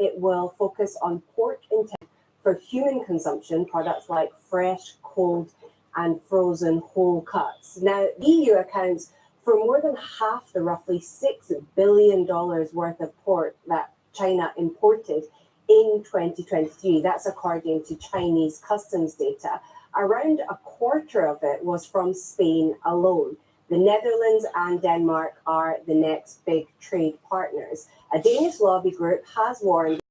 it will focus on pork intake for human consumption, products like fresh, cold, and frozen whole cuts. Now, the EU accounts for more than half the roughly $6 billion worth of pork that China imported in 2023. That's according to Chinese customs data. Around a quarter of it was from Spain alone. The Netherlands and Denmark are the next big trade partners. A Danish lobby group has warned the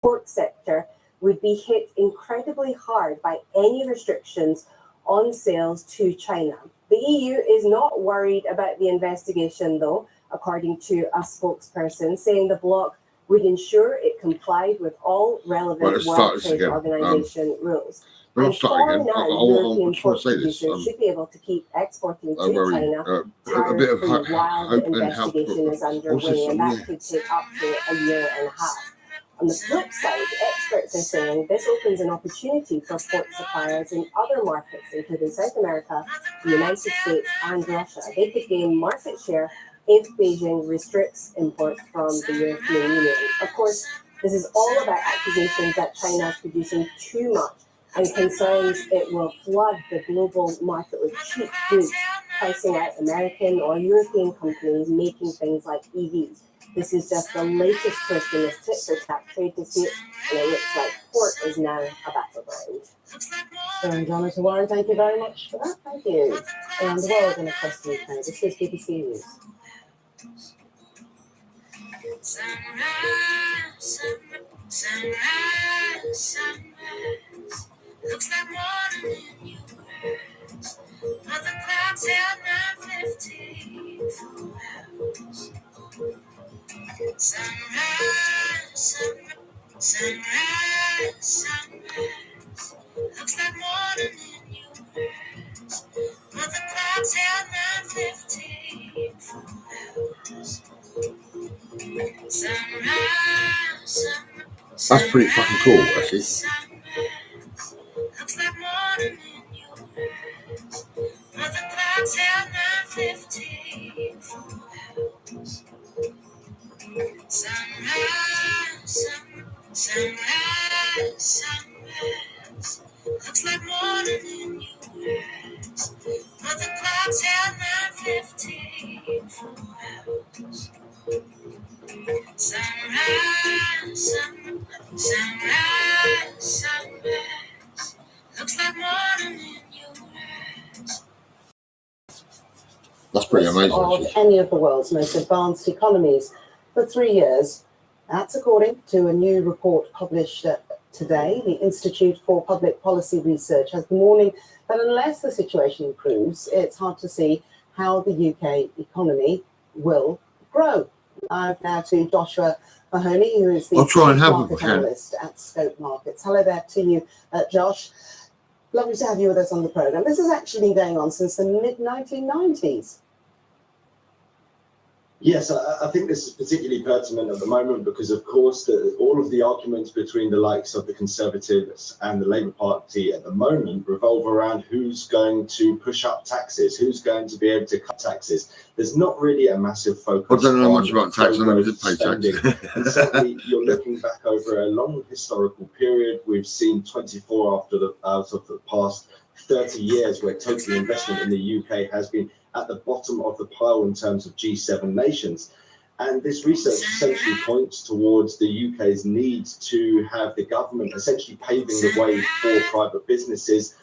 pork sector would be hit incredibly hard by any restrictions on sales to China. The EU is not worried about the investigation, though, according to a spokesperson, saying the bloc would ensure it complied with all relevant World Trade Organization rules. And for now, European pork producers should be able to keep exporting to China. Tariff-free while the investigation is underway, and that could take up to a year and a half. On the flip side, experts are saying this opens an opportunity for pork suppliers in other markets, including South America, the United States, and Russia. They could gain market share if Beijing restricts imports from the European Union. Of course, this is all about accusations that China is producing too much and concerns it will flood the global market with cheap goods, pricing out American or European companies making things like EVs. This is just the latest twist in this tit-for-tat trade dispute, and it looks like pork is now a battleground. So, Jonathan Warren, thank you very much for that. Thank you. Around the world and across the UK, this is BBC News. Looks like morning in your words, but the clouds held 9:15 for hours. Sunrise. Looks like morning in your words, but the clouds held 9:15 for hours. That's pretty fucking cool, actually. Looks like morning in your words, but the clouds held 9:15 for hours. Sunrise. Looks like morning in your words, but the clouds held 9:15 for hours. Sunrise. Looks like morning in your words. That's pretty amazing. Of any of the world's most advanced economies for 3 years. That's according to a new report published today. The Institute for Public Policy Research has been warning that unless the situation improves, it's hard to see how the UK economy will grow. Now to Joshua Mahoney, who is the market analyst at Scope Markets. Hello there to you, Josh. Lovely to have you with us on the program. This has actually been going on since the mid-1990s. Yes, I think this is particularly pertinent at the moment because, of course, all of the arguments between the likes of the Conservatives and the Labour Party at the moment revolve around who's going to push up taxes, who's going to be able to cut taxes. There's not really a massive focus. I don't know much about tax. I never did pay tax. And certainly, you're looking back over a long historical period. We've seen 24 out of the past 30 years where total investment in the UK has been at the bottom of the pile in terms of G7 nations. And this research essentially points towards the UK's need to have the government essentially paving the way for private businesses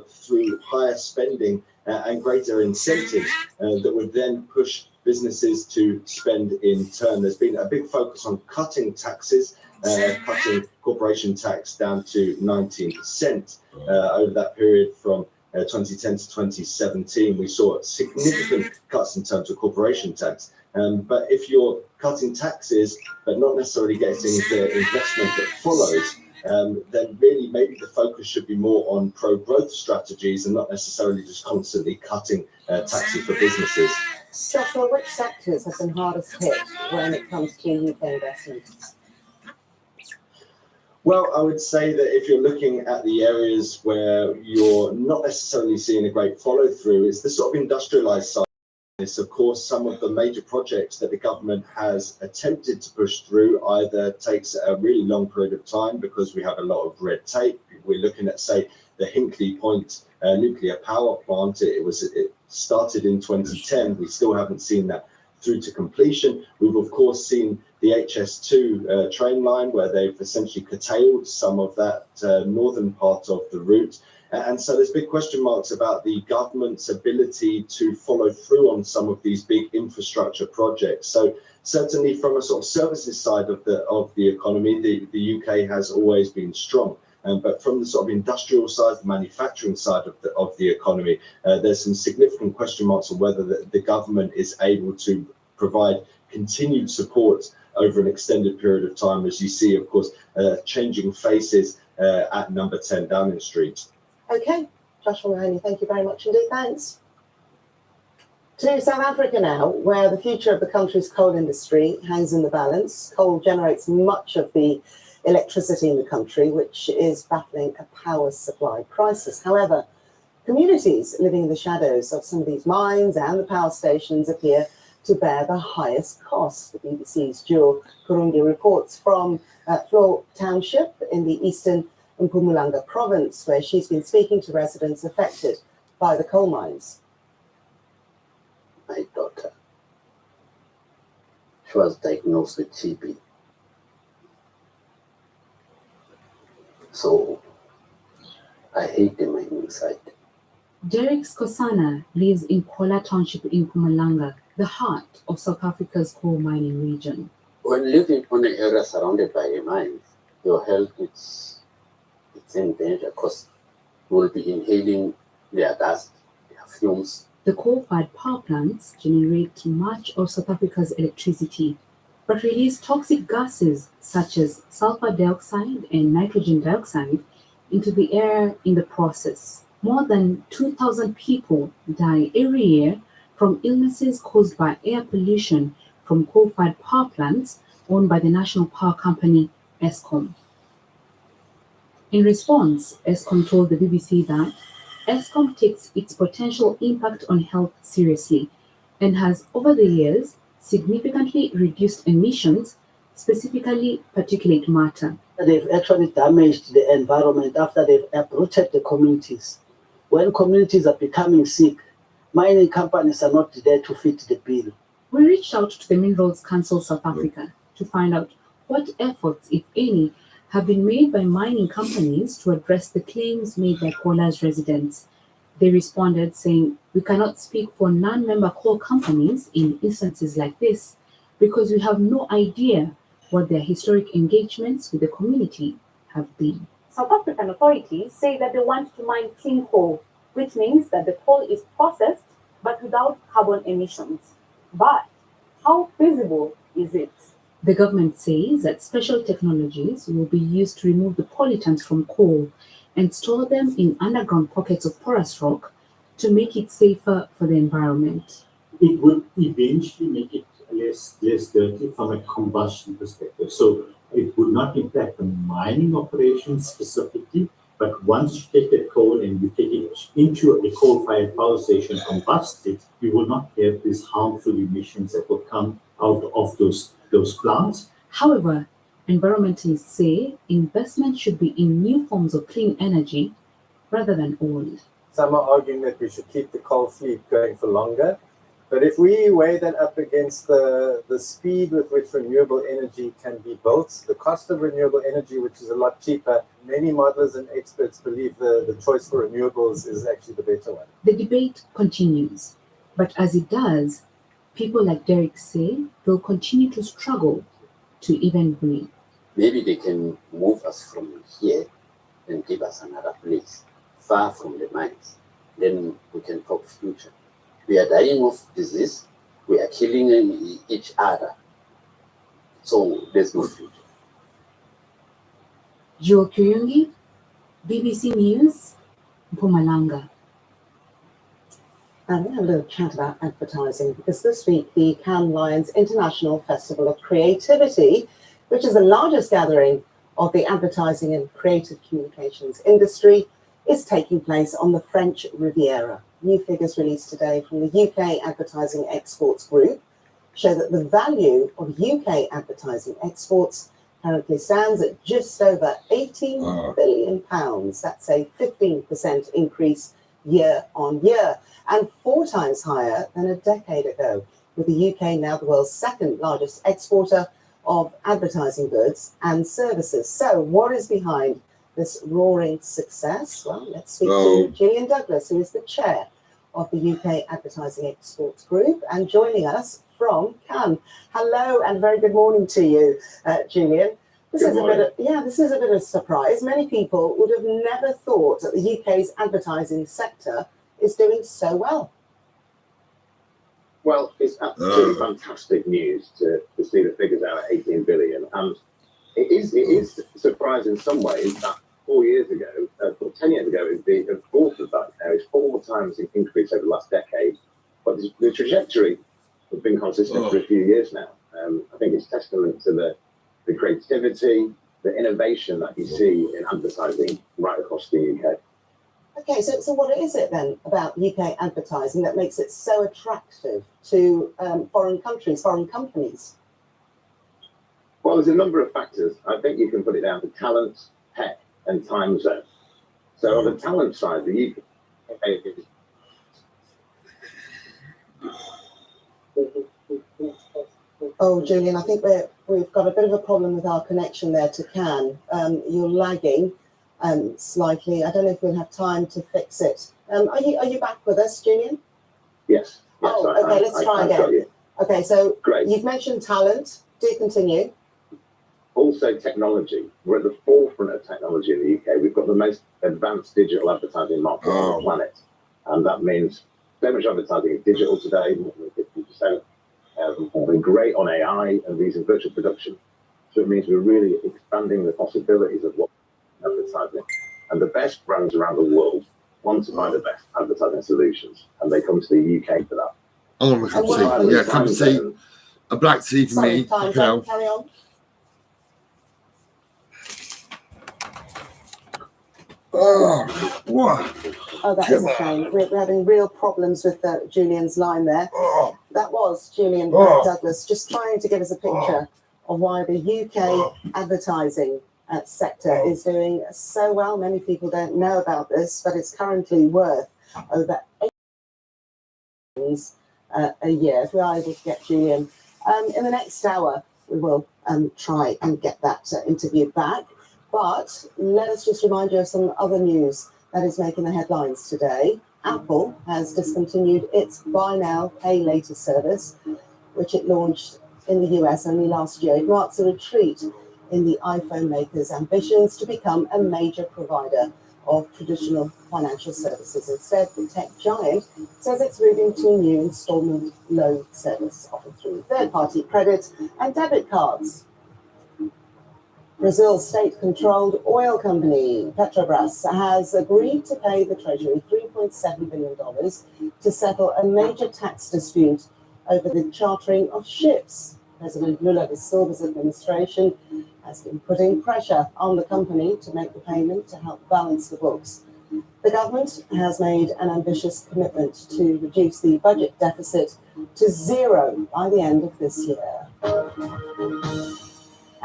through higher spending and greater incentives that would then push businesses to spend in turn. There's been a big focus on cutting taxes, cutting corporation tax down to 19% over that period from 2010 to 2017. We saw significant cuts in terms of corporation tax. But if you're cutting taxes, but not necessarily getting the investment that follows, then really maybe the focus should be more on pro-growth strategies and not necessarily just constantly cutting taxes for businesses. Joshua, which sectors have been hardest hit when it comes to UK investment? Well, I would say that if you're looking at the areas where you're not necessarily seeing a great follow through, it's the sort of industrialized side this. Of course, some of the major projects that the government has attempted to push through either takes a really long period of time because we have a lot of red tape. We're looking at, say, the Hinkley Point nuclear power plant. It started in 2010. We still haven't seen that through to completion. We've of course seen the HS2 train line where they've essentially curtailed some of that northern part of the route. And so there's big question marks about the government's ability to follow through on some of these big infrastructure projects. So certainly from a sort of services side of the economy, the UK has always been strong. But from the sort of industrial side, the manufacturing side of the economy, there's some significant question marks on whether the government is able to provide continued support over an extended period of time, as you see, of course, changing faces at number 10 Downing Street. Okay, Joshua Mahoney, thank you very much indeed. Thanks. To South Africa now, where the future of the country's coal industry hangs in the balance. Coal generates much of the electricity in the country, which is battling a power supply crisis. However, communities living in the shadows of some of these mines and the power stations appear to bear the highest costs. The BBC's Jewel Kurungi reports from Floor Township in the eastern Mpumalanga province, where she's been speaking to residents affected by the coal mines. My daughter, she was diagnosed with TB. So I hate the mining site. Derek Skosana lives in Kola Township in Mpumalanga, the heart of South Africa's coal mining region. When living on an area surrounded by the mines, your health it's in danger because you will be inhaling their dust, their fumes. The coal-fired power plants generate much of South Africa's electricity, but release toxic gases such as sulfur dioxide and nitrogen dioxide into the air in the process. More than 2,000 people die every year from illnesses caused by air pollution from coal-fired power plants owned by the national power company, Eskom. In response, Eskom told the BBC that Eskom takes its potential impact on health seriously and has, over the years, significantly reduced emissions, specifically particulate matter. They've actually damaged the environment after they've uprooted the communities. When communities are becoming sick, mining companies are not there to fit the bill. We reached out to the Minerals Council South Africa to find out what efforts, if any, have been made by mining companies to address the claims made by Kola's residents. They responded saying, "We cannot speak for non-member coal companies in instances like this because we have no idea what their historic engagements with the community have been." South African authorities say that they want to mine clean coal, which means that the coal is processed but without carbon emissions. But how feasible is it? The government says that special technologies will be used to remove the pollutants from coal and store them in underground pockets of porous rock to make it safer for the environment. It would eventually make it less dirty from a combustion perspective. So it would not impact the mining operations specifically, but once you take that coal and you take it into a coal-fired power station, combust it, you will not have these harmful emissions that will come out of those plants. However, environmentalists say investment should be in new forms of clean energy rather than old. Some are arguing that we should keep the coal fleet going for longer. But if we weigh that up against the speed with which renewable energy can be built, the cost of renewable energy, which is a lot cheaper, many modelers and experts believe the choice for renewables is actually the better one. The debate continues, but as it does, people like Derek say they'll continue to struggle to even breathe. Maybe they can move us from here and give us another place, far from the mines. Then we can talk future. We are dying of disease. We are killing each other. So there's no future. Jewel Kurungi, BBC News, Mpumalanga. And we have a little chat about advertising because this week the Cannes Lions International Festival of Creativity, which is the largest gathering of the advertising and creative communications industry, is taking place on the French Riviera. new figures released today from the UK Advertising Exports Group show that the value of UK advertising exports currently stands at just over £18 billion. That's a 15% increase year on year, and 4 times higher than a decade ago, with the UK now the world's second largest exporter of advertising goods and services. So what is behind this roaring success? Well, let's speak to Gillian Douglas, who is the chair of the UK Advertising Exports Group and joining us from Cannes. Hello and very good morning to you, Gillian. This is a bit of surprise. Many people would have never thought that the UK's advertising sector is doing so well. Well, it's absolutely fantastic news to see the figures out at 18 billion. And it is surprising in some ways that 4 years ago, 10 years ago, it would be a fourth of that. Now it's 4 times the increase over the last decade. But the trajectory has been consistent for a few years now. I think it's testament to the creativity, the innovation that you see in advertising right across the UK. Okay, so what is it then about UK advertising that makes it so attractive to foreign countries, foreign companies? Well, there's a number of factors. I think you can put it down to talent, tech, and time zone. So on the talent side, the UK is Oh, Julian, I think we've got a bit of a problem with our connection there to Cannes. You're lagging slightly. I don't know if we'll have time to fix it. Are you back with us, Julian? Yes. Okay, let's try again. Okay, so Great. You've mentioned talent. Do continue. Also technology. We're at the forefront of technology in the UK. We've got the most advanced digital advertising market on the planet. And that means so much advertising is digital today, more than 50%. We're great on AI and using virtual production. So it means we're really expanding the possibilities of what advertising. And the best brands around the world want to buy the best advertising solutions. And they come to the UK for that. I want a cup of tea. Yeah, cup of tea. A black tea for me. Carry on. Oh, that is a shame. We're having real problems with Julian's line there. That was Julian Douglas just trying to give us a picture of why the UK advertising sector is doing so well. Many people don't know about this, but it's currently worth over £8 billion a year. If we are able to get Julian in the next hour, we will try and get that interview back. But let us just remind you of some other news that is making the headlines today. Apple has discontinued its Buy Now, Pay Later service, which it launched in the US only last year. It marks a retreat in the iPhone maker's ambitions to become a major provider of traditional financial services. Instead, the tech giant says it's moving to a new installment loan service offered through third-party credit and debit cards. Brazil's state-controlled oil company, Petrobras, has agreed to pay the Treasury $3.7 billion to settle a major tax dispute over the chartering of ships. President Lula da Silva's administration has been putting pressure on the company to make the payment to help balance the books. The government has made an ambitious commitment to reduce the budget deficit to zero by the end of this year.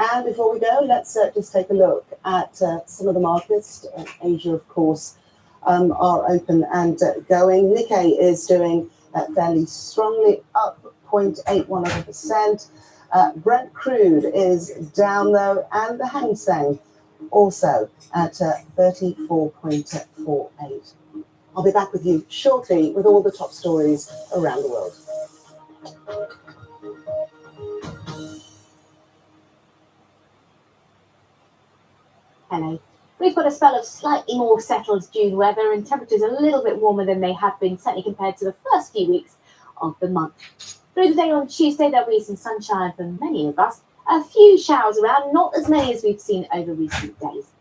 And before we go, let's just take a look at some of the markets. Asia, of course, are open and going. Nikkei is doing fairly strongly, up 0.81%. Brent crude is down, though, and the Hang Seng also at 34.48. I'll be back with you shortly with all the top stories around the world. Hello. We've got a spell of slightly more settled June weather and temperatures a little bit warmer than they have been, certainly compared to the first few weeks of the month. Through the day on Tuesday, there'll be some sunshine for many of us. A few showers around, not as many as we've seen over recent days.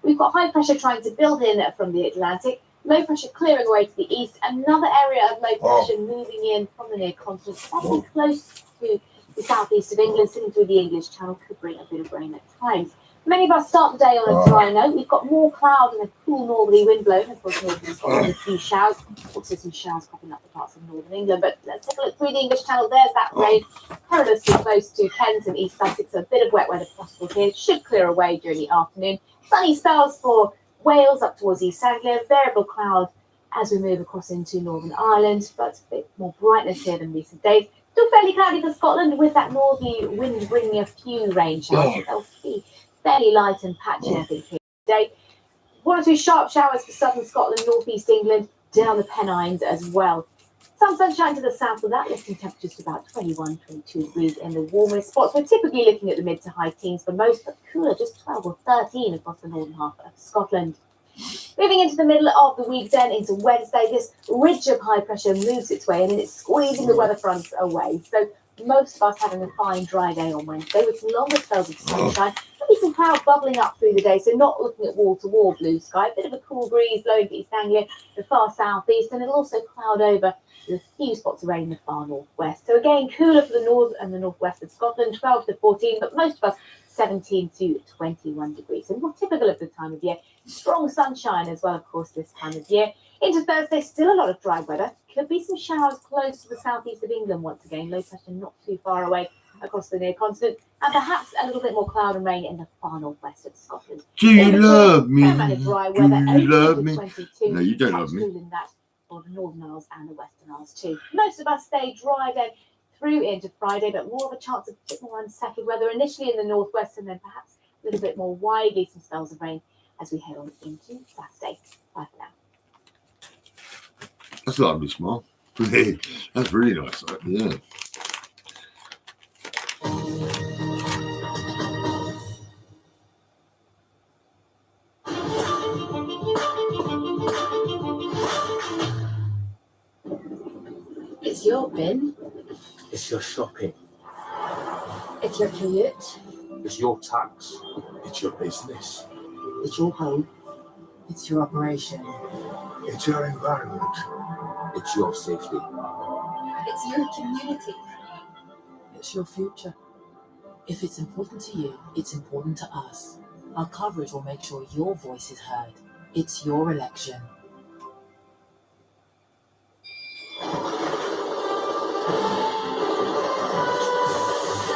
We've got high pressure trying to build in from the Atlantic, low pressure clearing away to the east, another area of low pressure moving in from the near continent, settling close to the southeast of England, sitting through the English Channel, could bring a bit of rain at times. Many of us start the day on a dry note. We've got more cloud and a cool northerly wind blowing across northern Scotland, a few showers. Also some showers popping up the parts of northern England. But let's take a look through the English Channel. There's that rain, perilously close to Kent and East Sussex. A bit of wet weather possible here. Should clear away during the afternoon. Sunny spells for Wales up towards East Anglia. Variable cloud as we move across into Northern Ireland, but a bit more brightness here than recent days. Still fairly cloudy for Scotland with that northerly wind bringing a few rain showers. They'll be fairly light and patchy, I think, here today. One or two sharp showers for southern Scotland, northeast England, down the Pennines as well. Some sunshine to the south of that, lifting temperatures to about 21, 22 degrees in the warmest spots. We're typically looking at the mid to high teens for most, but cooler, just 12 or 13 across the northern half of Scotland. Moving into the middle of the week then, into Wednesday, this ridge of high pressure moves its way in and it's squeezing the weather fronts away. So most of us having a fine dry day on Wednesday with some longer spells of sunshine. There'll be some cloud bubbling up through the day, so not looking at wall-to-wall blue sky. A bit of a cool breeze blowing to East Anglia, the far southeast, and it'll also cloud over with a few spots of rain in the far northwest. So again, cooler for the north and the northwest of Scotland, 12 to 14, but most of us 17 to 21 degrees. So more typical of the time of year. Strong sunshine as well, of course, this time of year. Into Thursday, still a lot of dry weather. Could be some showers close to the southeast of England once again. Low pressure not too far away across the near continent. And perhaps a little bit more cloud and rain in the far northwest of Scotland. Do you love me? Fair amount of dry weather, Do you love 18 me? to 22. No, you don't love me. Cooler than that for the Northern Isles and the Western Isles too. Most of us stay dry then through into Friday, but more of a chance of a bit more unsettled weather initially in the northwest and then perhaps a little bit more widely some spells of rain as we head on into Saturday. Bye for now. That's a lovely smile. That's really nice. Yeah. It's your bin. It's your shopping. It's your commute. It's your tax. It's your business. It's your home. It's your operation. It's your environment. It's your safety. It's your community. It's your future. If it's important to you, it's important to us. Our coverage will make sure your voice is heard. It's your election.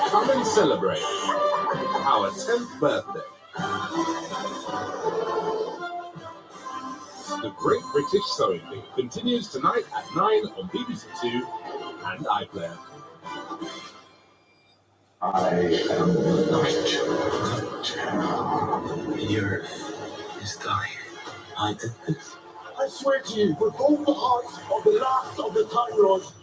Come and celebrate our 10th birthday. The Great British Sewing Bee continues tonight at 9 on BBC Two and iPlayer. I am the night. The earth is dying. I did this. I swear to you, with all the hearts of the last of the Time Lords,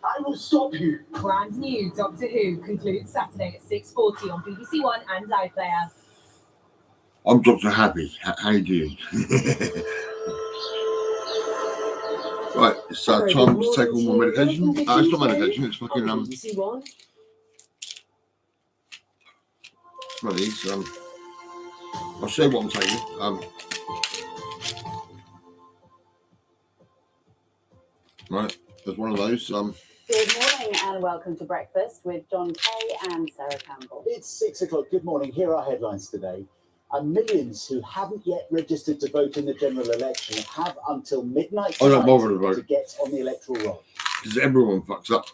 I will stop you. Brand new Doctor Who concludes Saturday at 6:40 on BBC One and iPlayer. I'm Dr. Happy. How you doing? Right, it's time to take all my medication. It's not medication, it's fucking BBC One. One of these. I'll show you what I'm taking. Right, there's one of those. Good morning and welcome to Breakfast with John Kay and Sarah Campbell. It's 6 o'clock. Good morning. Here are headlines today. Millions who haven't yet registered to vote in the general election have until midnight I don't tonight bother to vote. to get on the electoral roll. Because everyone fucks up.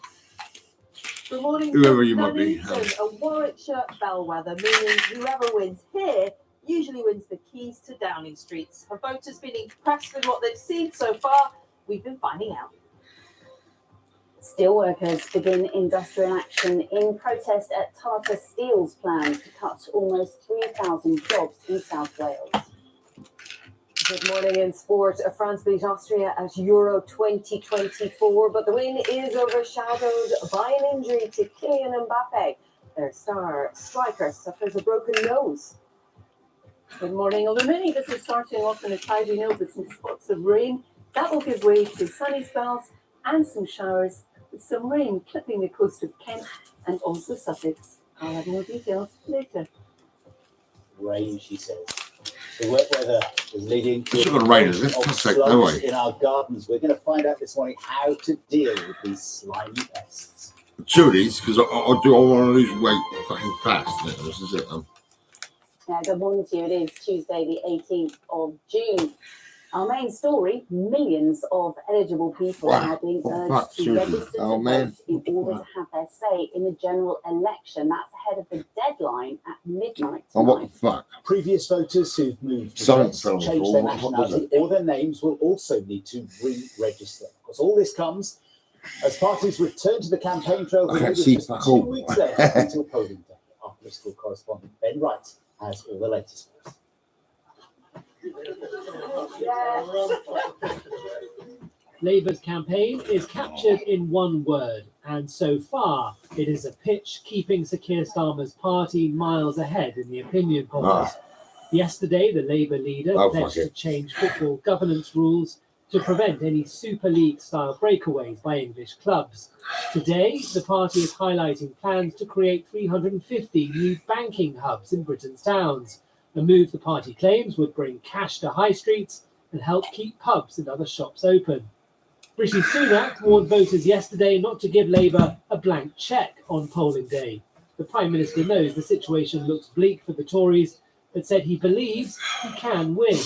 Good morning. Whoever you might be. Nuneaton, a Warwickshire bellwether, meaning whoever wins here usually wins the keys to Downing Street. Have voters been impressed with what they've seen so far? We've been finding out. Steelworkers begin industrial action in protest at Tata Steel's plans to cut almost 3,000 jobs in South Wales. Good morning in sport. France beat Austria at Euro 2024, but the win is overshadowed by an injury to Kylian Mbappe. Their star striker suffers a broken nose. Good morning, over many. This is starting off on a tidy note with some spots of rain. That will give way to sunny spells and some showers, with some rain clipping the coast of Kent and also Sussex. I'll have more details later. Rain, she says. The wet weather is leading to It's not gonna rain, is it? of That's like, no slugs way. in our gardens. We're going to find out this morning how to deal with these slimy pests. Two of these, because I want to lose weight fucking fast. Yeah, this is it. Yeah, good morning to you. It is Tuesday, the 18th of June. Our main story, millions of eligible people are being urged to register to vote in order to have their say in the general election. That's ahead of the deadline at midnight tonight. What the fuck? Previous voters who've moved to Some vote, change their nationality or their names will also need to re-register. Of course, all this comes as parties return to the campaign trail with just 2 weeks left until polling day. Our political correspondent Ben Wright has all the latest. Labour's campaign is captured in one word, and so far it is a pitch keeping Sir Keir Starmer's party miles ahead in the opinion polls. Yesterday, the Labour leader pledged to change football governance rules to prevent any Super League-style breakaways by English clubs. Today, the party is highlighting plans to create 350 new banking hubs in Britain's towns, a move the party claims would bring cash to high streets and help keep pubs and other shops open. Rishi Sunak warned voters yesterday not to give Labour a blank cheque on polling day. The Prime Minister knows the situation looks bleak for the Tories, but said he believes he can win.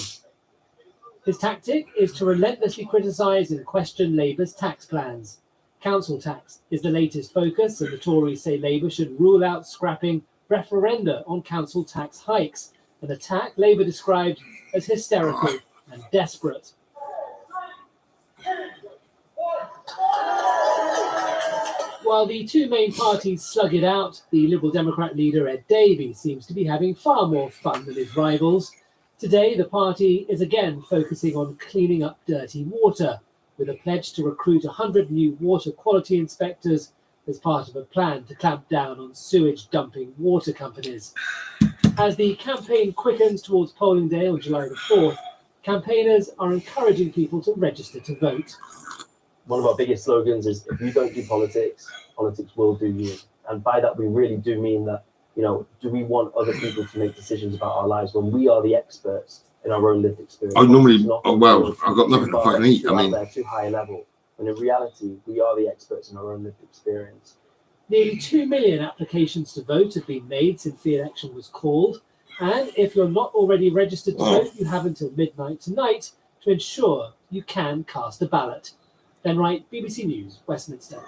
His tactic is to relentlessly criticise and question Labour's tax plans. Council tax is the latest focus, and the Tories say Labour should rule out scrapping referenda on council tax hikes, an attack Labour described as hysterical and desperate. While the two main parties slug it out, the Liberal Democrat leader Ed Davey seems to be having far more fun than his rivals. Today, the party is again focusing on cleaning up dirty water, with a pledge to recruit 100 new water quality inspectors as part of a plan to clamp down on sewage dumping water companies. As the campaign quickens towards polling day on July the 4th, campaigners are encouraging people to register to vote. One of our biggest slogans is, if you don't do politics, politics will do you. And by that, we really do mean that, do we want other people to make decisions about our lives when we are the experts in our own lived experience? I've got nothing to fucking eat. I mean, they're too high a level. When in reality, we are the experts in our own lived experience. Nearly 2 million applications to vote have been made since the election was called. And if you're not already registered to vote, you have until midnight tonight to ensure you can cast a ballot. Ben Wright, BBC News, Westminster.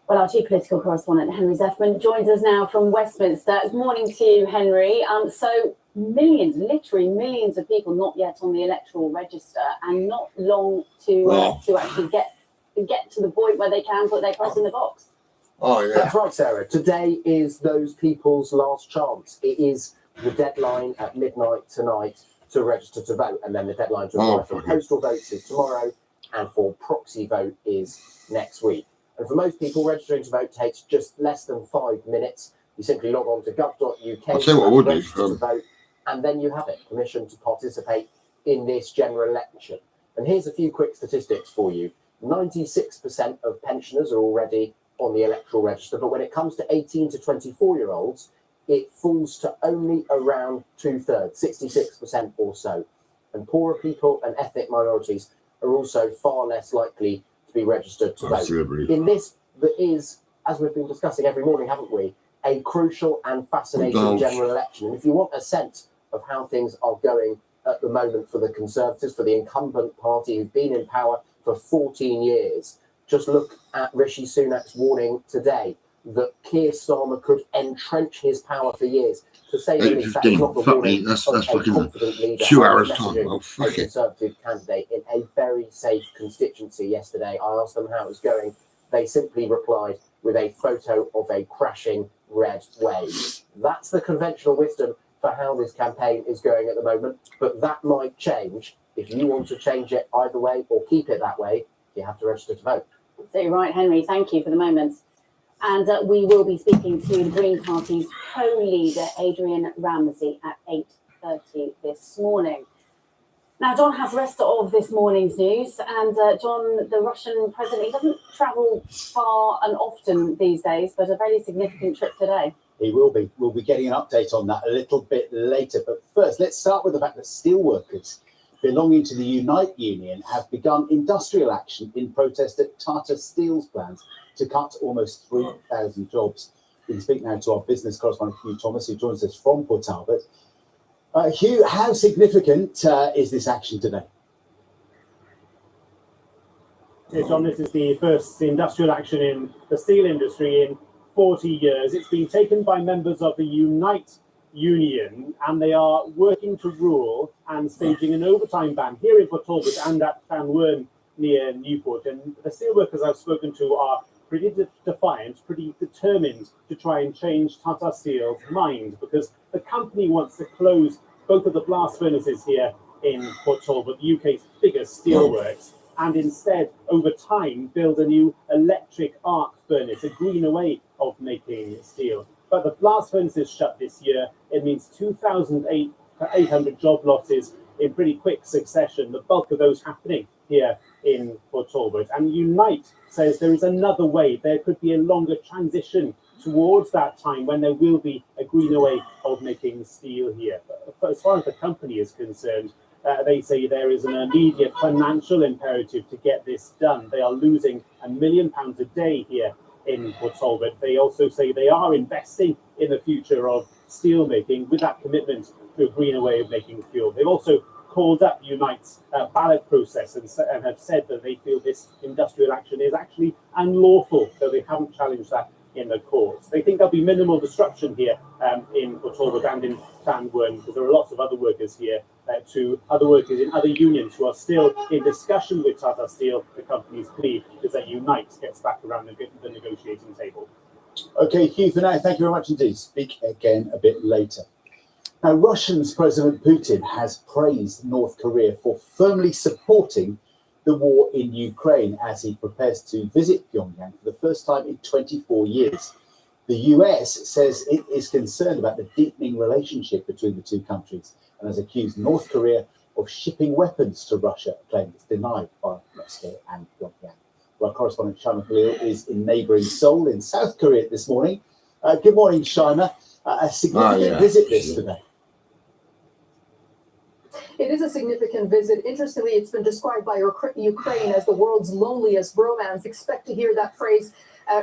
Well, our chief political correspondent, Henry Zeffman, joins us now from Westminster. Good morning to you, Henry. So millions, literally millions of people not yet on the electoral register, and not long to actually get to the point where they can put their cross in the box. Oh, yeah. That's right, Sarah. Today is those people's last chance. It is the deadline at midnight tonight to register to vote, and then the deadline to apply for postal votes is tomorrow, and for proxy vote is next week. And for most people, registering to vote takes just less than 5 minutes. You simply log on to gov.uk, register to vote, and then you have it, permission to participate in this general election. And here's a few quick statistics for you. 96% of pensioners are already on the electoral register, but when it comes to 18 to 24-year-olds, it falls to only around 2/3, 66% or so. And poorer people and ethnic minorities are also far less likely to be registered to vote. In this, that is, as we've been discussing every morning, haven't we, a crucial and fascinating general election. And if you want a sense of how things are going at the moment for the Conservatives, for the incumbent party who've been in power for 14 years, just look at Rishi Sunak's warning today that Keir Starmer could entrench his power for years. To say the least, that is not the warning of a confident leader. 2 hours time. Oh, fuck a Conservative candidate in a very safe constituency yesterday. I asked them how it was going. They simply replied with a photo of a crashing red wave. That's the conventional wisdom for how this campaign is going at the moment, but that might change. If you want to change it either way or keep it that way, you have to register to vote. So right, Henry, thank you for the moment. And we will be speaking to the Green Party's co-leader, Adrian Ramsey, at 8:30 this morning. Now, John has the rest of this morning's news. And John, the Russian president, he doesn't travel far and often these days, but a very significant trip today. He will be. We'll be getting an update on that a little bit later. But first, let's start with the fact that steelworkers belonging to the Unite Union have begun industrial action in protest at Tata Steel's plans to cut almost 3,000 jobs. We can speak now to our business correspondent, Hugh Thomas, who joins us from Port Talbot. Hugh, how significant is this action today? Yeah, John, this is the first industrial action in the steel industry in 40 years. It's been taken by members of the Unite Union, and they are working to rule and staging an overtime ban here in Port Talbot and at Llanwern near Newport. And the steelworkers I've spoken to are pretty defiant, pretty determined to try and change Tata Steel's mind, because the company wants to close both of the blast furnaces here in Port Talbot, the UK's biggest steelworks, and instead, over time, build a new electric arc furnace, a greener way of making steel. But the blast furnaces shut this year. It means 2,800 job losses in pretty quick succession, the bulk of those happening here in Port Talbot. And Unite says there is another way. There could be a longer transition towards that time when there will be a greener way of making steel here. But as far as the company is concerned, they say there is an immediate financial imperative to get this done. They are losing £1 million a day here in Port Talbot. They also say they are investing in the future of steelmaking with that commitment to a greener way of making fuel. They've also called up Unite's ballot process and have said that they feel this industrial action is actually unlawful, though they haven't challenged that in the courts. They think there'll be minimal disruption here in Port Talbot and in Llanwern, because there are lots of other workers here, other workers in other unions who are still in discussion with Tata Steel. The company's plea is that Unite gets back around the negotiating table. Okay, Hugh, for now, thank you very much indeed. Speak again a bit later. Now, Russia's President Putin has praised North Korea for firmly supporting the war in Ukraine as he prepares to visit Pyongyang for the first time in 24 years. The US says it is concerned about the deepening relationship between the two countries and has accused North Korea of shipping weapons to Russia, a claim that's denied by Moscow and Pyongyang. Well, correspondent Shaima Khalil is in neighbouring Seoul in South Korea this morning. Good morning, Shaima. A significant visit this today. It is a significant visit. Interestingly, it's been described by Ukraine as the world's loneliest bromance. Expect to hear that phrase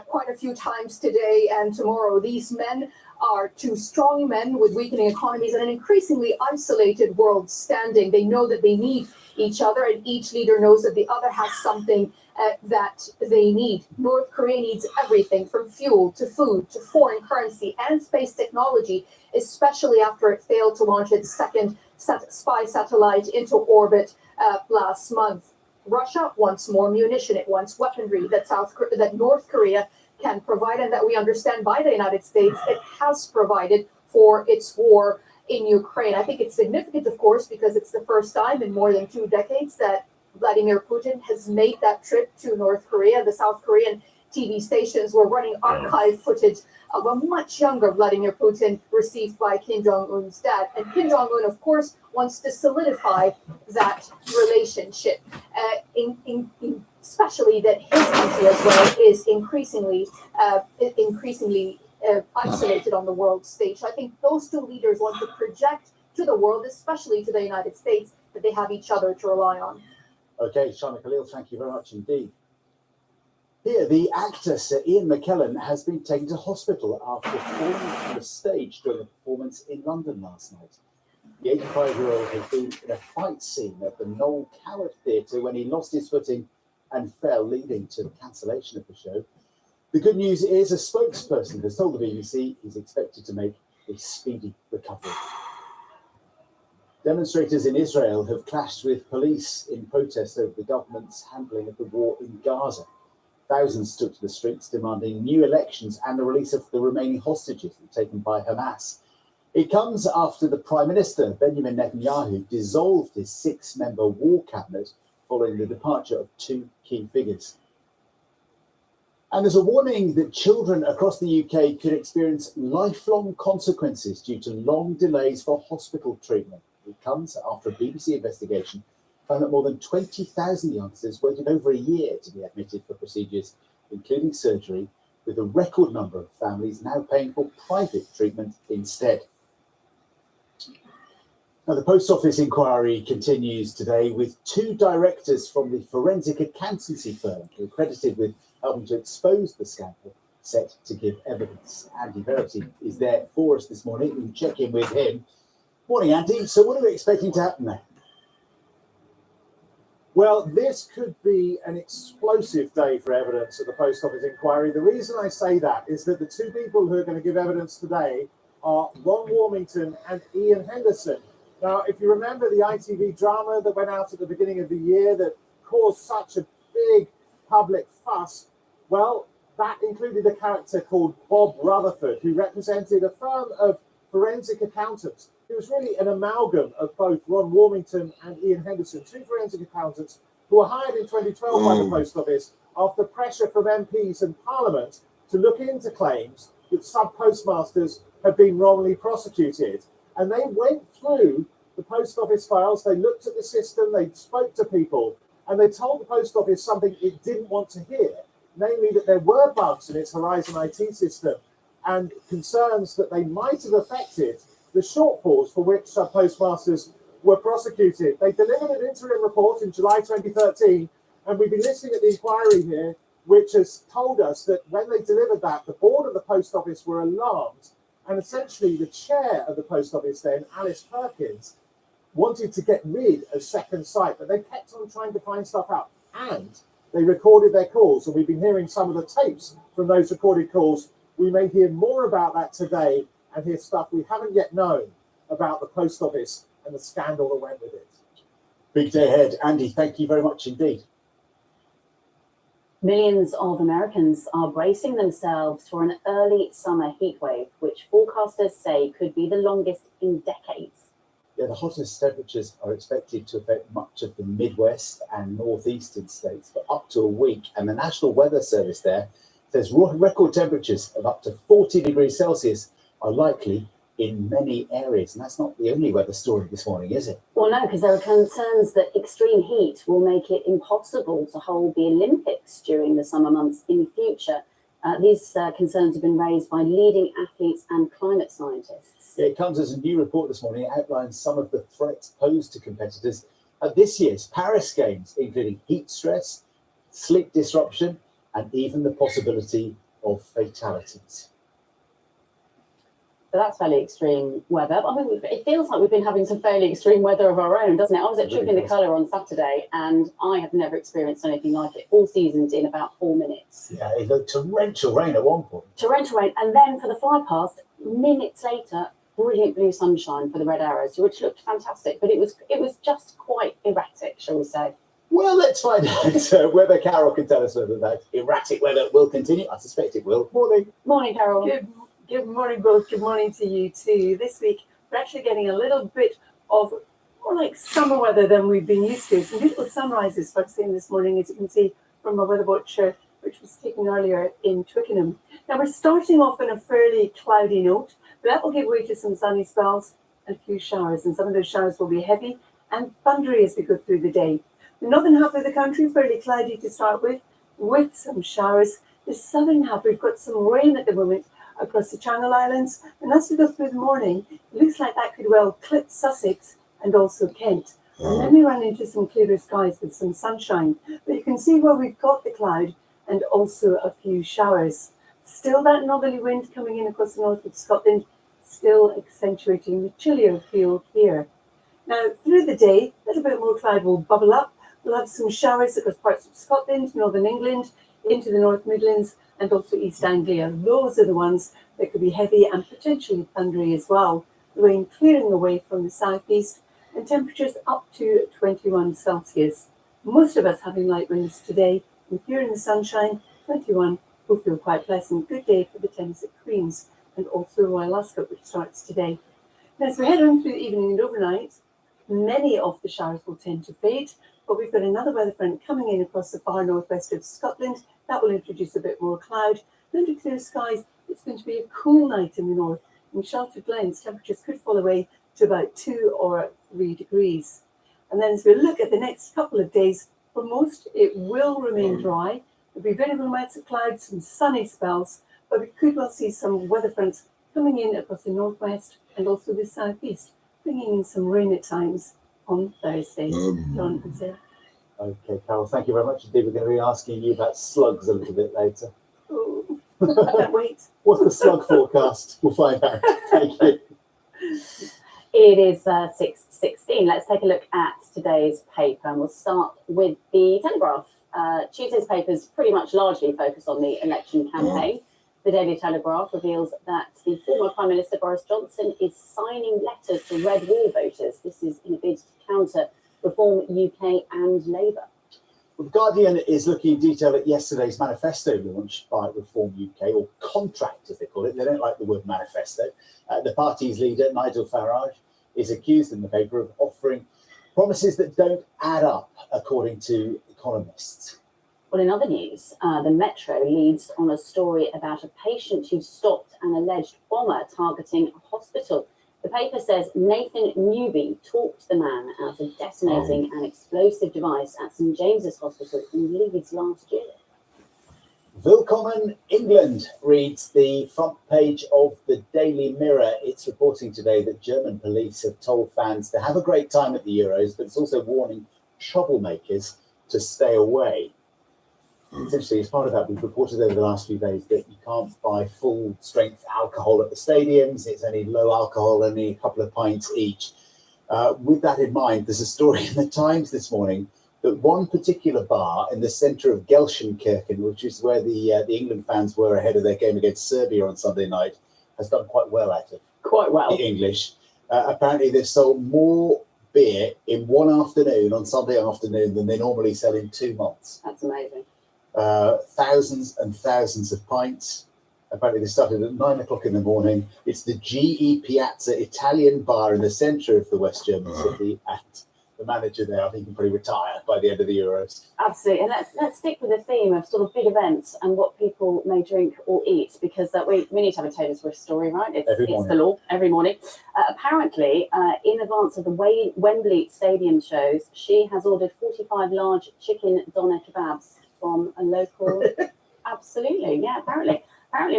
quite a few times today and tomorrow. These men are two strong men with weakening economies and an increasingly isolated world standing. They know that they need each other, and each leader knows that the other has something that they need. North Korea needs everything from fuel to food to foreign currency and space technology, especially after it failed to launch its second spy satellite into orbit last month. Russia wants more munition. It wants weaponry that North Korea can provide, and that we understand by the United States it has provided for its war in Ukraine. I think it's significant, of course, because it's the first time in more than 2 decades that Vladimir Putin has made that trip to North Korea. The South Korean TV stations were running archive footage of a much younger Vladimir Putin received by Kim Jong-un's dad. And Kim Jong-un, of course, wants to solidify that relationship, especially that his country as well is increasingly isolated on the world stage. So I think those two leaders want to project to the world, especially to the United States, that they have each other to rely on. Okay, Shaima Khalil, thank you very much indeed. Here, the actor Sir Ian McKellen has been taken to hospital after falling from the stage during a performance in London last night. The 85-year-old had been in a fight scene at the Noel Coward Theatre when he lost his footing and fell, leading to the cancellation of the show. The good news is a spokesperson has told the BBC he's expected to make a speedy recovery. Demonstrators in Israel have clashed with police in protest over the government's handling of the war in Gaza. Thousands took to the streets demanding new elections and the release of the remaining hostages taken by Hamas. It comes after the Prime Minister, Benjamin Netanyahu, dissolved his 6-member war cabinet following the departure of 2 key figures. And there's a warning that children across the UK could experience lifelong consequences due to long delays for hospital treatment. It comes after a BBC investigation found that more than 20,000 youngsters waited over a year to be admitted for procedures, including surgery, with a record number of families now paying for private treatment instead. Now, the Post Office inquiry continues today with 2 directors from the forensic accountancy firm who are credited with helping to expose the scandal, set to give evidence. Andy Verity is there for us this morning. We can check in with him. Morning, Andy. So what are we expecting to happen there? Well, this could be an explosive day for evidence at the Post Office inquiry. The reason I say that is that the two people who are going to give evidence today are Ron Warmington and Ian Henderson. Now, if you remember the ITV drama that went out at the beginning of the year that caused such a big public fuss, well, that included a character called Bob Rutherford, who represented a firm of forensic accountants. It was really an amalgam of both Ron Warmington and Ian Henderson, two forensic accountants who were hired in 2012 by the Post Office after pressure from MPs and Parliament to look into claims that sub-postmasters had been wrongly prosecuted. And they went through the Post Office files, they looked at the system, they spoke to people, and they told the Post Office something it didn't want to hear, namely that there were bugs in its Horizon IT system and concerns that they might have affected the shortfalls for which sub-postmasters were prosecuted. They delivered an interim report in July 2013, and we've been listening at the inquiry here, which has told us that when they delivered that, the board of the Post Office were alarmed, and essentially the chair of the Post Office then, Alice Perkins, wanted to get rid of Second Sight, but they kept on trying to find stuff out, and they recorded their calls, and we've been hearing some of the tapes from those recorded calls. We may hear more about that today and hear stuff we haven't yet known about the Post Office and the scandal that went with it. Big day ahead. Andy, thank you very much indeed. Millions of Americans are bracing themselves for an early summer heatwave, which forecasters say could be the longest in decades. Yeah, the hottest temperatures are expected to affect much of the Midwest and northeastern states for up to a week. And the National Weather Service there says record temperatures of up to 40 degrees Celsius are likely in many areas. And that's not the only weather story this morning, is it? Well, no, because there are concerns that extreme heat will make it impossible to hold the Olympics during the summer months in the future. These concerns have been raised by leading athletes and climate scientists. It comes as a new report this morning. It outlines some of the threats posed to competitors at this year's Paris Games, including heat stress, sleep disruption, and even the possibility of fatalities. So that's fairly extreme weather. I mean, it feels like we've been having some fairly extreme weather of our own, doesn't it? I was at Trooping the Colour on Saturday, and I have never experienced anything like it. All seasons in about 4 minutes. Yeah, it looked torrential rain at one point. Torrential rain, and then for the fly past, minutes later, brilliant blue sunshine for the Red Arrows, which looked fantastic. But it was just quite erratic, shall we say? Well, let's find out whether Carol can tell us whether that erratic weather will continue. I suspect it will. Morning. Morning, Carol. Good morning, both. Good morning to you too. This week, we're actually getting a little bit of more like summer weather than we've been used to. Some beautiful sunrises first thing this morning, as you can see from my weather watch, which was taken earlier in Twickenham. Now, we're starting off on a fairly cloudy note, but that will give way to some sunny spells and a few showers, and some of those showers will be heavy and thundery as we go through the day. The northern half of the country, fairly cloudy to start with some showers. The southern half, we've got some rain at the moment across the Channel Islands, and as we go through the morning, it looks like that could well clip Sussex and also Kent. And then we run into some clearer skies with some sunshine. But you can see where we've got the cloud and also a few showers. Still that northerly wind coming in across the north of Scotland, still accentuating the chillier feel here. Now, through the day, a little bit more cloud will bubble up. We'll have some showers across parts of Scotland, northern England, into the North Midlands, and also East Anglia. Those are the ones that could be heavy and potentially thundery as well. The rain clearing away from the southeast, and temperatures up to 21 Celsius. Most of us having light winds today, and here in the sunshine, 21 will feel quite pleasant. Good day for the Thames at Queen's and also Royal Ascot, which starts today. Now, as we head on through the evening and overnight, many of the showers will tend to fade, but we've got another weather front coming in across the far northwest of Scotland. That will introduce a bit more cloud. Under clear skies, it's going to be a cool night in the north. In sheltered glens, temperatures could fall away to about 2 or 3 degrees. And then as we look at the next couple of days, for most, it will remain dry. There'll be variable amounts of clouds, some sunny spells, but we could well see some weather fronts coming in across the northwest and also the southeast, bringing in some rain at times on Thursday. John and Sarah. Okay, Carol, thank you very much indeed. We're going to be asking you about slugs a little bit later. I can't wait. What's the slug forecast? We'll find out. Thank you. It is 6:16. Let's take a look at today's paper, and we'll start with the Telegraph. Tuesday's papers pretty much largely focus on the election campaign. The Daily Telegraph reveals that the former Prime Minister Boris Johnson is signing letters to Red Wall voters. This is in a bid to counter Reform UK and Labour. Well, the Guardian is looking in detail at yesterday's manifesto launched by Reform UK, or Contract as they call it. They don't like the word manifesto. The party's leader, Nigel Farage, is accused in the paper of offering promises that don't add up, according to economists. Well, in other news, the Metro leads on a story about a patient who stopped an alleged bomber targeting a hospital. The paper says Nathan Newby talked the man out of detonating an explosive device at St James's Hospital in Leeds last year. Willkommen England reads the front page of the Daily Mirror. It's reporting today that German police have told fans to have a great time at the Euros, but it's also warning troublemakers to stay away. Essentially, as part of that, we've reported over the last few days that you can't buy full-strength alcohol at the stadiums. It's only low alcohol, only a couple of pints each. With that in mind, there's a story in the Times this morning that one particular bar in the centre of Gelsenkirchen, which is where the England fans were ahead of their game against Serbia on Sunday night, has done quite well out of the English. Apparently, they've sold more beer in one afternoon on Sunday afternoon than they normally sell in 2 months. That's amazing. Thousands and thousands of pints. Apparently they started at 9 o'clock in the morning. It's the GE Piazza Italian bar in the centre of the West German city, and the manager there, I think, can probably retire by the end of the Euros. Absolutely, and let's stick with the theme of sort of big events and what people may drink or eat, because we need to have a Taylor Swift story, right? It's the law every morning. Apparently, in advance of the Wembley Stadium shows, she has ordered 45 large chicken doner kebabs from a local. Absolutely, yeah. Apparently,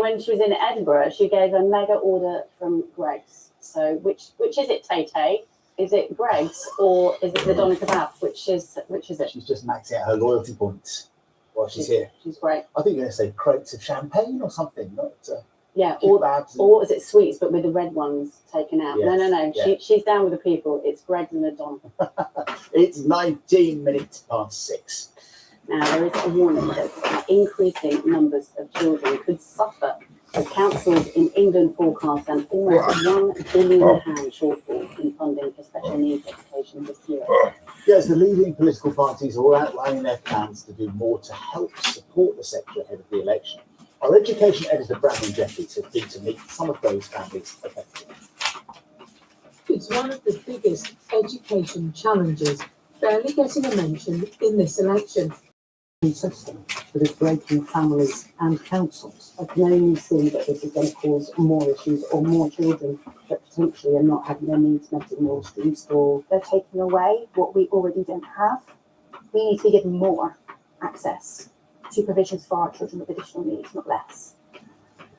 when she was in Edinburgh, she gave a mega order from Greggs. So, which is it, Tay Tay? Is it Greggs or is it the doner kebab? Which is it? She's just maxing out her loyalty points while she's here. She's great. I think you're going to say crates of champagne or something, not yeah, or is it sweets but with the red ones taken out? Yes, No. yeah. She's down with the people. It's Greggs and a doner. It's 19 minutes past 6. Now, there is a warning that increasing numbers of children could suffer as councils in England forecast an almost £1 billion shortfall in funding for special needs education this year. Yes, the leading political parties are all outlining their plans to do more to help support the sector ahead of the election. Our education editor, Brandon Jeffries, has been to meet some of those families affected. It's one of the biggest education challenges, barely getting a mention in this election. System that is breaking families and councils. I can only see that this is going to cause more issues or more children that potentially are not having their needs met in Wall Street School. They're taking away what we already don't have. We need to be given more access to provisions for our children with additional needs, not less.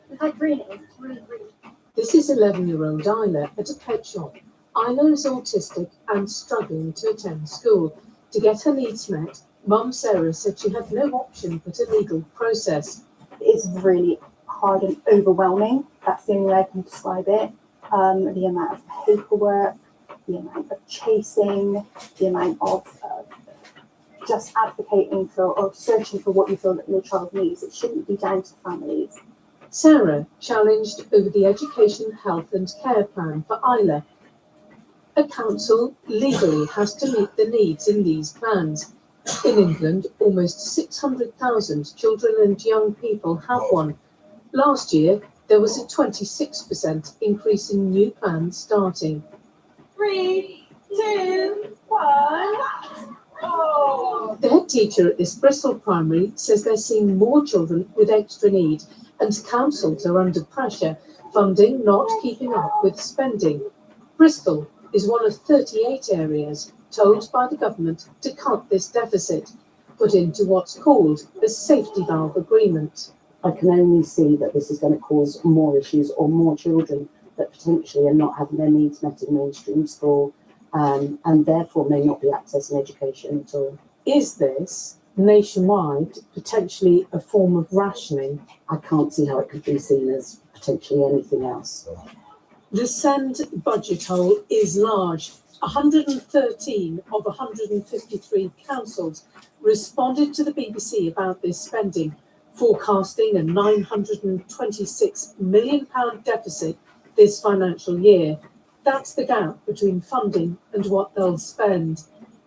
We've had greening, it's really green. This is 11-year-old Isla at a pet shop. Isla is autistic and struggling to attend school. To get her needs met, Mum Sarah said she had no option but a legal process. It's really hard and overwhelming. That's the only way I can describe it. The amount of paperwork, the amount of chasing, the amount of just advocating for or searching for what you feel that your child needs. It shouldn't be down to families. Sarah challenged over the education, health and care plan for Isla. A council legally has to meet the needs in these plans. In England, almost 600,000 children and young people have one. Last year, there was a 26% increase in new plans starting. 3, 2, 1. Oh. The head teacher at this Bristol primary says they're seeing more children with extra need, and councils are under pressure, funding not keeping up with spending. Bristol is one of 38 areas told by the government to cut this deficit, put into what's called a safety valve agreement. I can only see that this is going to cause more issues or more children that potentially are not having their needs met in mainstream school and therefore may not be accessing education at all. Is this nationwide, potentially a form of rationing. I can't see how it could be seen as potentially anything else. The SEND budget hole is large. 113 of 153 councils responded to the BBC about this spending, forecasting a £926 million deficit this financial year. That's the gap between funding and what they'll spend.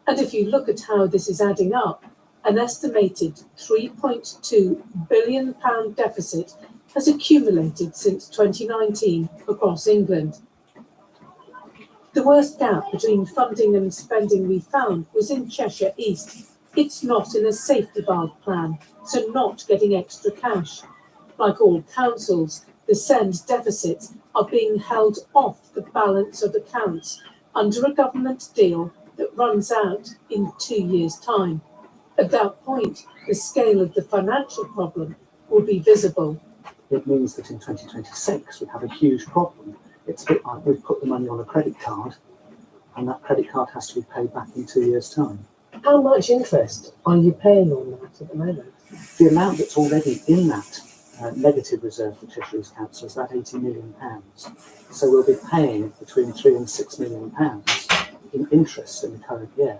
And if you look at how this is adding up, an estimated £3.2 billion deficit has accumulated since 2019 across England. The worst gap between funding and spending we found was in Cheshire East. It's not in a safety valve plan, so not getting extra cash. Like all councils, the SEND deficits are being held off the balance of accounts under a government deal that runs out in 2 years' time. At that point, the scale of the financial problem will be visible. It means that in 2026 we have a huge problem. It's a bit like we've put the money on a credit card and that credit card has to be paid back in 2 years' time. How much interest are you paying on that at the moment? The amount that's already in that negative reserve for Cheshire East Council is about £80 million. So we'll be paying between £3 and £6 million in interest in the current year.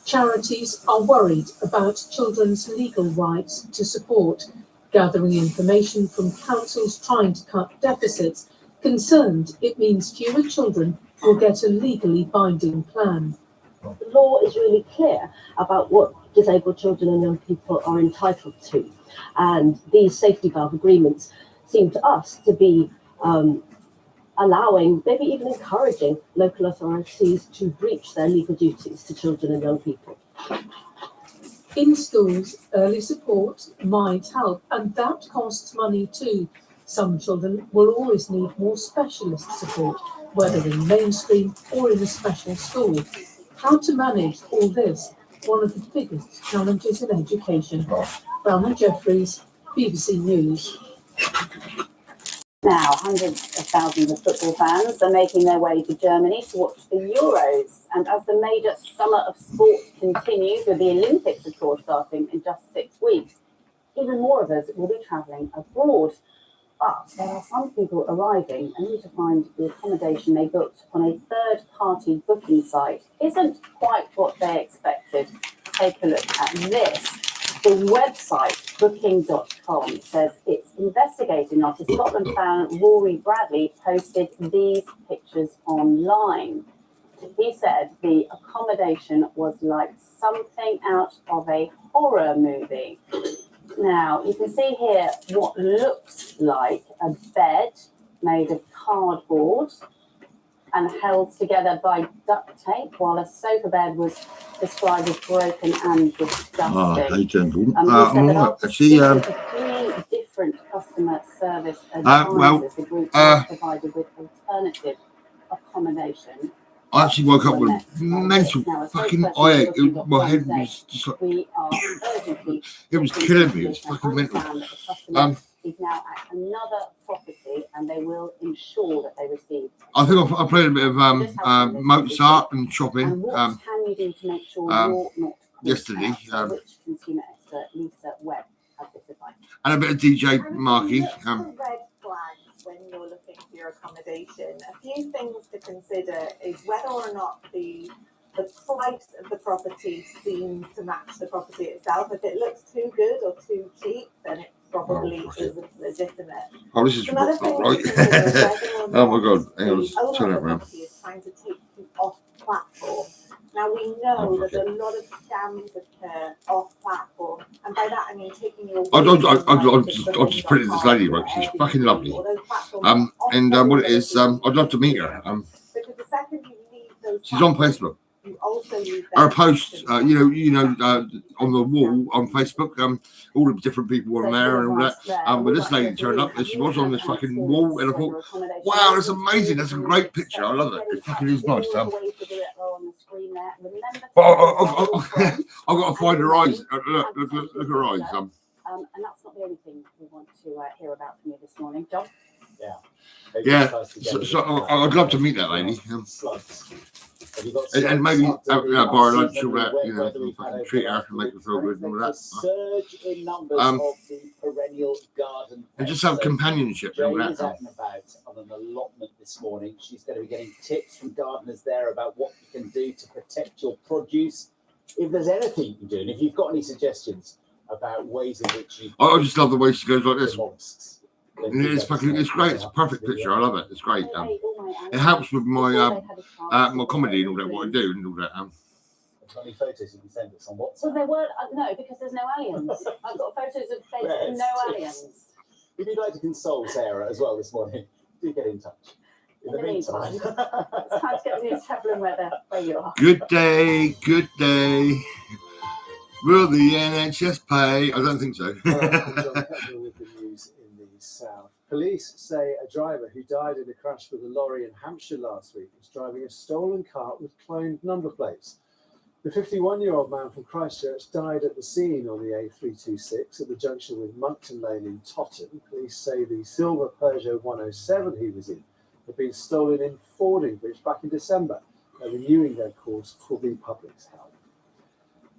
Charities are worried about children's legal rights to support, gathering information from councils trying to cut deficits, concerned it means fewer children will get a legally binding plan. The law is really clear about what disabled children and young people are entitled to. And these safety valve agreements seem to us to be allowing, maybe even encouraging local authorities to breach their legal duties to children and young people. In schools, early support might help, and that costs money too. Some children will always need more specialist support, whether in mainstream or in a special school. How to manage all this? One of the biggest challenges in education. Bronwyn Jeffries, BBC News. Now, hundreds of thousands of football fans are making their way to Germany to watch the Euros. And as the major summer of sport continues, with the Olympics, of course, starting in just 6 weeks, even more of us will be travelling abroad. But there are some people arriving only to find the accommodation they booked on a third-party booking site isn't quite what they expected. Take a look at this. The website booking.com says it's investigating after Scotland fan Rory Bradley posted these pictures online. He said the accommodation was like something out of a horror movie. Now, you can see here what looks like a bed made of cardboard and held together by duct tape, while a sofa bed was described as broken and disgusting. Hey, gentlemen. Three different customer service advisors, the group has provided with alternative accommodation. I actually woke up with mental fucking eye. My head was just like, it was killing me. It was fucking mental. Is now at another property, and they will ensure that they receive. I think I played a bit of Mozart and shopping. And what can you do to make sure you're not yesterday? Which consumer expert Lisa Webb has this advice? And a bit of DJ Marky. Red flags when you're looking for your accommodation. A few things to consider is whether or not the price of the property seems to match the property itself. If it looks too good or too cheap, then it probably isn't legitimate. Oh, this is not right. Oh my god, hang on, let's turn it around. Is trying to take you off platform. Now we know that a lot of scams occur off platform, and by that I mean taking your. I'll just put it to this lady, right? She's fucking lovely. And what it is, I'd love to meet her. Because the second you leave those She's on Facebook. You also leave Her posts, on the wall on Facebook, all the different people on there and all that. But this lady turned up, and she was on this fucking wall, and I thought, wow, that's amazing. That's a great picture. I love it. It fucking is nice. But I've got to find her eyes. Look at her eyes. And that's not the only thing we want to hear about from you this morning, John. Yeah. So I'd love to meet that lady. Have you got And maybe slots bar after lunch the or that, wet you know, weather we've had fucking over treat the her last and make her week? feel good and all There's that. a surge in numbers Um, of the perennial garden And just pets. have companionship and all Jane that. is out and about on an allotment this morning. She's going to be getting tips from gardeners there about what you can do to protect your produce. If there's anything you can do, and if you've got any suggestions about ways in which you... I just love the way she goes like this. Mollusks, And it's fucking, it's great. It's a perfect picture. I love it. It's great. It helps with my my comedy and all that, what I do and all that. Got any photos you can send us on WhatsApp? Well, there weren't, no, because there's no aliens. I've got photos of beds with no aliens. If you'd like to console Sarah as well this morning, do get in touch. In the meantime, it's time to get the news, travel and weather where you are. Good day. Good day. Will the NHS pay? I don't think so. John Campbell with the news in the south. Police say a driver who died in a crash with a lorry in Hampshire last week was driving a stolen car with cloned number plates. The 51-year-old man from Christchurch died at the scene on the A326 at the junction with Monkton Lane in Totton. Police say the silver Peugeot 107 he was in had been stolen in Fordingbridge back in December, renewing their course for the public's health.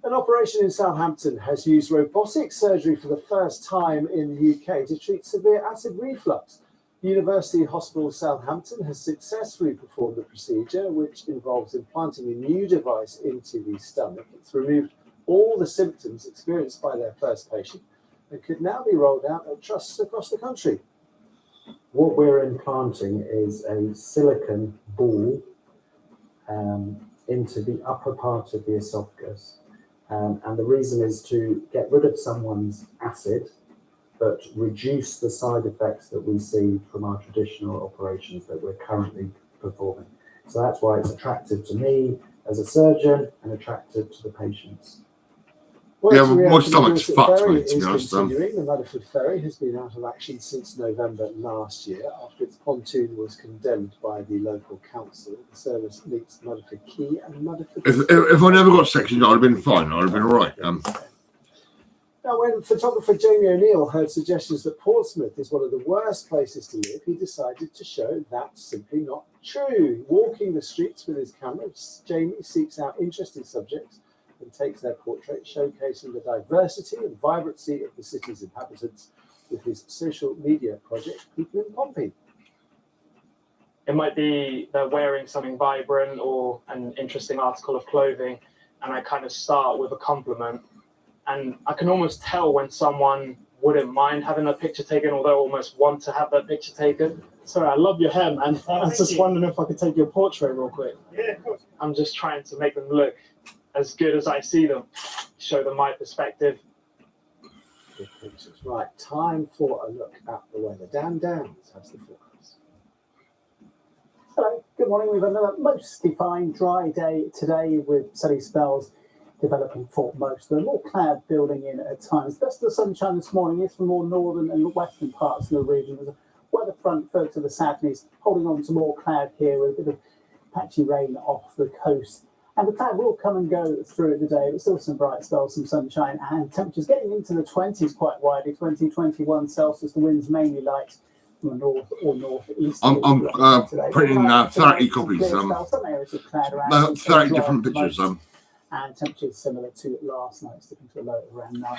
An operation in Southampton has used robotic surgery for the first time in the UK to treat severe acid reflux. University Hospital Southampton has successfully performed the procedure, which involves implanting a new device into the stomach. It's removed all the symptoms experienced by their first patient and could now be rolled out at trusts across the country. What we're implanting is a silicon ball into the upper part of the esophagus. And the reason is to get rid of someone's acid, but reduce the side effects that we see from our traditional operations that we're currently performing. So that's why it's attractive to me as a surgeon and attractive to the patients. Yeah, my stomach's fucked, mate, to be honest. Continuing. The Mudderford Ferry has been out of action since November last year after its pontoon was condemned by the local council. The service links Mudderford Quay and Mudderford. If I never got sectioned, I'd have been fine. I'd have been all right. Now, when photographer Jamie O'Neill heard suggestions that Portsmouth is one of the worst places to live, he decided to show that's simply not true. Walking the streets with his camera, Jamie seeks out interesting subjects and takes their portrait, showcasing the diversity and vibrancy of the city's inhabitants with his social media project, People in Pompey. It might be they're wearing something vibrant or an interesting article of clothing, and I kind of start with a compliment. And I can almost tell when someone wouldn't mind having a picture taken, or they almost want to have that picture taken. Sorry, I love your hair, man. I was just wondering if I could take your portrait real quick. Yeah, of course. I'm just trying to make them look as good as I see them, show them my perspective. Good pictures. Right, time for a look at the weather. Dan Downs has the forecast. Hello, good morning. We've another mostly fine, dry day today with sunny spells developing for most of them. More cloud building in at times. Best of the sunshine this morning is from more northern and western parts of the region. There's a weather front further to the south and is holding on to more cloud here with a bit of patchy rain off the coast. And the cloud will come and go through the day, but still some bright spells, some sunshine, and temperatures getting into the 20s quite widely, 20, 21 Celsius. The wind's mainly light from the north or northeast. I'm printing 30 copies. Some areas of cloud around. 30 different pictures. And temperatures similar to last night, sticking to a low of around 9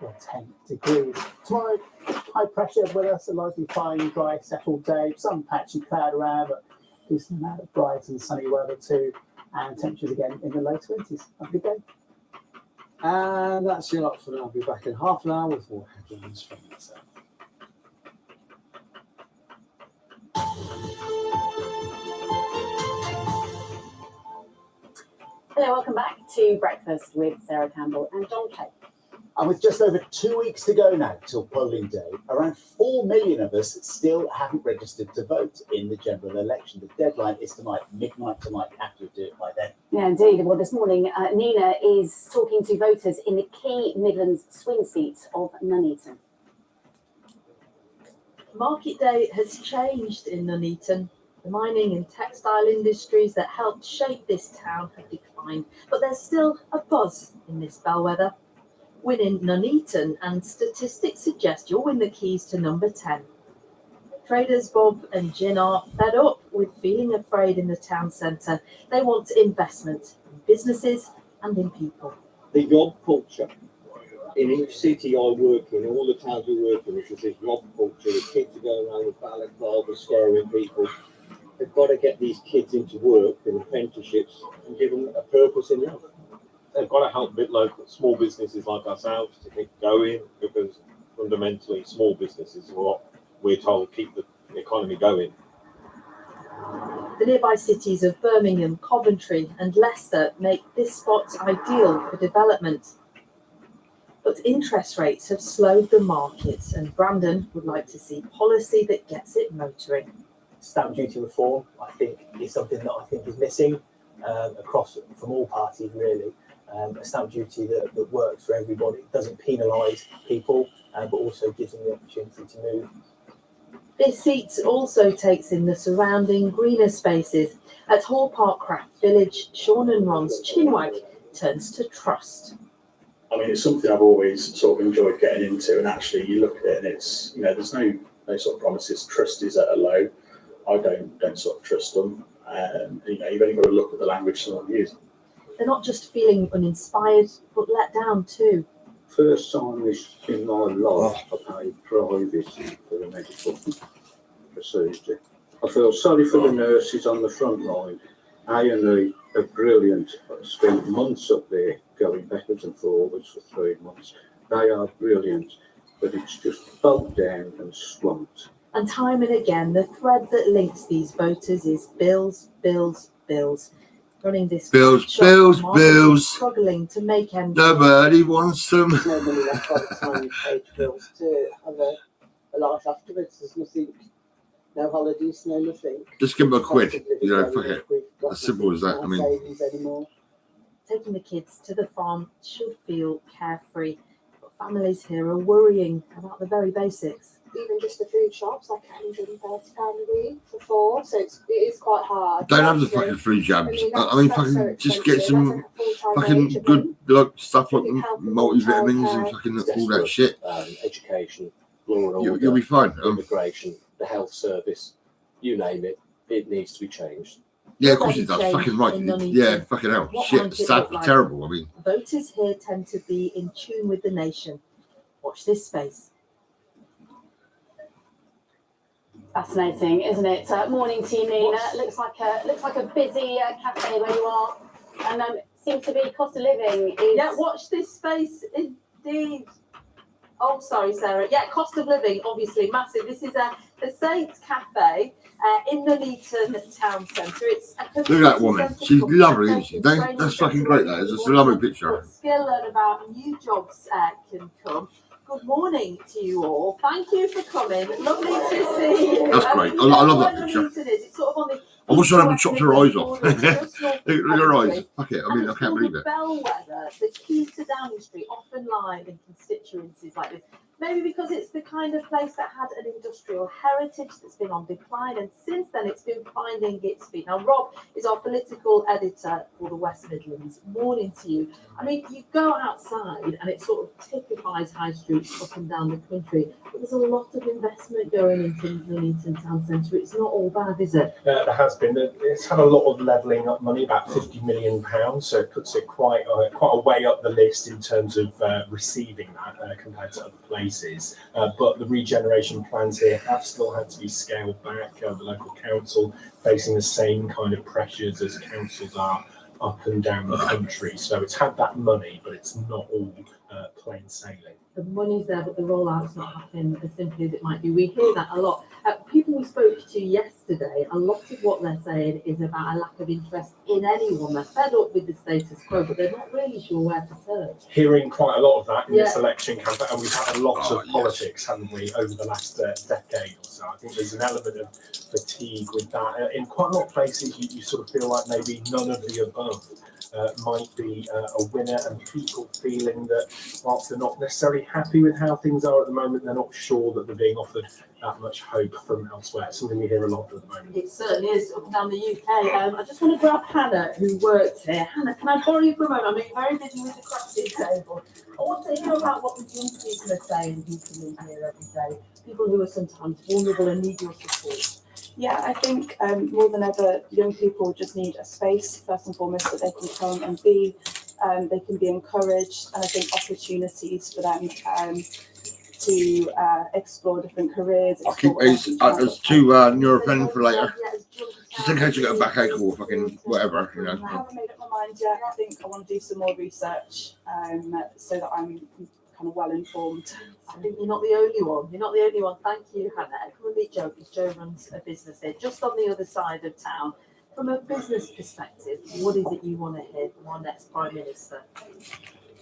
or 10 degrees. Tomorrow, high pressure with us, a largely fine, dry, settled day. Some patchy cloud around, but decent amount of bright and sunny weather too. And temperatures again in the low 20s. Have a good day. And that's your lot for now. I'll be back in half an hour with more headlines from myself. Hello, welcome back to Breakfast with Sarah Campbell and John Kay. And with just over 2 weeks to go now till polling day, around 4 million of us still haven't registered to vote in the general election. The deadline is tonight, midnight tonight. You have to do it by then. Yeah, indeed. Well, this morning, Nina is talking to voters in the key Midlands swing seats of Nuneaton. Market day has changed in Nuneaton. The mining and textile industries that helped shape this town have declined, but there's still a buzz in this bellwether. Win in Nuneaton, and statistics suggest you'll win the keys to number 10. Traders Bob and Gin are fed up with feeling afraid in the town centre. They want investment in businesses and in people. The job culture in each city I work in, all the towns we work in, is this job culture. The kids are going around with balaclavas, scaring people. They've got to get these kids into work and apprenticeships and give them a purpose in life. They've got to help local small businesses like ourselves to keep going, because fundamentally small businesses are what we're told keep the economy going. The nearby cities of Birmingham, Coventry and Leicester make this spot ideal for development. But interest rates have slowed the markets, and Brandon would like to see policy that gets it motoring. Stamp duty reform, I think, is something that I think is missing across from all parties, really. A stamp duty that works for everybody, doesn't penalise people, but also gives them the opportunity to move. This seat also takes in the surrounding greener spaces. At Hall Park Craft Village, Sean and Ron's chinwag turns to trust. I mean, it's something I've always sort of enjoyed getting into, and actually you look at it and it's, you know, there's no sort of promises. Trust is at a low. I don't sort of trust them. You know, you've only got to look at the language someone uses. They're not just feeling uninspired, but let down too. First time this in my life I paid private for the medical procedure. I feel sorry for the nurses on the front line. A&E are brilliant. I spent months up there going backwards and forwards for 3 months. They are brilliant, but it's just bogged down and slumped. And time and again, the thread that links these voters is bills, bills, bills. Running this Bills, shop, bills, Margaret bills. is struggling to make ends. Nobody wants them. No money left by the time you pay bills to have a life afterwards. There's nothing, no holidays, no nothing. Just give them a quid. You know, fuck it. As simple as that. I mean, savings anymore. Taking the kids to the farm should feel carefree, but families here are worrying about the very basics. Even just the food shops, like £130 a week for 4, so it is quite hard. don't have the fucking free jabs. I mean, fucking just get some fucking good like stuff like multivitamins and fucking all that shit. Education, law and order, You'll be fine. Immigration, the health service, you name it, it needs to be changed. Yeah, of course it does. Fucking right. Yeah, fucking hell. What Shit, might it sad, look like? terrible. I mean, Voters here tend to be in tune with the nation. Watch this space. Fascinating, isn't it? Morning to you, Nina. Looks like a busy cafe where you are, and seems to be cost of living is. Yeah, watch this space indeed. Oh, sorry, Sarah. Yeah, cost of living, obviously massive. This is the Saints Cafe in the Nuneaton town centre. It's a look at that woman. She's lovely, isn't she? That's fucking great. That is. It's a lovely picture. Skill and about new jobs can come. Good morning to you all. Thank you for coming. Lovely to see you. That's great. I love that picture. It's sort of on the I wish I hadn't chopped her eyes off. Look at her eyes. Fuck it. I mean, I can't believe it. Bellwether, the keys to Downing Street often lie in constituencies like this. Maybe because it's the kind of place that had an industrial heritage that's been on decline, and since then it's been finding its feet. Now, Rob is our political editor for the West Midlands. Morning to you. I mean, you go outside and it sort of typifies high streets up and down the country, but there's a lot of investment going into the Nuneaton town centre. It's not all bad, is it? There has been. It's had a lot of levelling up money, about £50 million, so it puts it quite a way up the list in terms of receiving that compared to other places. But the regeneration plans here have still had to be scaled back. The local council facing the same kind of pressures as councils are up and down the country. So it's had that money, but it's not all plain sailing. The money's there, but the rollout's not happening as simply as it might be. We hear that a lot. People we spoke to yesterday, a lot of what they're saying is about a lack of interest in anyone. They're fed up with the status quo, but they're not really sure where to turn. Hearing quite a lot of that in this election campaign, and we've had a lot of politics, haven't we, over the last decade or so. I think there's an element of fatigue with that. In quite a lot of places, you sort of feel like maybe none of the above might be a winner, and people feeling that whilst they're not necessarily happy with how things are at the moment, they're not sure that they're being offered that much hope from elsewhere. It's something we hear a lot at the moment. It certainly is up and down the UK. I just want to grab Hannah, who works here. Hannah, can I borrow you for a moment? I know you're very busy with the crafting table. I want to hear about what the young people are saying who come in here every day. people who are sometimes vulnerable and need your support? Yeah, I think more than ever, young people just need a space, first and foremost, that they can come and be. They can be encouraged, and I think opportunities for them to explore different careers. I'll keep these as two Nurofen for later, just in case you get a backache or fucking whatever, you know. I haven't made up my mind yet. I think I want to do some more research so that I'm kind of well informed. I think you're not the only one. You're not the only one. Thank you, Hannah. Come and meet Jo, because Jo runs a business here, just on the other side of town. From a business perspective, what is it you want to hear from our next Prime Minister?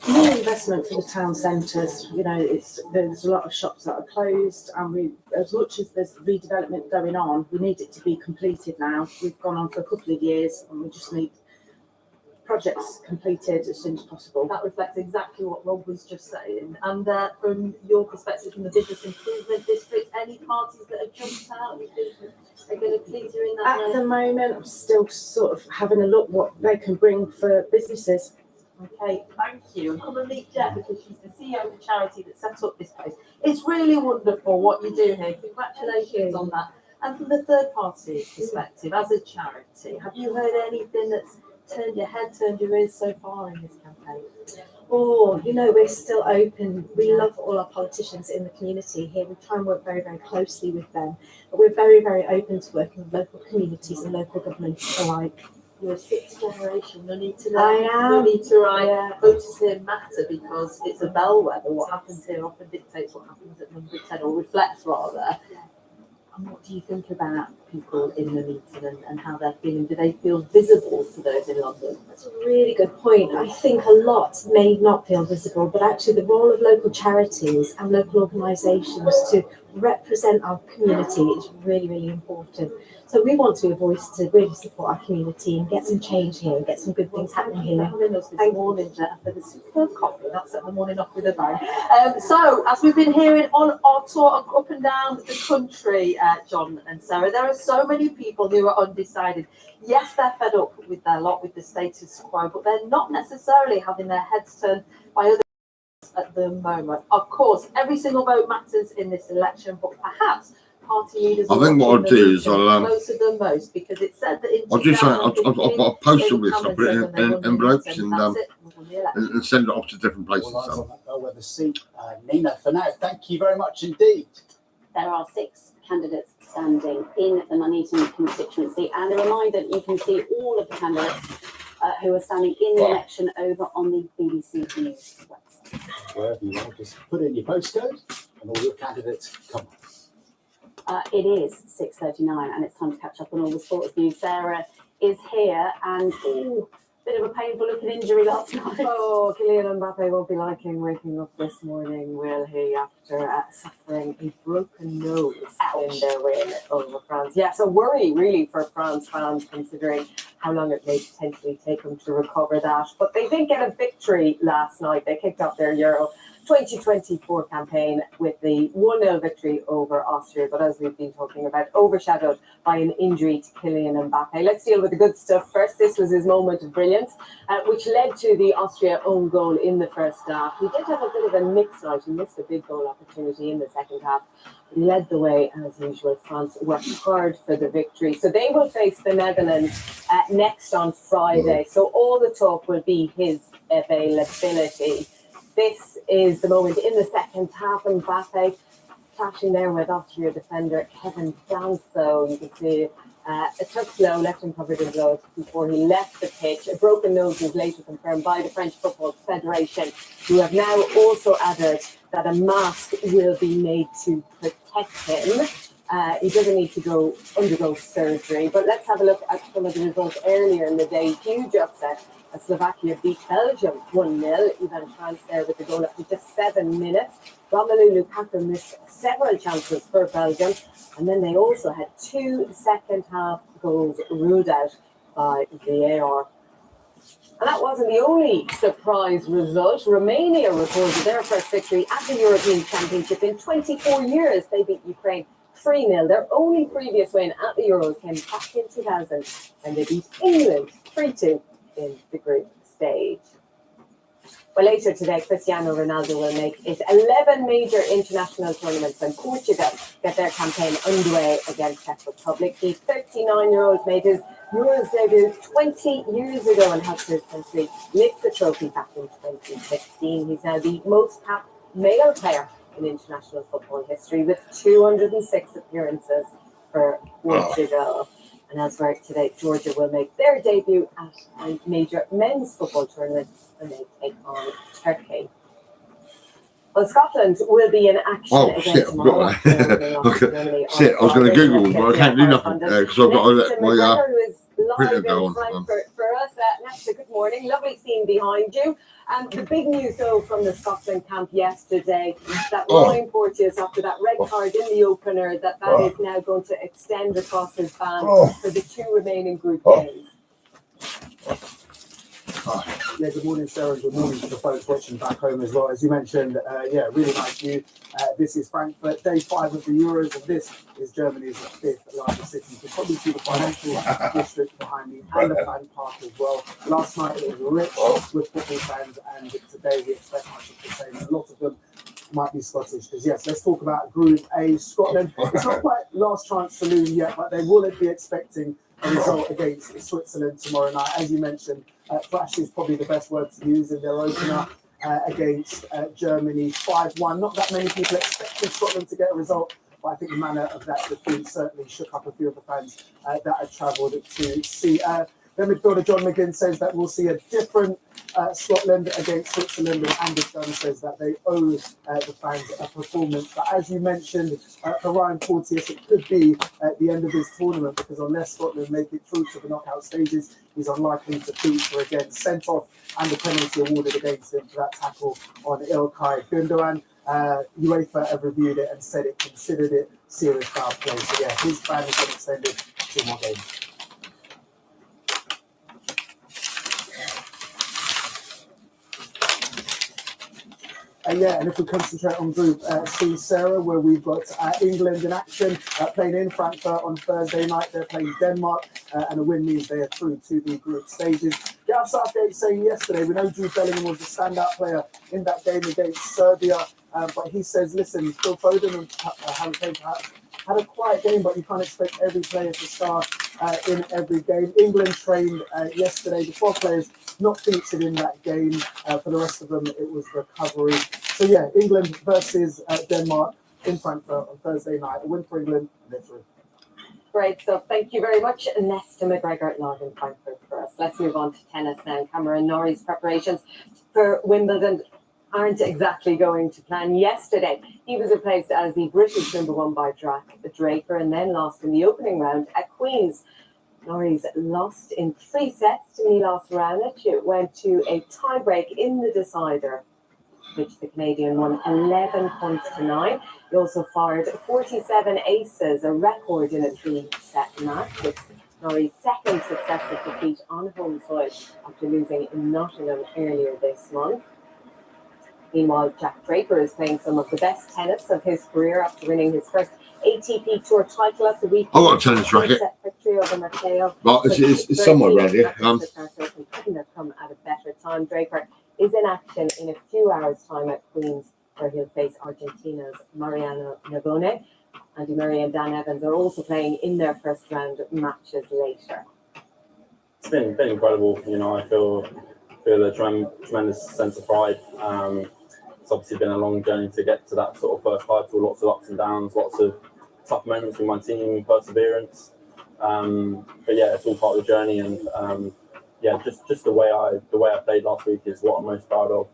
More investment for the town centres. You know, there's a lot of shops that are closed, and as much as there's redevelopment going on, we need it to be completed now. We've gone on for a couple of years, and we just need projects completed as soon as possible. That reflects exactly what Rob was just saying. And from your perspective, from the Business Improvement District, any parties that have jumped out you think are going to please you in that way? At the moment, I'm still sort of having a look what they can bring for businesses. Okay, thank you. And come and meet Jen, because she's the CEO of the charity that set up this place. It's really wonderful what you do here. Congratulations on that. And from the third party perspective, as a charity, have you heard anything that's turned your head, turned your ears so far in this campaign? Oh, you know, we're still open. We love all our politicians in the community here. We try and work very, very closely with them. But we're very, very open to working with local communities and local governments alike. You're a sixth generation. You need to know. I am. You need to write. Voters here matter, because it's a bellwether. What happens here often dictates what happens at number 10, or reflects rather. And what do you think about people in the meeting and how they're feeling? Do they feel visible to those in London? That's a really good point. I think a lot may not feel visible, but actually the role of local charities and local organisations to represent our community is really, really important. So we want to be a voice to really support our community and get some change here and get some good things happening here. This morning, Jeff, for the superb coffee. That's at the morning off with a bang. So, as we've been hearing on our tour up and down the country, John and Sarah, there are so many people who are undecided. Yes, they're fed up with their lot, with the status quo, but they're not necessarily having their heads turned by other at the moment. Of course, every single vote matters in this election, but perhaps party leaders. I think what I'll do is closer than most, because it said that in I'll do something. I've got a postal list. I'll put it in envelopes and send it off to different places. Well, bellwether seat, Nina. For now, thank you very much indeed. There are 6 candidates standing in the Nuneaton constituency, and a reminder that you can see all of the candidates who are standing in the election over on the BBC News website. Wherever you want, just put in your postcode and all your candidates come. It is 6:39, and it's time to catch up on all the sports news. Sarah is here, and bit of a painful looking injury last night. Oh, Kylian Mbappe won't be liking waking up this morning, will he, after suffering a broken nose in their win over France? Yeah, so worry really for France fans, considering how long it may potentially take them to recover that. But they did get a victory last night. They kicked off their Euro 2024 campaign with the 1-0 victory over Austria, but as we've been talking about, overshadowed by an injury to Kylian Mbappe. Let's deal with the good stuff first. This was his moment of brilliance, which led to the Austria own goal in the first half. He did have a bit of a mixed night. He missed a big goal opportunity in the second half. He led the way, as usual. France worked hard for the victory. So they will face the Netherlands next on Friday. So all the talk will be his availability. This is the moment in the second half. Mbappe clashing there with Austria defender Kevin Danso. You can see a tough blow left him covered in blood before he left the pitch. A broken nose was later confirmed by the French Football Federation, who have now also added that a mask will be made to protect him. He doesn't need to undergo surgery. But let's have a look at some of the results earlier in the day. Huge upset. Slovakia beat Belgium 1-0. Ivan Franz there with the goal after just 7 minutes. Romelu Lukaku missed several chances for Belgium. And then they also had 2 second-half goals ruled out by VAR. And that wasn't the only surprise result. Romania recorded their first victory at the European Championship in 24 years. They beat Ukraine 3-0. Their only previous win at the Euros came back in 2000, and they beat England 3-2 in the group stage. Well, later today, Cristiano Ronaldo will make it 11 major international tournaments, and Portugal get their campaign underway against Czech Republic. The 39-year-old made his Euros debut 20 years ago and helped his country lift the trophy back in 2016. He's now the most capped male player in international football history with 206 appearances for Portugal. And elsewhere today, Georgia will make their debut at a major men's football tournament when they take on Turkey. Well, Scotland will be in action again tomorrow. Shit, I was going to Google, but I can't do nothing because I've got to let my printer go on. For us, Nesta, good morning. Lovely scene behind you. And the big news, though, from the Scotland camp yesterday, that Ryan Porteous, after that red card in the opener, that is now going to extend across his ban for the two remaining group games. Yeah, good morning, Sarah. Good morning to the folks watching back home as well. As you mentioned, really nice view. This is Frankfurt, day 5 of the Euros, and this is Germany's 5th largest city. You can probably see the financial district behind me and the fan park as well. Last night it was rich with football fans, and today we expect much of the same. A lot of them might be Scottish, because yes, let's talk about Group A. Scotland. It's not quite last chance saloon yet, but they will be expecting a result against Switzerland tomorrow night. As you mentioned, flash is probably the best word to use in their opener against Germany 5-1. Not that many people expected Scotland to get a result, but I think the manner of that defeat certainly shook up a few of the fans that had travelled to see. Then midfielder John McGinn says that we'll see a different Scotland against Switzerland, and Andy Dunn says that they owe the fans a performance. But as you mentioned, for Ryan Porteous, it could be at the end of his tournament, because unless Scotland make it through to the knockout stages, he's unlikely to feature again. Sent off and the penalty awarded against him for that tackle on Ilkay Gundogan. UEFA have reviewed it and said it considered it serious foul play. So yeah, his ban has been extended 2 more games. And if we concentrate on Group C, Sarah, where we've got England in action, playing in Frankfurt on Thursday night. They're playing Denmark, and a win means they are through to the group stages. Gareth Southgate saying yesterday, we know Jude Bellingham was the standout player in that game against Serbia, but he says, listen, Phil Foden and Harry Kane had a quiet game, but you can't expect every player to start in every game. England trained yesterday, the 12 players not featured in that game. For the rest of them, it was recovery. So yeah, England versus Denmark in Frankfurt on Thursday night. A win for England, and they're through. Great stuff. Thank you very much, Nesta McGregor, live in Frankfurt for us. Let's move on to tennis now. Cameron Norrie's preparations for Wimbledon aren't exactly going to plan. Yesterday, he was replaced as the British #1 by Draper, and then lost in the opening round at Queen's. Norrie's lost in 3 sets to Milos Raonic. It went to a tiebreak in the decider, which the Canadian won 11 points to 9. He also fired 47 aces, a record in a 3-set match. It's Norrie's second successive defeat on home soil after losing in Nottingham earlier this month. Meanwhile, Jack Draper is playing some of the best tennis of his career after winning his first ATP Tour title at the weekend. I've got a tennis racket. Victory over Matteo. But it's somewhere around here. Couldn't have come at a better time. Draper is in action in a few hours' time at Queen's, where he'll face Argentina's Mariano Navone. Andy Murray and Dan Evans are also playing in their first round matches later. It's been incredible. You know, I feel a tremendous sense of pride. It's obviously been a long journey to get to that sort of first title. Lots of ups and downs, lots of tough moments with my team, perseverance. But yeah, it's all part of the journey, and just the way I played last week is what I'm most proud of.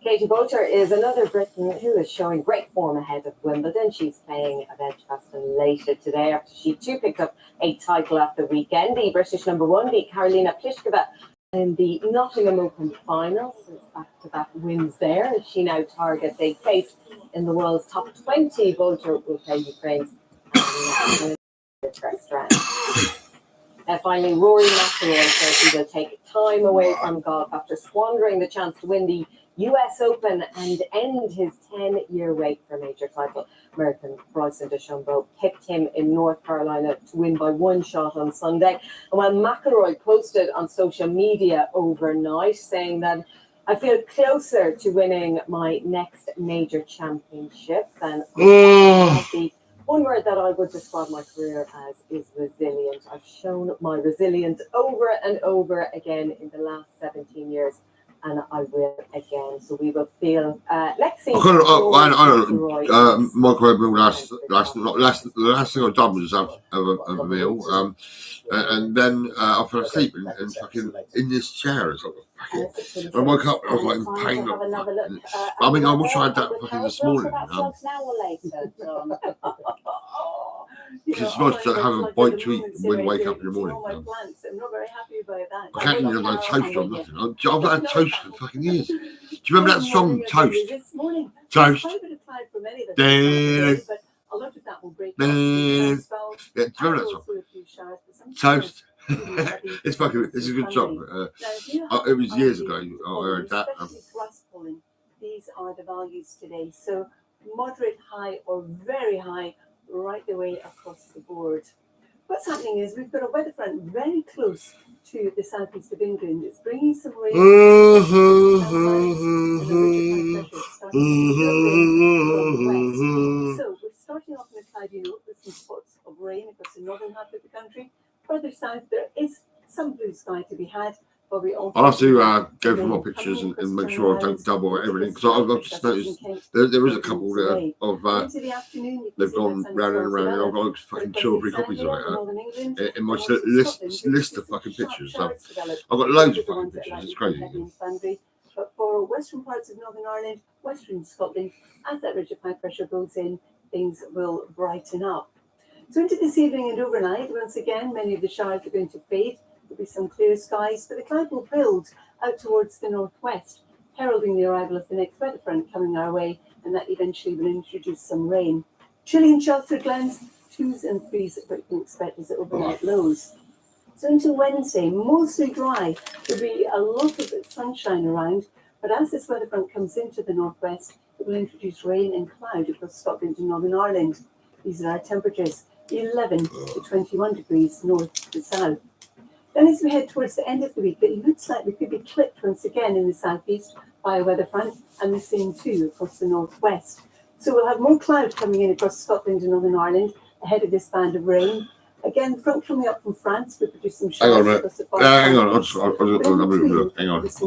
Katie Boulter is another Briton who is showing great form ahead of Wimbledon. She's playing at Edgbaston later today after she too picked up a title at the weekend. The British #1 beat Karolina Pliskova in the Nottingham Open final. So it's back-to-back wins there. She now targets a place in the world's top 20. Boulter will play Ukraine's in the first round. And finally, Rory McIlroy says he will take time away from golf after squandering the chance to win the US Open and end his 10-year wait for a major title. American Bryson DeChambeau picked him in North Carolina to win by 1 shot on Sunday. And while McIlroy posted on social media overnight saying that I feel closer to winning my next major championship than the one word that I would describe my career as is resilient. I've shown my resilience over and over again in the last 17 years, and I will again. So we will feel. Let's see. I microwave meal last thing I done was have a meal, and then I fell asleep and fucking in this chair. It's like, fucking, when I woke up, I was like in pain. I mean, I wish I had that fucking this morning. It's nice to have a bite to eat when you wake up in the morning. I'm not very happy about that. I can't even have no toast or nothing. I've not had toast for fucking years. Do you remember that song, Toast? Toast. A lot of that will break. Yeah, do you remember that song? Toast. It's fucking. It's a good song. It was years ago. I heard that. Especially thrust pulling. These are the values today. So moderate, high, or very high, right the way across the board. What's happening is we've got a weather front very close to the southeast of England. It's bringing some rain. So we're starting off in a cloudy note with some spots of rain across the northern half of the country. Further south, there is some blue sky to be had. But we also I'll have to go through my pictures and make sure I don't double everything, because I've just noticed there is a couple of they've gone round and round, and I've got fucking 2 or 3 copies of it in my list of fucking pictures. I've got loads of fucking pictures. It's crazy. But for western parts of Northern Ireland, western Scotland, as that ridge of high pressure builds in, things will brighten up. So into this evening and overnight, once again, many of the showers are going to fade. There'll be some clear skies, but the cloud will build out towards the northwest, heralding the arrival of the next weather front coming our way, and that eventually will introduce some rain. Chilly and sheltered glens, 2s and 3s that we can expect as overnight lows. So until Wednesday, mostly dry. There'll be a lot of sunshine around, but as this weather front comes into the northwest, it will introduce rain and cloud across Scotland and Northern Ireland. These are our temperatures, 11 to 21 degrees north to south. Then as we head towards the end of the week, it looks like we could be clipped once again in the southeast by a weather front, and the same too across the northwest. So we'll have more cloud coming in across Scotland and Northern Ireland ahead of this band of rain. Again, front coming up from France will produce some showers. Hang on, hang on. I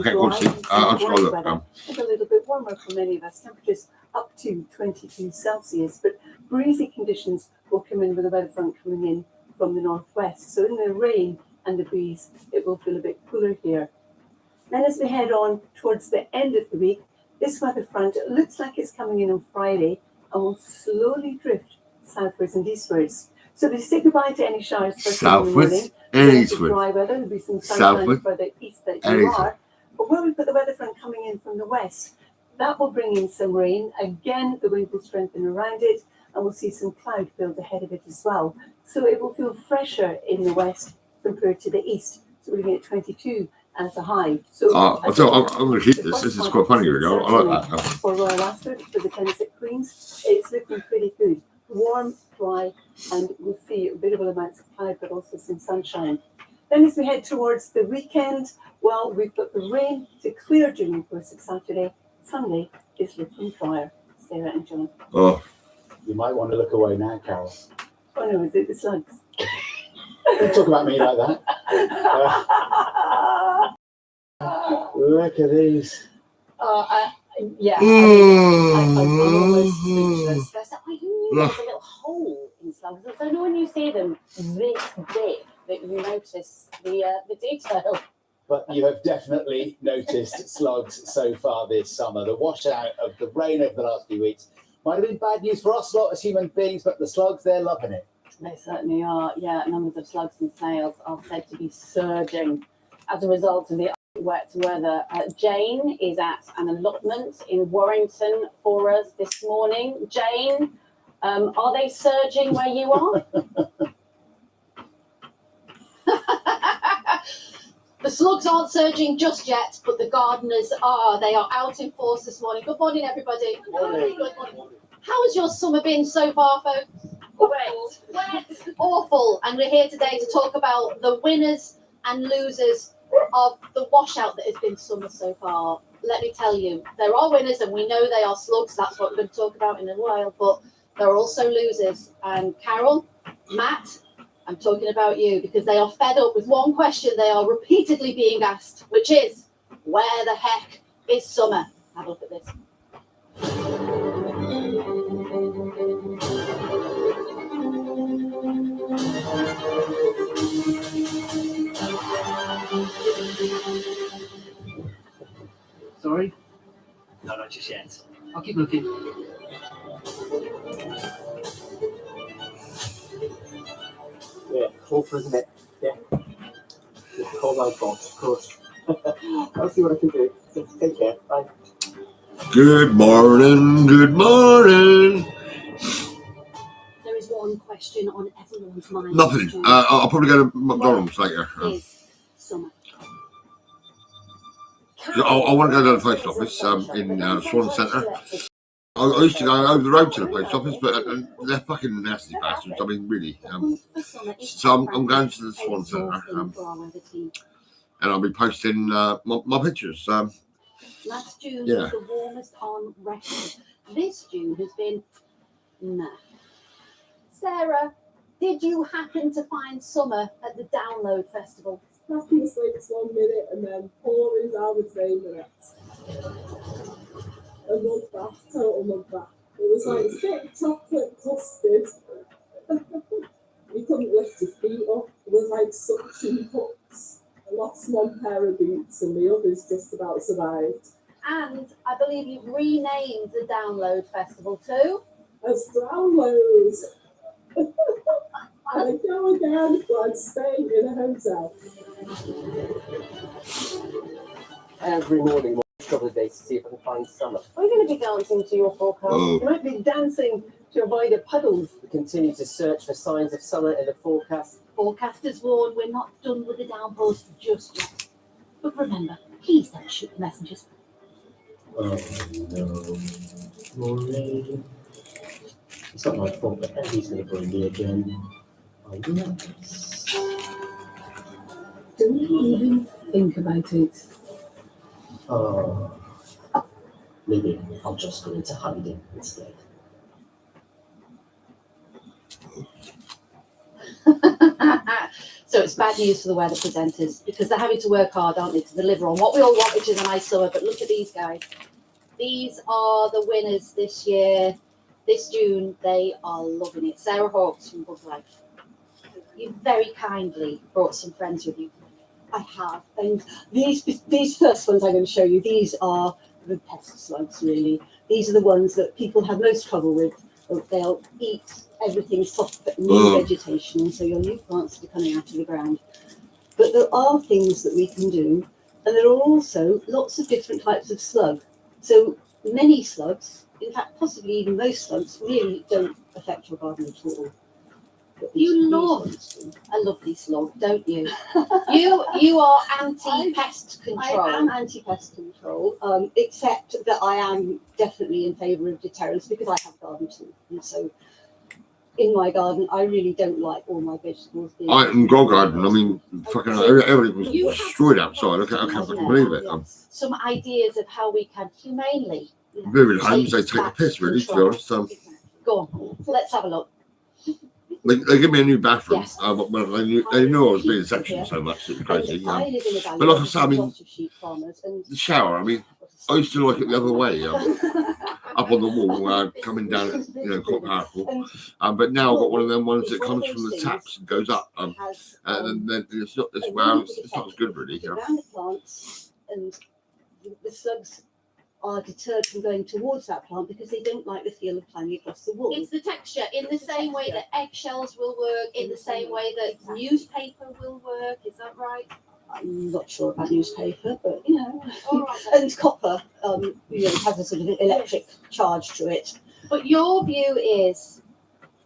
can't quite see. I'll just go look. A little bit warmer for many of us. Temperatures up to 22 Celsius, but breezy conditions will come in with the weather front coming in from the northwest. So in the rain and the breeze, it will feel a bit cooler here. Then as we head on towards the end of the week, this weather front looks like it's coming in on Friday and will slowly drift southwards and eastwards. So we say goodbye to any showers first thing in the morning. And eastwards. Dry weather, there'll be some sunshine further east that you are. But where we've got the weather front coming in from the west, that will bring in some rain. Again, the wind will strengthen around it, and we'll see some cloud build ahead of it as well. So it will feel fresher in the west compared to the east. So we're looking at 22 as a high. So I'm going to keep this. This is quite funny, really. I like that. For Royal Ascot, for the tennis at Queen's, it's looking pretty good. Warm, dry, and we'll see variable amounts of cloud, but also some sunshine. Then as we head towards the weekend, well, we've got the rain to clear during the course of Saturday. Sunday is looking drier. Sarah and John. Oh. You might want to look away now, Carol. Oh no, is it the slugs? Don't talk about me like that. Look at these. Yeah, I'm almost speechless. There's a little hole in slugs. It's only when you see them this big that you notice the detail. But you have definitely noticed slugs so far this summer. The washout of the rain over the last few weeks might have been bad news for us lot as human beings, but the slugs, they're loving it. They certainly are. Yeah, numbers of slugs and snails are said to be surging as a result of the wet weather. Jane is at an allotment in Warrington for us this morning. Jane, are they surging where you are? The slugs aren't surging just yet, but the gardeners are. They are out in force this morning. Good morning, everybody. Good morning. Good morning. How has your summer been so far, folks? Wet. Awful. And we're here today to talk about the winners and losers of the washout that has been summer so far. let me tell you, there are winners and we know they are slugs. That's what we're going to talk about in a while. But there are also losers. And Carol, Matt, I'm talking about you because they are fed up with one question they are repeatedly being asked, which is, where the heck is Summer? Have a look at this. Sorry? No, not just yet. I'll keep looking. Yeah, awful, isn't it? Yeah. Cold like box, of course. I'll see what I can do. Take care. Bye. Good morning, good morning. There is one question on everyone's mind. Nothing. I'll probably go to McDonald's later. Is Summer. I want to go to the post office in Swan Centre. I used to go over the road to the post office, but they're fucking nasty bastards. I mean, really. So I'm going to the Swan Centre, and I'll be posting my pictures. Last June Yeah. was the warmest on record. This June has been nah. Sarah, did you happen to find Summer at the Download Festival? Happy sleeps 1 minute and then pouring down the drain the next. A mud bath, total mud bath. It was like thick chocolate custard. You couldn't lift your feet up. It was like suction cups. I lost one pair of boots and the others just about survived. And I believe you've renamed the Download Festival to? As Download. And I go again, but I'd stay in a hotel. Every morning, couple of days to see if I can find Summer. Are you going to be dancing to your forecast? Oh. You might be dancing to avoid the puddles. We continue to search for signs of summer in the forecast. Forecasters warn we're not done with the downpours just yet. But remember, please don't shoot the messengers. Oh no, Maureen. It's not my fault, but Eddie's going to bring me again. Oh yes. Don't even think about it. Oh, maybe I'll just go into hiding instead. So it's bad news for the weather presenters because they're having to work hard, aren't they, to deliver on what we all want, which is a nice summer. But look at these guys. These are the winners this year. This June, they are loving it. Sarah Hawkes from Bug Life. You very kindly brought some friends with you. I have, and these first ones I'm going to show you, these are the pest slugs, really. These are the ones that people have most trouble with. They'll eat everything soft but new vegetation, so your new plants are coming out of the ground. But there are things that we can do, and there are also lots of different types of slug. So many slugs, in fact, possibly even most slugs, really don't affect your garden at all. You love a lovely slug, don't you? You are anti-pest control. I am anti-pest control, except that I am definitely in favour of deterrence because I have a garden too. And so in my garden, I really don't like all my vegetables being... In Grow Garden, I mean, fucking everything was destroyed outside. I can't fucking believe it. Some ideas of how we can humanely... Moving homes, they take a piss, really, to be honest. Go on, let's have a look. They give me a new bathroom. Well, they knew I was being sectioned so much. It was crazy. I live in a valley. But like I said, I mean, lots of sheep farmers, and the shower, I mean, I used to like it the other way, up on the wall, coming down, quite powerful. But now I've got one of them ones that comes from the taps and goes up. And then it's not as well, it's not as good, really. around the plants, and the slugs are deterred from going towards that plant because they don't like the feel of climbing across the wall. It's the texture, in the same way that eggshells will work, in the same way that newspaper will work. Is that right? I'm not sure about newspaper, but and copper, has a sort of electric charge to it. But your view is,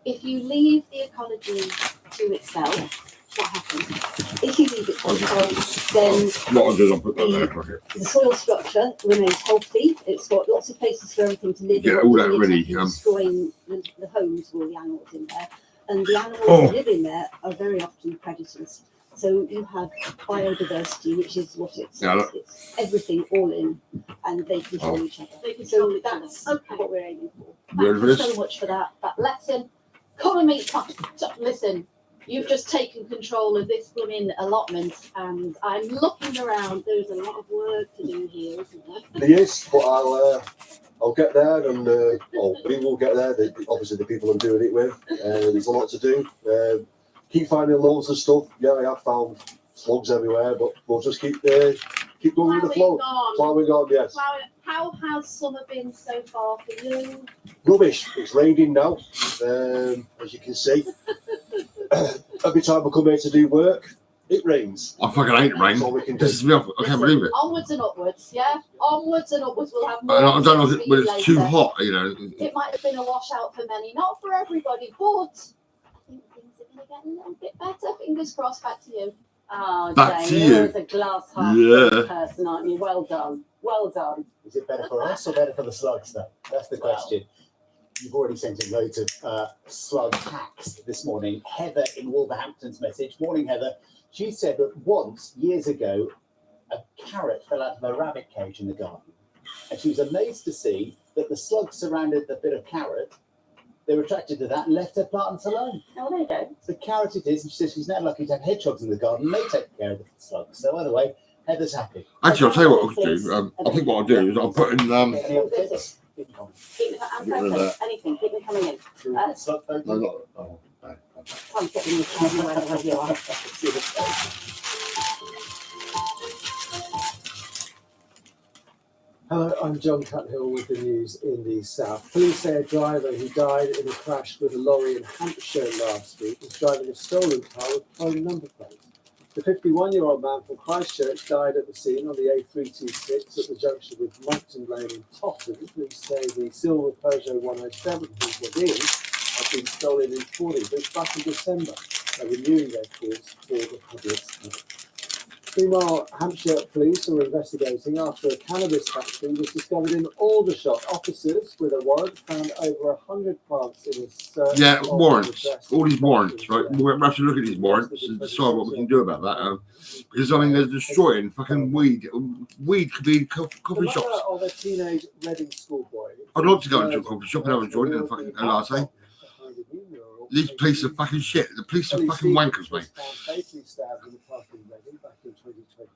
if you leave the ecology to itself, what happens? If you leave it to itself, then What I did, I put that there. the soil structure remains healthy. It's got lots of places for everything to live. Yeah, in. all that It's ready, destroying the homes of all the animals in there, and the animals Oh. that live in there are very often predators. So you have biodiversity, which is what it's, Yeah, look. it's everything all in, and they control Oh. each other. They control So each other. that's Okay. what we're aiming for. Ready Thank for you this? so much for that lesson. Come and meet Tom. Listen, you've just taken control of this blooming allotment, and I'm looking around. There's a lot of work to do here, isn't there? Yes, but I'll get there, and we will get there. Obviously, the people I'm doing it with. There's a lot to do. Keep finding loads of stuff. Yeah, I have found slugs everywhere, but we'll just keep going with the flow. Plowing on, yes. How has summer been so far for you? Rubbish. It's raining now, as you can see. Every time I come here to do work, it rains. I fucking hate rain. That's all we can This is me off. I can't believe it. Onwards and upwards, yeah? Onwards and upwards. We'll have more. I don't know tips if for when you it's too later. hot, you know. It might have been a washout for many, not for everybody, but I think things are going to get a little bit better. Fingers crossed. Back to you. Oh, Back Jane, to you're you. always a glass half Yeah. full person, aren't you? Well done. Well done. Is it better for us or better for the slugs, though? That's the question. You've already sent in loads of slug hacks this morning. Heather in Wolverhampton's message. Morning, Heather. She said that once, years ago, a carrot fell out of a rabbit cage in the garden. And she was amazed to see that the slugs surrounded the bit of carrot. They were attracted to that and left her plants alone. Oh, there you go. It's the carrot it is. And she says she's now lucky to have hedgehogs in the garden. They take care of the slugs. So, either way, Heather's happy. Actually, I'll tell you what I'll do. I think what I'll do is I'll put in. Any updates? Keep them Get rid of that. anything, keep them coming in. Slug photos? No, not- oh, no. I'm getting you wherever you are. Hello, I'm John Cuthill with the news in the south. Police say a driver who died in a crash with a lorry in Hampshire last week was driving a stolen car with phone number plates. The 51-year-old man from Christchurch died at the scene on the A326 at the junction with Monkton Lane in Totton. Police say the silver Peugeot 107 he was in had been stolen in Fordybush back in December. They're renewing their calls for the public's help. Meanwhile, Hampshire police are investigating after a cannabis factory was discovered in Aldershot. Officers with a warrant found over 100 plants in a search. Yeah, of warrants. the All these warrants, right? We'll have to look at these warrants and decide what we can do about that. Because I mean, they're destroying fucking weed. Weed could be in coffee The shops. mother of a teenage Reading schoolboy. I'd like to go into a coffee shop and have a joint and a fucking latte. These police are fucking shit. The police are fucking wankers, mate. Fatally stabbed in a park in Reading back in 2021.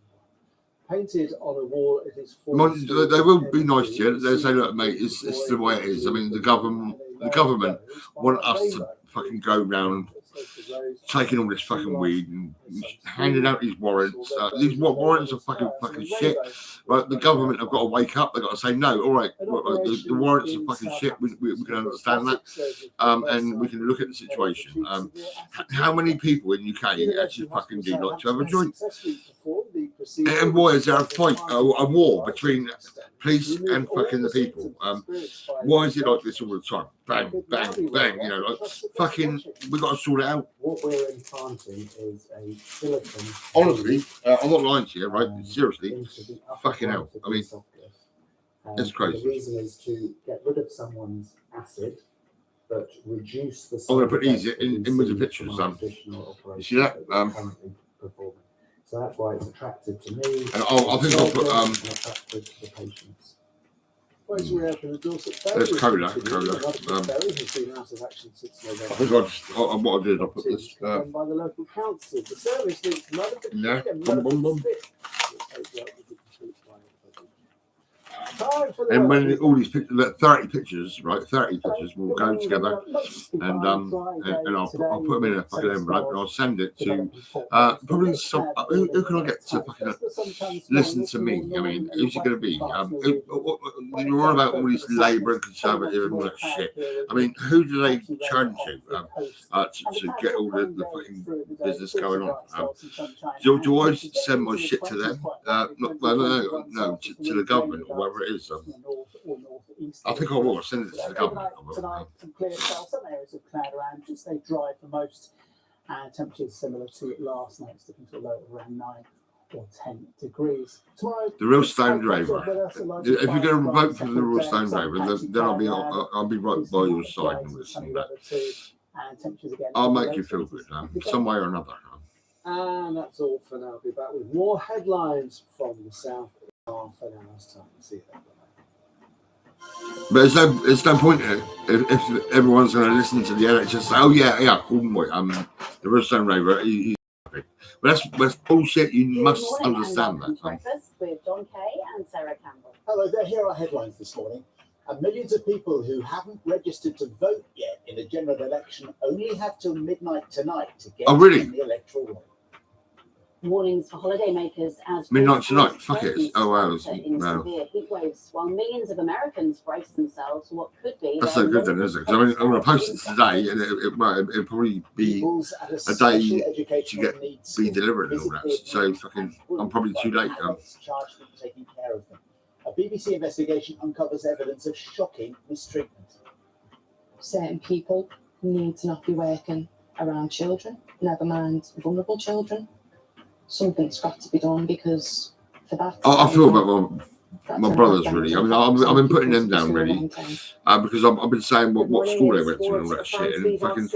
Painted on a wall at his They will be nice to you. They'll say, look, mate, it's the way it is. I mean, the government want us to fucking go round taking all this fucking weed and handing out these warrants. These warrants are fucking shit. Right, the government have got to wake up. They've got to say, no, all right, the warrants are fucking shit. We can understand that. And we can look at the situation. How many people in UK actually fucking do like to have a joint? And why is there a fight, a war between police and fucking the people? Why is it like this all the time? Bang, bang, bang. You know, like fucking, we got to sort it out. What we're implanting is a silicon. Honestly, I'm not lying to you, right? Seriously, fucking hell. I mean, it's crazy. The reason is to get rid of someone's acid, but reduce the. I'm going to put these in with the pictures. You see that? So that's why it's attractive to me. And I think I'll put attractive to the patients. Where's your open the Dorset Ferry? There's cola. Ferry has been out of action since I November. think what I'll do is I'll put this. Done by the local council. The service links Motherford Yeah, and boom, boom, boom. And when all these pictures, 30 pictures, right? 30 pictures will go together, and I'll put them in a fucking envelope, and I'll send it to probably some. Who can I get to fucking listen to me? I mean, who's it going to be? You're on about all these Labour and Conservative and all that shit. I mean, who do they turn to get all the fucking business going on? Do I send my shit to them? No, to the government or whatever it is. I think I will send it to the government. Tonight, some clear spells, some areas of cloud around, just stay dry for most, and temperatures similar to last night, sticking to a low of around 9 or 10 degrees. Tomorrow, The real Stone Draver. If you're going to vote for the real Stone Draver, then I'll be right by your side and listen to that. I'll make you feel good, some way or another. And that's all for now. I'll be back with more headlines from the south in half an hour's time. See you then. But it's no point if everyone's going to listen to the NHS. Say, oh yeah, cool boy. The Redstone Raver, he's happy. But that's bullshit. You must understand that. Breakfast with John Kay and Sarah Campbell. Hello there, here are headlines this morning. And millions of people who haven't registered to vote yet in the general election only have till midnight tonight to get Oh, really? in the electoral roll. Warnings for holidaymakers as Midnight tonight. Fuck it. Oh wow. in No. severe heat waves, while millions of Americans brace themselves for what could be. That's so good then, isn't it? 'Cause I mean, I'm going to post it today, and it'll probably be a day to be delivered and all that. So fucking, I'm probably too late. Charged with taking care of them. A BBC investigation uncovers evidence of shocking mistreatment. Certain people need to not be working around children, never mind vulnerable children. Something's got to be done because for that. I feel about my brothers really. I mean, I've been putting them down really, because I've been saying what school they went to and all that shit, and fucking.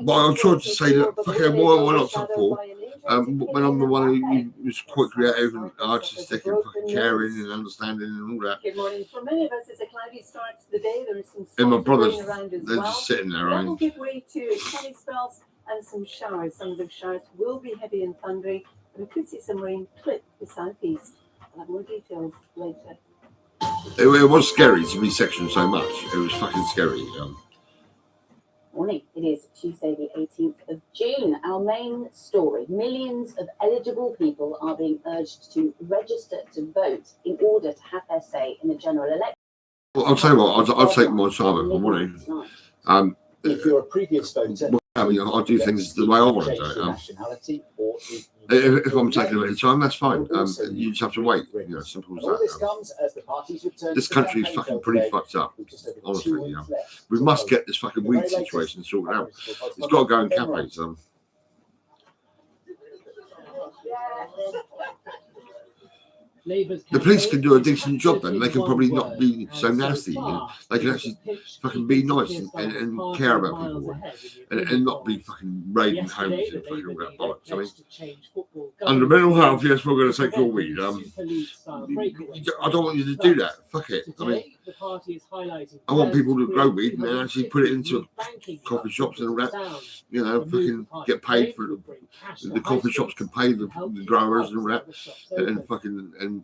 But I tried to say that fucking why not top four? When I'm the one who was quite creative and artistic and fucking caring and understanding and all that. Good morning. For many of us, it's a cloudy start to the day. There is some And my spotty brothers, rain around as they're well. just sitting there. That will give way to sunny spells and some showers. Some of those showers will be heavy and thundery, and we could see some rain clip the southeast. I'll have more details later. It was scary to be sectioned so much. It was fucking scary. Morning. It is Tuesday, the 18th of June. Our main story: millions of eligible people are being urged to register to vote in order to have their say in the general election. Well, I'll tell you what. I'll take my time if I want to. If you're a previous voter, I mean, I do things the way I want to do it. nationality or If I'm taking a bit of time, that's fine. You just have to wait. You know, simple as all this that. comes as the parties return. This country is fucking pretty fucked up. Honestly, you know, we must get this fucking weed situation sorted out. It's got to go in cafes. The police can do a decent job then. They can probably not be so nasty. You know? They can actually fucking be nice and care about people and not be fucking raiding homes and fucking all that bollocks. I mean, under mental health, yes, we're going to take your weed. I don't want you to do that. Fuck it. I mean, I want people to grow weed and then actually put it into coffee shops and all that. You know, fucking get paid for the coffee shops can pay the growers and all that, and fucking and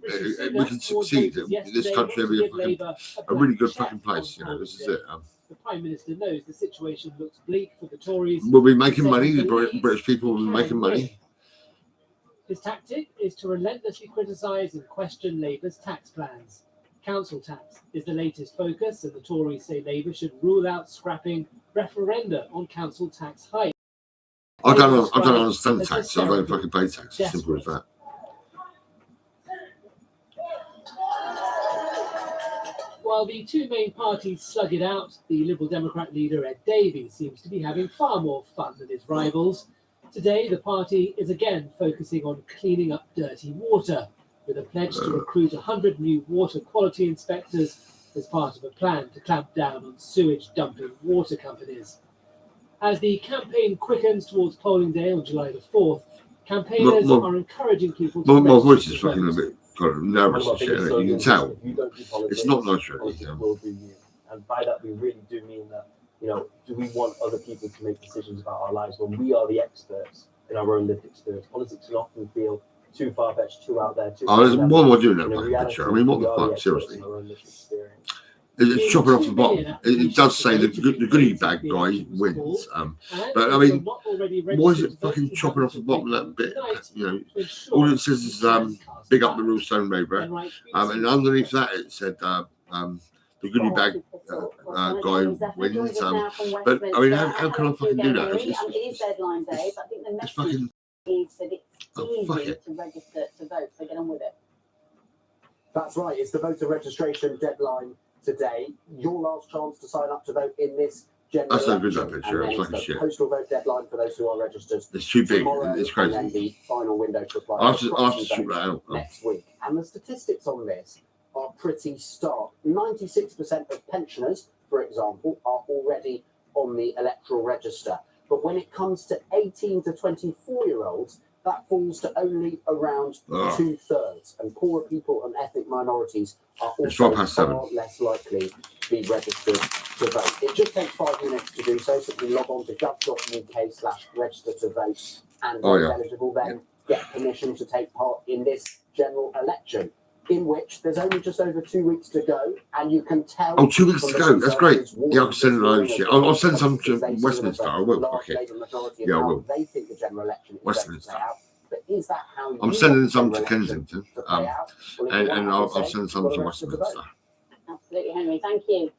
we can succeed. This country will be a really good fucking place. You know, this is it. The Prime Minister knows the situation looks bleak for the Tories. We'll be making money. The British people will be making money. His tactic is to relentlessly criticise and question Labour's tax plans. Council tax is the latest focus, and the Tories say Labour should rule out scrapping referenda on council tax hikes. I don't understand tax. I don't fucking pay tax. It's simple as that. While the two main parties slug it out, the Liberal Democrat leader Ed Davey seems to be having far more fun than his rivals. Today, the party is again focusing on cleaning up dirty water, with a pledge to recruit 100 new water quality inspectors as part of a plan to clamp down on sewage dumping water companies. As the campaign quickens towards polling day on July the 4th, campaigners are encouraging people to my voice is fucking a bit kind of nervous and shit. You can tell. It's not nice, really. And by that, we really do mean that, you know, do we want other people to make decisions about our lives when we are the experts in our own lived experience? Politics can often feel too far-fetched, too out there. What am I doing that fucking picture? I mean, what the fuck? Seriously. It's chopping off the bottom. It does say the goodie bag guy wins. But I mean, why is it fucking chopping off the bottom of that bit? You know, all it says is big up the Redstone Raver, and underneath that it said the goodie bag guy wins. But I mean, how can I fucking do that? It is deadline day, but I think the message is that it's easy to register to vote, so get on with it. That's right. It's the voter registration deadline today. Your last chance to sign up to vote in this general That's no good, election. that picture. And It's then like a the shit. postal vote deadline for those who are registered. It's too big. tomorrow, It's crazy. And then the final window to apply. I'll have for to proxy sort votes that out. next week. And the statistics on this are pretty stark. 96% of pensioners, for example, are already on the electoral register. But when it comes to 18 to 24-year-olds, that falls to only around 2/3. And poorer people and ethnic minorities are also far less likely to be registered to vote. It just takes 5 minutes to do so. Simply log on to gov.uk/register to vote, and those eligible then get permission to take part in this general election, in which there's only just over 2 weeks to go, and you can tell. Oh, 2 weeks to go. That's great. Yeah, I'll send it over. I'll send some to Westminster. I will. Fuck it. Yeah, I will. They think the general election is Westminster. going to play out. But is that how I'm you sending want some the to general Kensington, election to play out? Well, if you and want, I'll say, send some you've to got to register to Westminster. vote. Absolutely, Henry. Thank you.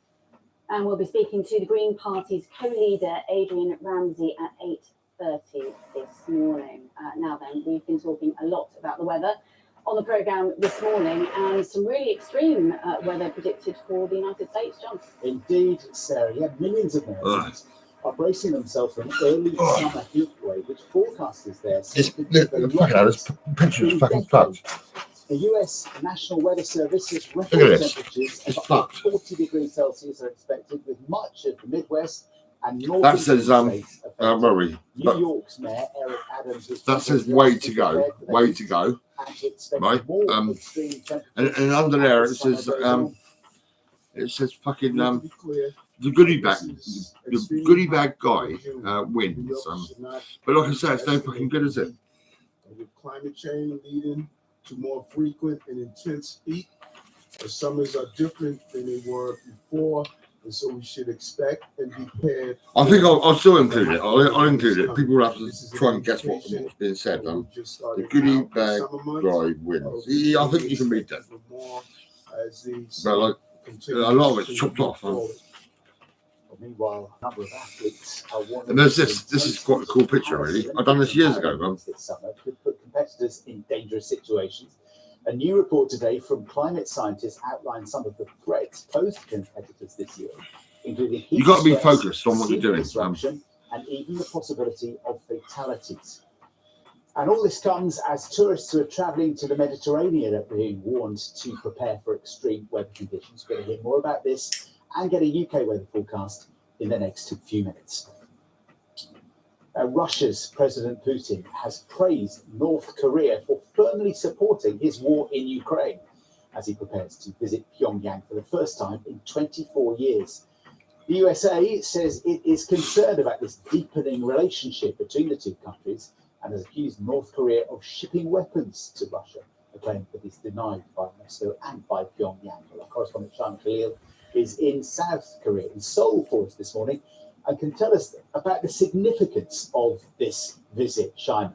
And we'll be speaking to the Green Party's co-leader, Adrian Ramsey, at 8:30 this morning. Now then, we've been talking a lot about the weather on the programme this morning, and some really extreme weather predicted for the United States, John. Indeed, Sarah. Yeah, millions of Americans are bracing themselves for an early summer heat wave, which forecasters there say could be the Fucking hell, this picture's fucking fucked. The US National Weather Service has Look at record this. temperatures It's of fucked. 40 degrees Celsius are expected, with much of the Midwest and northern That says states affected. Murray. New York's Mayor Eric Adams was That says way to go. Way to go. Right. And under there it says fucking the goodie bag. The goodie bag guy wins. But like I said, it's no fucking good, is it? With climate change leading to more frequent and intense heat, the summers are different than they were before, and so we should expect and be prepared. I think I'll still include it. I'll include it. People will have to try and guess what's being said. The goodie bag guy wins. Yeah, I think you can read that. But like, a lot of it's chopped off. Meanwhile, a number of athletes are warning. And there's this. This is quite a cool picture, really. I've done this years ago, man. This summer could put competitors in dangerous situations. A new report today from climate scientists outlines some of the threats posed to competitors this year, including heat You got to be stress, focused on what you're doing. disruption, and even the possibility of fatalities. And all this comes as tourists who are travelling to the Mediterranean are being warned to prepare for extreme weather conditions. We're going to hear more about this and get a UK weather forecast in the next few minutes. Russia's President Putin has praised North Korea for firmly supporting his war in Ukraine as he prepares to visit Pyongyang for the first time in 24 years. The USA says it is concerned about this deepening relationship between the two countries and has accused North Korea of shipping weapons to Russia, a claim that is denied by Moscow and by Pyongyang. Well, our correspondent Shan Khalil is in South Korea, in Seoul, for us this morning, and can tell us about the significance of this visit, China.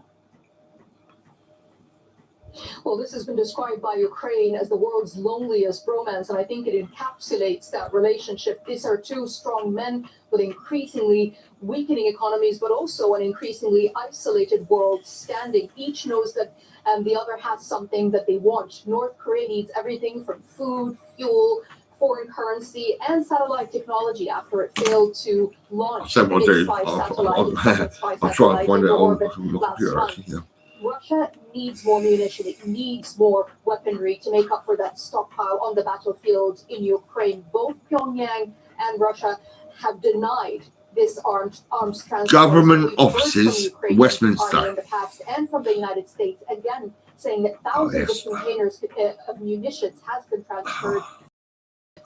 Well, this has been described by Ukraine as the world's loneliest bromance, and I think it encapsulates that relationship. These are two strong men with increasingly weakening economies, but also an increasingly isolated world standing. Each knows that the other has something that they want. North Korea needs everything from food, fuel, foreign currency, and satellite technology after it failed to launch its spy satellite I'm trying to find it on the computer, actually. Yeah. Russia needs more munition. It needs more weaponry to make up for that stockpile on the battlefield in Ukraine. Both Pyongyang and Russia have denied this arms transfer. Government offices, Westminster. In the past, and from the United States, again saying that thousands of containers of munitions has been transferred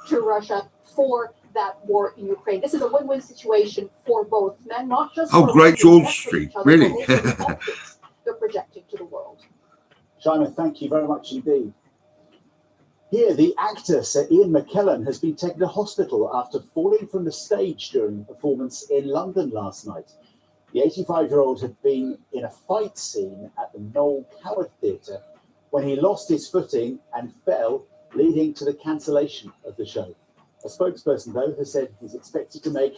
to Russia for that war in Ukraine. This is a win-win situation for both men, not just Oh, for Great Russia, George but for Street, each other, really? but also the optics they're projecting to the world. China, thank you very much indeed. Here, the actor Sir Ian McKellen has been taken to hospital after falling from the stage during a performance in London last night. The 85-year-old had been in a fight scene at the Noel Coward Theatre when he lost his footing and fell, leading to the cancellation of the show. A spokesperson, though, has said he's expected to make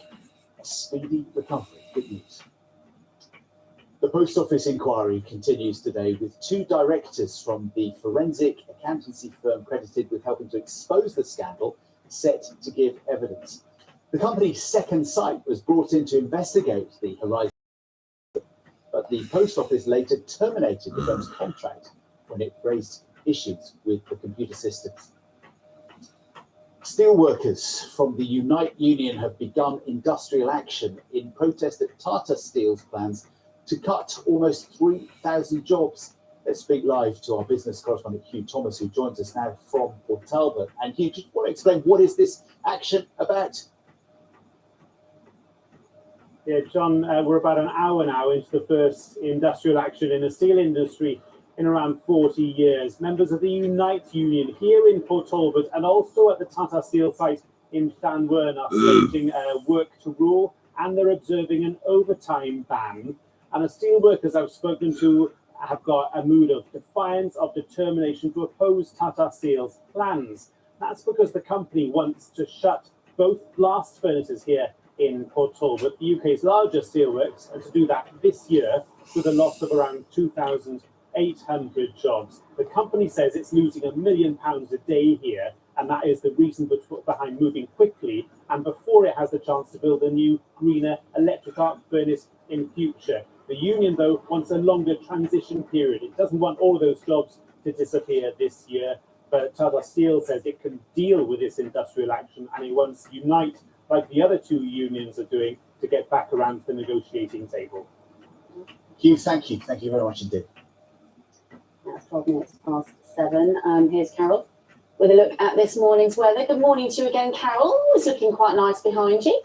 a speedy recovery. Good news. The Post Office inquiry continues today with two directors from the forensic accountancy firm credited with helping to expose the scandal set to give evidence. The company's Second Sight was brought in to investigate the Horizon, but the Post Office later terminated the firm's contract when it raised issues with the computer systems. Steelworkers from the Unite Union have begun industrial action in protest at Tata Steel's plans to cut almost 3,000 jobs. Let's speak live to our business correspondent Hugh Thomas, who joins us now from Port Talbot. And Hugh, just want to explain, what is this action about? Yeah, John, we're about an hour now into the first industrial action in the steel industry in around 40 years. Members of the Unite Union here in Port Talbot and also at the Tata Steel site in Llanwern are staging work to rule, and they're observing an overtime ban. And the steel workers I've spoken to have got a mood of defiance, of determination to oppose Tata Steel's plans. That's because the company wants to shut both blast furnaces here in Port Talbot, the UK's largest steelworks, and to do that this year with a loss of around 2,800 jobs. The company says it's losing £1 million a day here, and that is the reason behind moving quickly and before it has the chance to build a new, greener electric arc furnace in future. The union, though, wants a longer transition period. It doesn't want all of those jobs to disappear this year, but Tata Steel says it can deal with this industrial action, and it wants Unite, like the other two unions are doing, to get back around the negotiating table. Hugh, thank you. Thank you very much indeed. That's 12 minutes past 7. Here's Carol with a look at this morning's weather. Good morning to you again, Carol. It's looking quite nice behind you.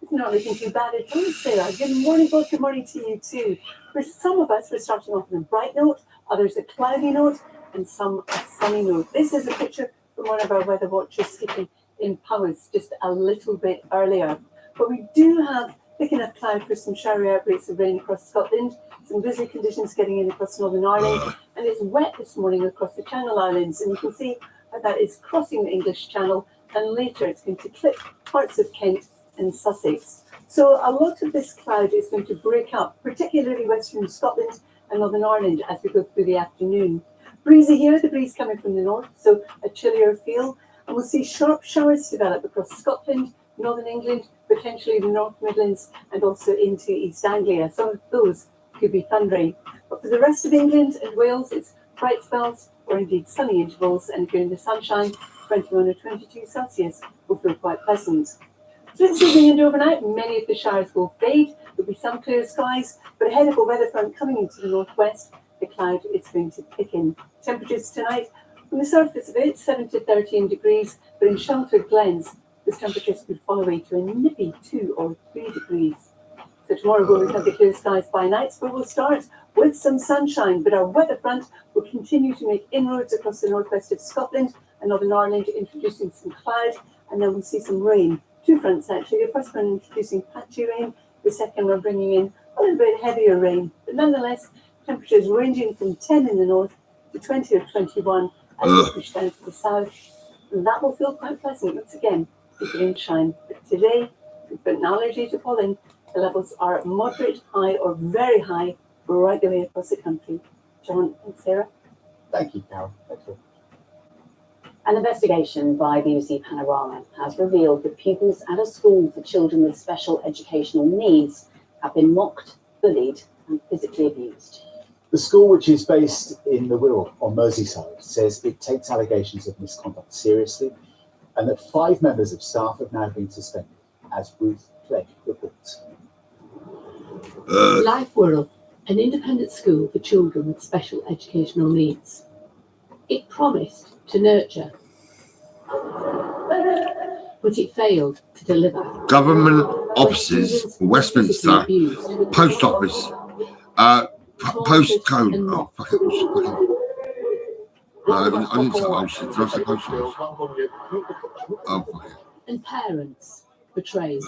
It's not looking too bad at all, Sarah. Good morning, both. Good morning to you too. For some of us, we're starting off on a bright note, others a cloudy note, and some a sunny note. This is a picture from one of our weather watchers speaking in Powys just a little bit earlier. But we do have thick enough cloud for some showery outbreaks of rain across Scotland, some blizzary conditions getting in across Northern Ireland, and it's wet this morning across the Channel Islands. And you can see how that is crossing the English Channel, and later it's going to clip parts of Kent and Sussex. So a lot of this cloud is going to break up, particularly Western Scotland and Northern Ireland as we go through the afternoon. Breezy here, the breeze coming from the north, so a chillier feel. And we'll see sharp showers develop across Scotland, Northern England, potentially the North Midlands, and also into East Anglia. Some of those could be thundering. But for the rest of England and Wales, it's bright spells or indeed sunny intervals. And if you're in the sunshine, 21 or 22 Celsius will feel quite pleasant. So this evening and overnight, many of the showers will fade. There'll be some clear skies, but ahead of a weather front coming into the northwest, the cloud is going to thicken. Temperatures tonight, on the surface of it, 7 to 13 degrees, but in sheltered glens, the temperatures could fall away to a nippy 2 or 3 degrees. So tomorrow we'll have the clear skies by night, but we'll start with some sunshine, but our weather front will continue to make inroads across the northwest of Scotland and Northern Ireland, introducing some cloud, and then we'll see some rain. Two fronts actually, the first one introducing patchy rain, the second one bringing in a little bit heavier rain, but nonetheless, temperatures ranging from 10 in the north to 20 or 21 as we push down to the south. And that will feel quite pleasant once again with the shine. But today, we've got an allergy to pollen. The levels are moderate, high, or very high right the way across the country. John and Sarah. Thank you, Carol. Thank you. An investigation by BBC Panorama has revealed that pupils at a school for children with special educational needs have been mocked, bullied, and physically abused. The school, which is based in the Wirral on Merseyside, says it takes allegations of misconduct seriously, and that 5 members of staff have now been suspended, as Ruth Clegg reports. Life Wirral, an independent school for children with special educational needs. It promised to nurture, but it failed to deliver. Government offices, Westminster, post office, postcode. Oh, fuck it. I didn't say post. Did I say post office? Oh, fuck it. And parents betrayed.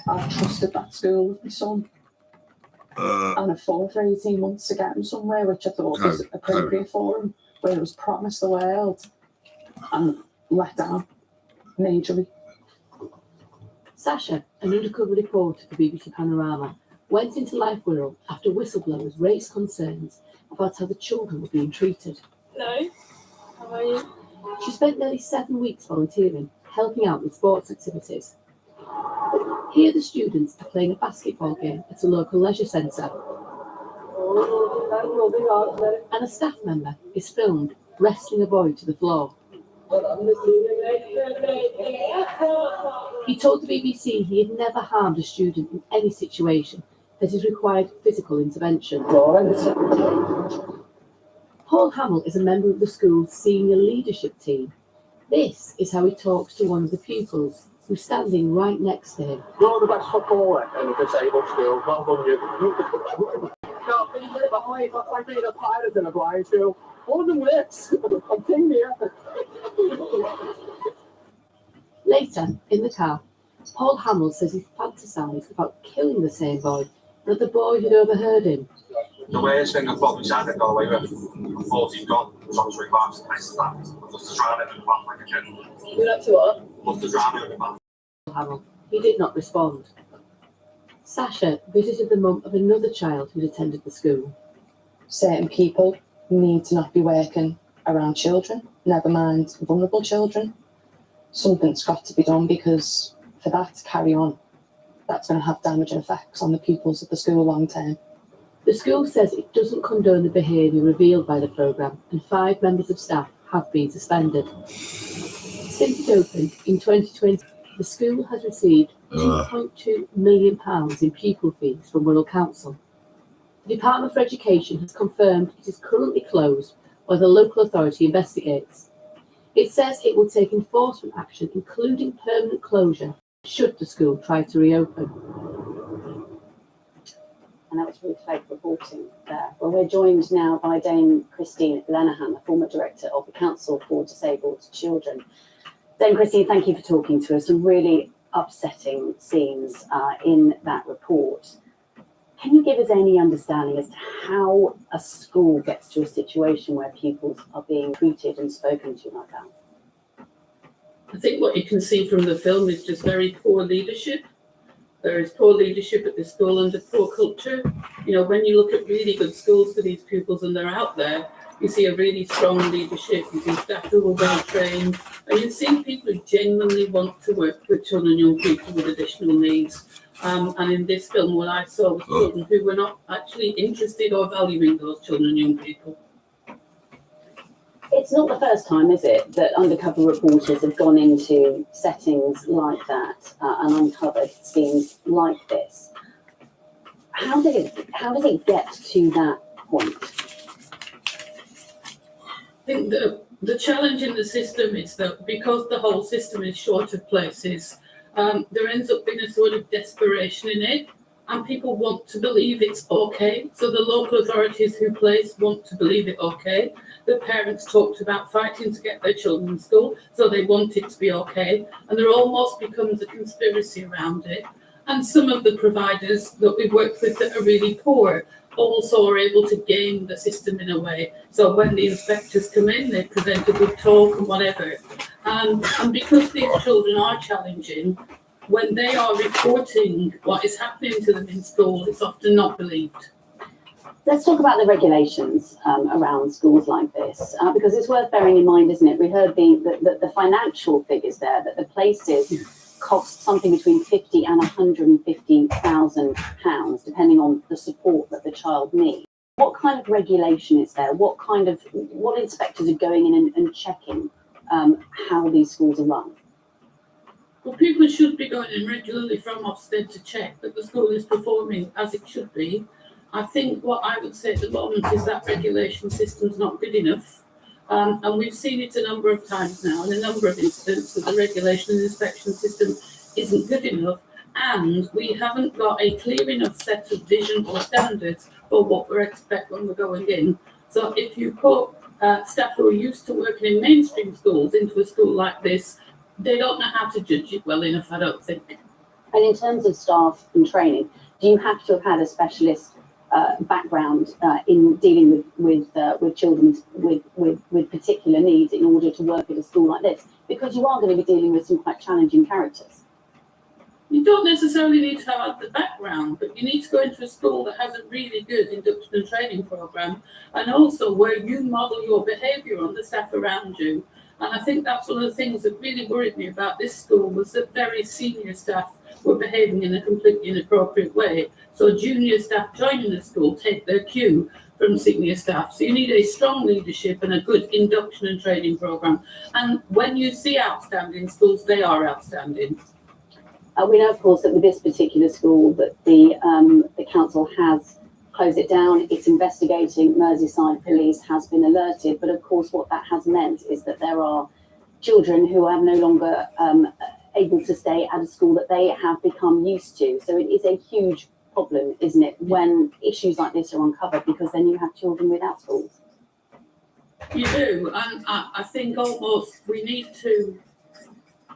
I trusted that school with my son. And I fought for 18 months to get him somewhere, which I thought was appropriate for him, where he was promised the world and let down majorly. Sasha, an undercover reporter for BBC Panorama, went into Life Wirral after whistleblowers raised concerns about how the children were being treated. Hello, how are you? She spent nearly 7 weeks volunteering, helping out with sports activities. Here the students are playing a basketball game at a local leisure centre. And a staff member is filmed wrestling a boy to the floor. He told the BBC he had never harmed a student in any situation that has required physical intervention. Paul Hamill is a member of the school's senior leadership team. This is how he talks to one of the pupils who's standing right next to him. You're the best footballer in a disabled school, well done you. No, like being a pirate in a blind school. All of them works. I'm king here. Later, in the car, Paul Hamill says he fantasised about killing the same boy, but the boy had overheard him. The worst thing I probably said I got away with. I'm 14 gone, so 3 marks and places that. I'd love to drown him in the bath like a kid. You like to what? Love to drown him in the bath. Hamill. He did not respond. Sasha visited the mum of another child who'd attended the school. Certain people need to not be working around children, never mind vulnerable children. Something's got to be done, because for that to carry on, that's going to have damaging effects on the pupils at the school long term. The school says it doesn't condone the behaviour revealed by the programme, and 5 members of staff have been suspended. Since it opened in 2020, the school has received £2.2 million in pupil fees from Wirral Council. The Department for Education has confirmed it is currently closed while the local authority investigates. It says it will take enforcement action, including permanent closure, should the school try to reopen. And that was Ruth Clegg reporting there. Well, we're joined now by Dame Christine Lenahan, the former director of the Council for Disabled Children. Dame Christine, thank you for talking to us. Some really upsetting scenes in that report. Can you give us any understanding as to how a school gets to a situation where pupils are being treated and spoken to like that? I think what you can see from the film is just very poor leadership. There is poor leadership at the school under poor culture. You know, when you look at really good schools for these pupils and they're out there, you see a really strong leadership, you see staff who are well trained, and you see people who genuinely want to work with children and young people with additional needs. And in this film, what I saw was children who were not actually interested or valuing those children and young people. It's not the first time, is it, that undercover reporters have gone into settings like that and uncovered scenes like this. How does it get to that point? I think the challenge in the system is that because the whole system is short of places, there ends up being a sort of desperation in it, and people want to believe it's okay. So the local authorities who place want to believe it okay. The parents talked about fighting to get their children in school, so they want it to be okay. And there almost becomes a conspiracy around it. And some of the providers that we've worked with that are really poor also are able to game the system in a way. So when the inspectors come in, they present a good talk and whatever. And because these children are challenging, when they are reporting what is happening to them in school, it's often not believed. Let's talk about the regulations around schools like this, because it's worth bearing in mind, isn't it? We heard the financial figures there, that the places cost something between £50,000 and £150,000, depending on the support that the child needs. What kind of regulation is there? What inspectors are going in and checking how these schools are run? Well, people should be going in regularly from Ofsted to check that the school is performing as it should be. I think what I would say at the moment is that regulation system's not good enough. And we've seen it a number of times now, in a number of incidents, that the regulation and inspection system isn't good enough, and we haven't got a clear enough set of vision or standards for what we expect when we're going in. So if you put staff who are used to working in mainstream schools into a school like this, they don't know how to judge it well enough, I don't think. And in terms of staff and training, do you have to have had a specialist background in dealing with children with particular needs in order to work at a school like this? Because you are going to be dealing with some quite challenging characters. You don't necessarily need to have the background, but you need to go into a school that has a really good induction and training programme, and also where you model your behaviour on the staff around you. And I think that's one of the things that really worried me about this school, was that very senior staff were behaving in a completely inappropriate way. So junior staff joining the school take their cue from senior staff. So you need a strong leadership and a good induction and training programme. And when you see outstanding schools, they are outstanding. We know, of course, that with this particular school that the council has closed it down. It's investigating. Merseyside Police has been alerted. But of course, what that has meant is that there are children who are no longer able to stay at a school that they have become used to. So it is a huge problem, isn't it, when issues like this are uncovered, because then you have children without schools. You do, and I think almost we need to.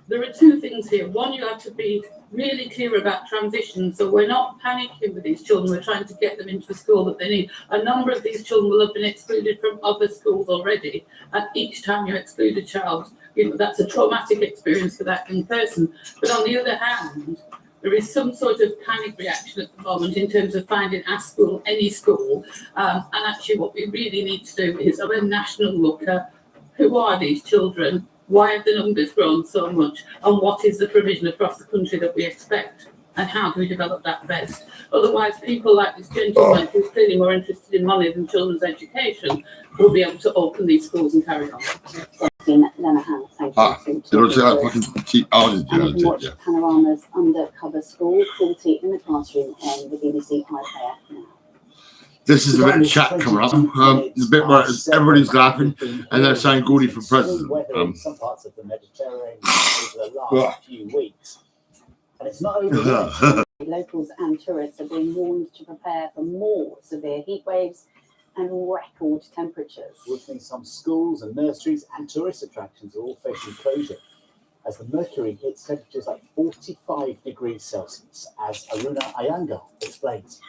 There are two things here. One, you have to be really clear about transition. So we're not panicking with these children. We're trying to get them into a school that they need. A number of these children will have been excluded from other schools already. And each time you exclude a child, that's a traumatic experience for that young person. But on the other hand, there is some sort of panic reaction at the moment in terms of finding a school, any school. And actually what we really need to do is have a national look at who are these children? Why have the numbers grown so much? And what is the provision across the country that we expect? And how do we develop that best? Otherwise, people like this gentleman, who's clearly more interested in money than children's education, will be able to open these schools and carry on. Lena Howe, thank you. Did I say that fucking... And you can watch Panorama's Undercover School, 40 in the classroom on the BBC iPlayer now. This is a bit of chat coming up. The bit where everybody's laughing and they're saying Gordy for president. In some parts of the Mediterranean over the last few weeks. And it's not over yet. Locals and tourists are being warned to prepare for more severe heat waves and record temperatures. Which means some schools and nurseries and tourist attractions are all facing closure as the mercury hits temperatures like 45 degrees Celsius, as Aruna Ayanga explains.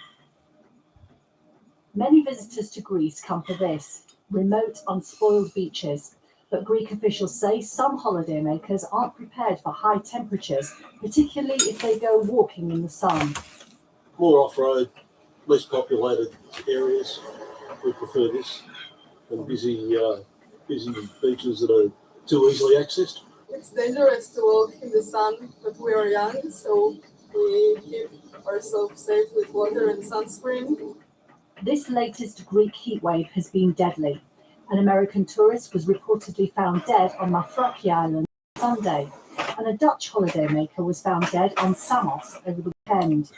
Many visitors to Greece come for this, remote, unspoiled beaches. But Greek officials say some holidaymakers aren't prepared for high temperatures, particularly if they go walking in the sun. More off-road, less populated areas. We prefer this than busy beaches that are too easily accessed. It's dangerous to walk in the sun, but we are young, so we keep ourselves safe with water and sunscreen. This latest Greek heatwave has been deadly. An American tourist was reportedly found dead on Mafraki Island on Sunday, and a Dutch holidaymaker was found dead on Samos over the weekend.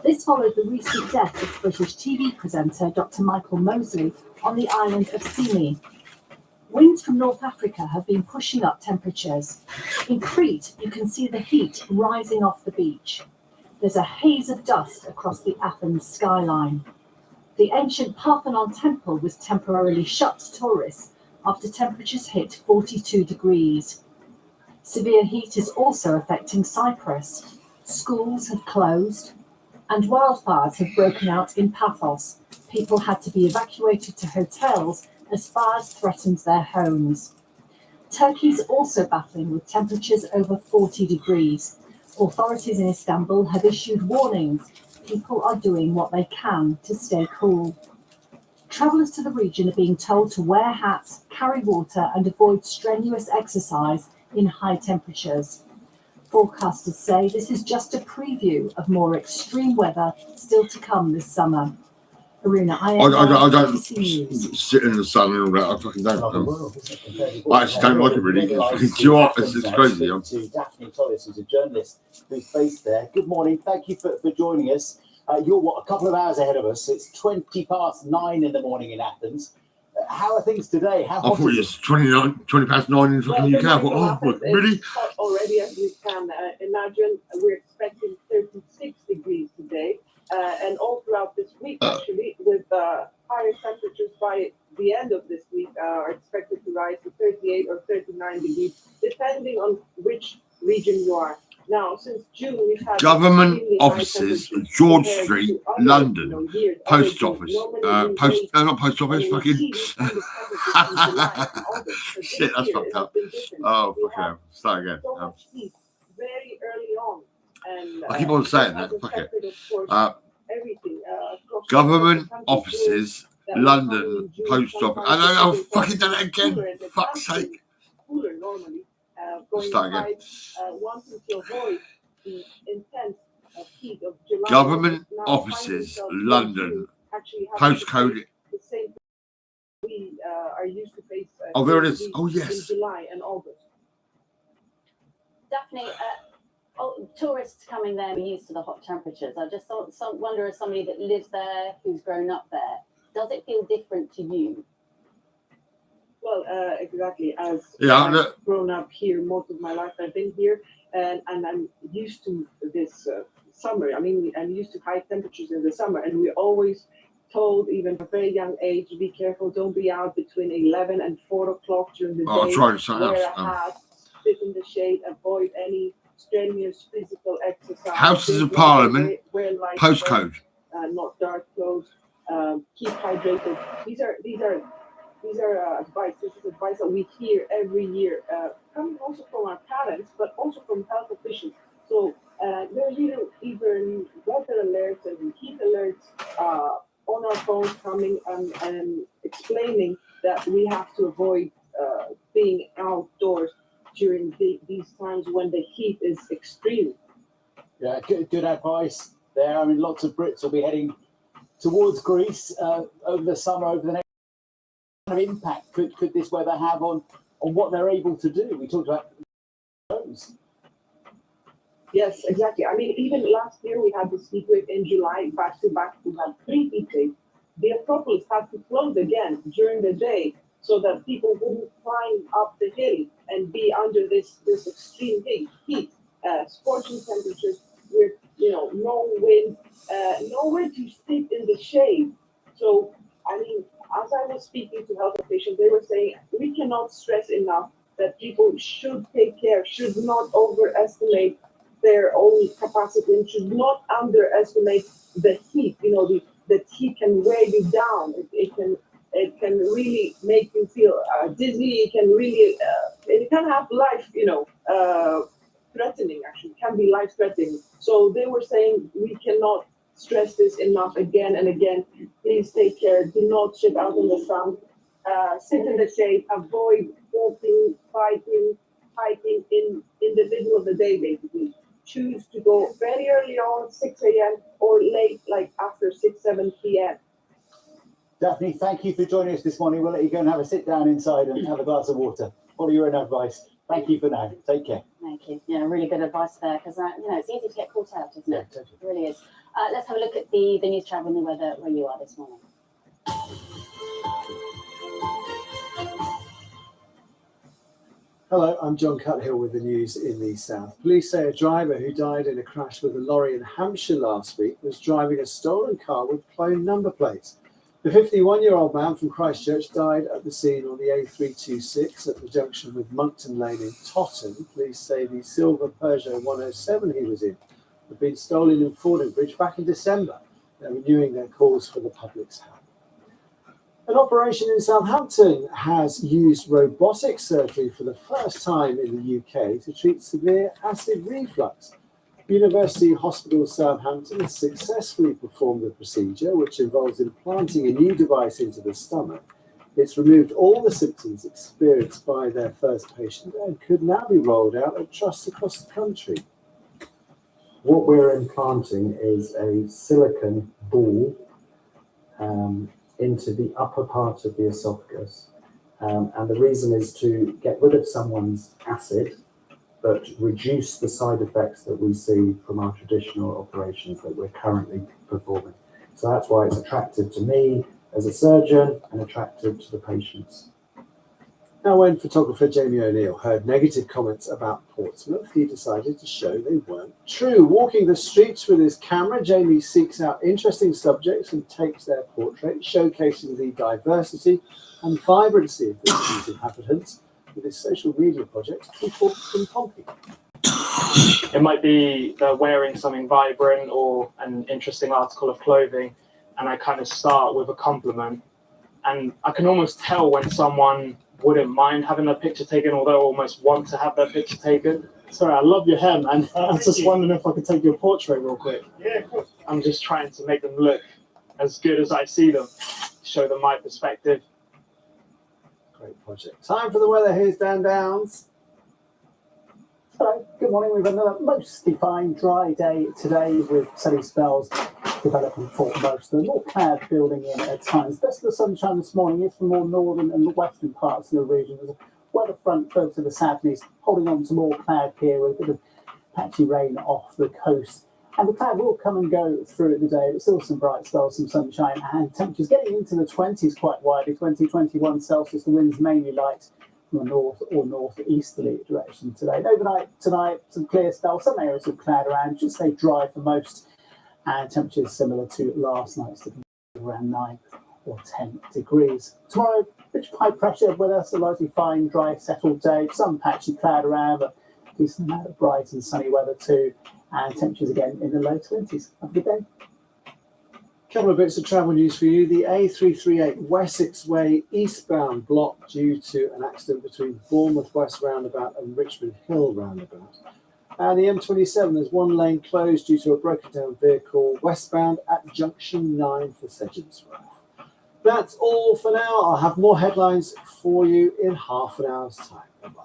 This followed the recent death of British TV presenter Dr. Michael Mosley on the island of Simi. Winds from North Africa have been pushing up temperatures. In Crete, you can see the heat rising off the beach. There's a haze of dust across the Athens skyline. The ancient Parthenon temple was temporarily shut to tourists after temperatures hit 42 degrees. Severe heat is also affecting Cyprus. Schools have closed, and wildfires have broken out in Paphos. People had to be evacuated to hotels as fires threatened their homes. Turkey's also battling with temperatures over 40 degrees. Authorities in Istanbul have issued warnings. People are doing what they can to stay cool. Travellers to the region are being told to wear hats, carry water, and avoid strenuous exercise in high temperatures. Forecasters say this is just a preview of more extreme weather still to come this summer. Aruna, I don't sit in the sun and all that. I fucking don't. I actually don't like it really. It's crazy. To Daphne Tollis, who's a journalist who's based there. Good morning. Thank you for joining us. You're a couple of hours ahead of us. It's 9:20 in the morning in Athens. How are things today? How I thought it was 9:20 in fucking UK. Really? Already, as you can imagine, we're expecting 36 degrees today. And all throughout this week, actually, with higher temperatures by the end of this week are expected to rise to 38 or 39 degrees, depending on which region you are. Now, since June, we've had government offices, George Street, London, post office, not post office, fucking shit, that's fucked up. Oh, fucking start again. Very early on. And, I keep on saying that. Fuck it. Government offices, London, post office. I know. I've fucking done it again. Fuck's sake. Start again. Wanting to avoid the intense heat of July. Government offices, London, postcode we are used to face. Oh, there it is. in- Oh, yes. In July and August. Daphne, tourists coming there are used to the hot temperatures. I just wonder, as somebody that lives there, who's grown up there, does it feel different to you? Well, exactly. As Yeah, I've grown up here most of my life, I've been here, and I'm used to this summer. I mean, I'm used to high temperatures in the summer, and we always told, even at a very young age, be careful, don't be out between 11 and 4 o'clock during the day. Oh, I tried to Wear a hat, sit in the shade, avoid any strenuous physical exercise. Houses of Drink Parliament, wear light postcode. clothes, not dark clothes. Keep hydrated. These are advice. This is advice that we hear every year, coming also from our parents, but also from health officials. So there's even weather alerts and heat alerts on our phones coming and explaining that we have to avoid being outdoors during these times when the heat is extreme. Yeah, good advice there. I mean, lots of Brits will be heading towards Greece over the summer, over the next. What kind of impact could this weather have on what they're able to do? We talked about those. Yes, exactly. I mean, even last year we had this heat wave in July, back to back. We had 3 heat waves. The Acropolis had to close again during the day so that people wouldn't climb up the hill and be under this extreme heat, scorching temperatures with no wind, nowhere to sit in the shade. So I mean, as I was speaking to health officials, they were saying we cannot stress enough that people should take care, should not overestimate their own capacity, and should not underestimate the heat. The heat can wear you down. It can really make you feel dizzy. It can really it can have life threatening. Actually, it can be life threatening. So they were saying we cannot stress this enough again and again. Please take care. Do not sit out in the sun. Sit in the shade. Avoid walking, biking, hiking in the middle of the day, basically. Choose to go very early on, 6 a.m. or late, like after 6, 7 p.m. Daphne, thank you for joining us this morning. We'll let you go and have a sit down inside and have a glass of water. Follow your own advice. Thank you for now. Take care. Thank you. Yeah, really good advice there, because it's easy to get caught out, isn't it? Yeah, totally. It really is. Let's have a look at the news, travel, and the weather where you are this morning. Hello, I'm John Cuthill with the news in the south. Police say a driver who died in a crash with a lorry in Hampshire last week was driving a stolen car with cloned number plates. The 51-year-old man from Christchurch died at the scene on the A326 at the junction with Monkton Lane in Totton. Police say the silver Peugeot 107 he was in had been stolen in Fordingbridge back in December. They're renewing their calls for the public's help. An operation in Southampton has used robotic surgery for the first time in the UK to treat severe acid reflux. University Hospital Southampton has successfully performed the procedure, which involves implanting a new device into the stomach. It's removed all the symptoms experienced by their first patient and could now be rolled out at trusts across the country. What we're implanting is a silicone ball into the upper part of the esophagus. And the reason is to get rid of someone's acid, but reduce the side effects that we see from our traditional operations that we're currently performing. So that's why it's attractive to me as a surgeon and attractive to the patients. Now, when photographer Jamie O'Neill heard negative comments about Portsmouth, he decided to show they weren't true. Walking the streets with his camera, Jamie seeks out interesting subjects and takes their portrait, showcasing the diversity and vibrancy of the city's inhabitants with his social media project, People in Pompey. It might be they're wearing something vibrant or an interesting article of clothing, and I kind of start with a compliment. And I can almost tell when someone wouldn't mind having their picture taken, or they'll almost want to have their picture taken. Sorry, I love your hair, man. I was just wondering if I could take your portrait real quick. Yeah, of course. I'm just trying to make them look as good as I see them, show them my perspective. Great project. Time for the weather. Here's Dan Downs. Hello, good morning. We've had another mostly fine, dry day today with sunny spells developing for most of them. More cloud building in at times. Best of the sunshine this morning is from more northern and western parts of the region. There's a weather front further to the south and east, holding on to more cloud here with a bit of patchy rain off the coast. And the cloud will come and go through the day, but still some bright spells, some sunshine, and temperatures getting into the 20s quite widely, 20, 21 Celsius. The winds mainly light from the north or northeasterly direction today. Overnight tonight, some clear spells, some areas of cloud around, should stay dry for most, and temperatures similar to last night's, around 9 or 10 degrees. Tomorrow, rich high pressure with us, a largely fine, dry, settled day, some patchy cloud around, but decent amount of bright and sunny weather too, and temperatures again in the low 20s. Have a good day. Couple of bits of travel news for you. The A338 Wessex Way eastbound blocked due to an accident between Bournemouth West roundabout and Richmond Hill roundabout. And the M27, there's one lane closed due to a broken down vehicle westbound at junction 9 for Sedgensworth. That's all for now. I'll have more headlines for you in half an hour's time. Bye-bye.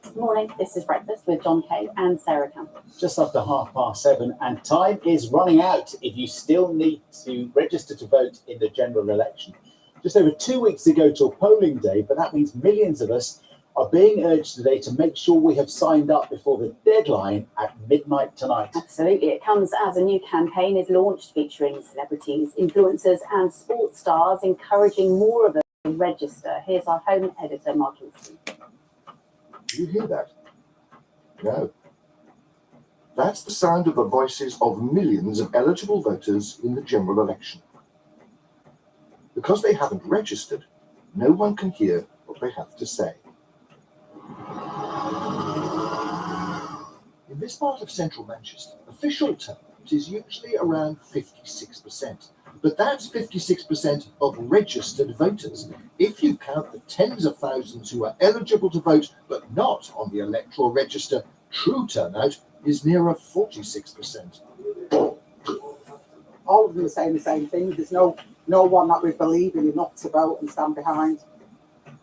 Good morning, this is Breakfast with John Kay and Sarah Campbell. Just after 7:30, and time is running out if you still need to register to vote in the general election. Just over 2 weeks to go till polling day, but that means millions of us are being urged today to make sure we have signed up before the deadline at midnight tonight. Absolutely. It comes as a new campaign is launched featuring celebrities, influencers and sports stars, encouraging more of us to register. Here's our home editor, Mark Kingston. Do you hear that? No. That's the sound of the voices of millions of eligible voters in the general election. Because they haven't registered, no one can hear what they have to say. In this part of central Manchester, official turnout is usually around 56%. But that's 56% of registered voters. If you count the tens of thousands who are eligible to vote but not on the electoral register, true turnout is nearer 46%. All of them are saying the same thing. There's no one that we believe in enough to vote and stand behind.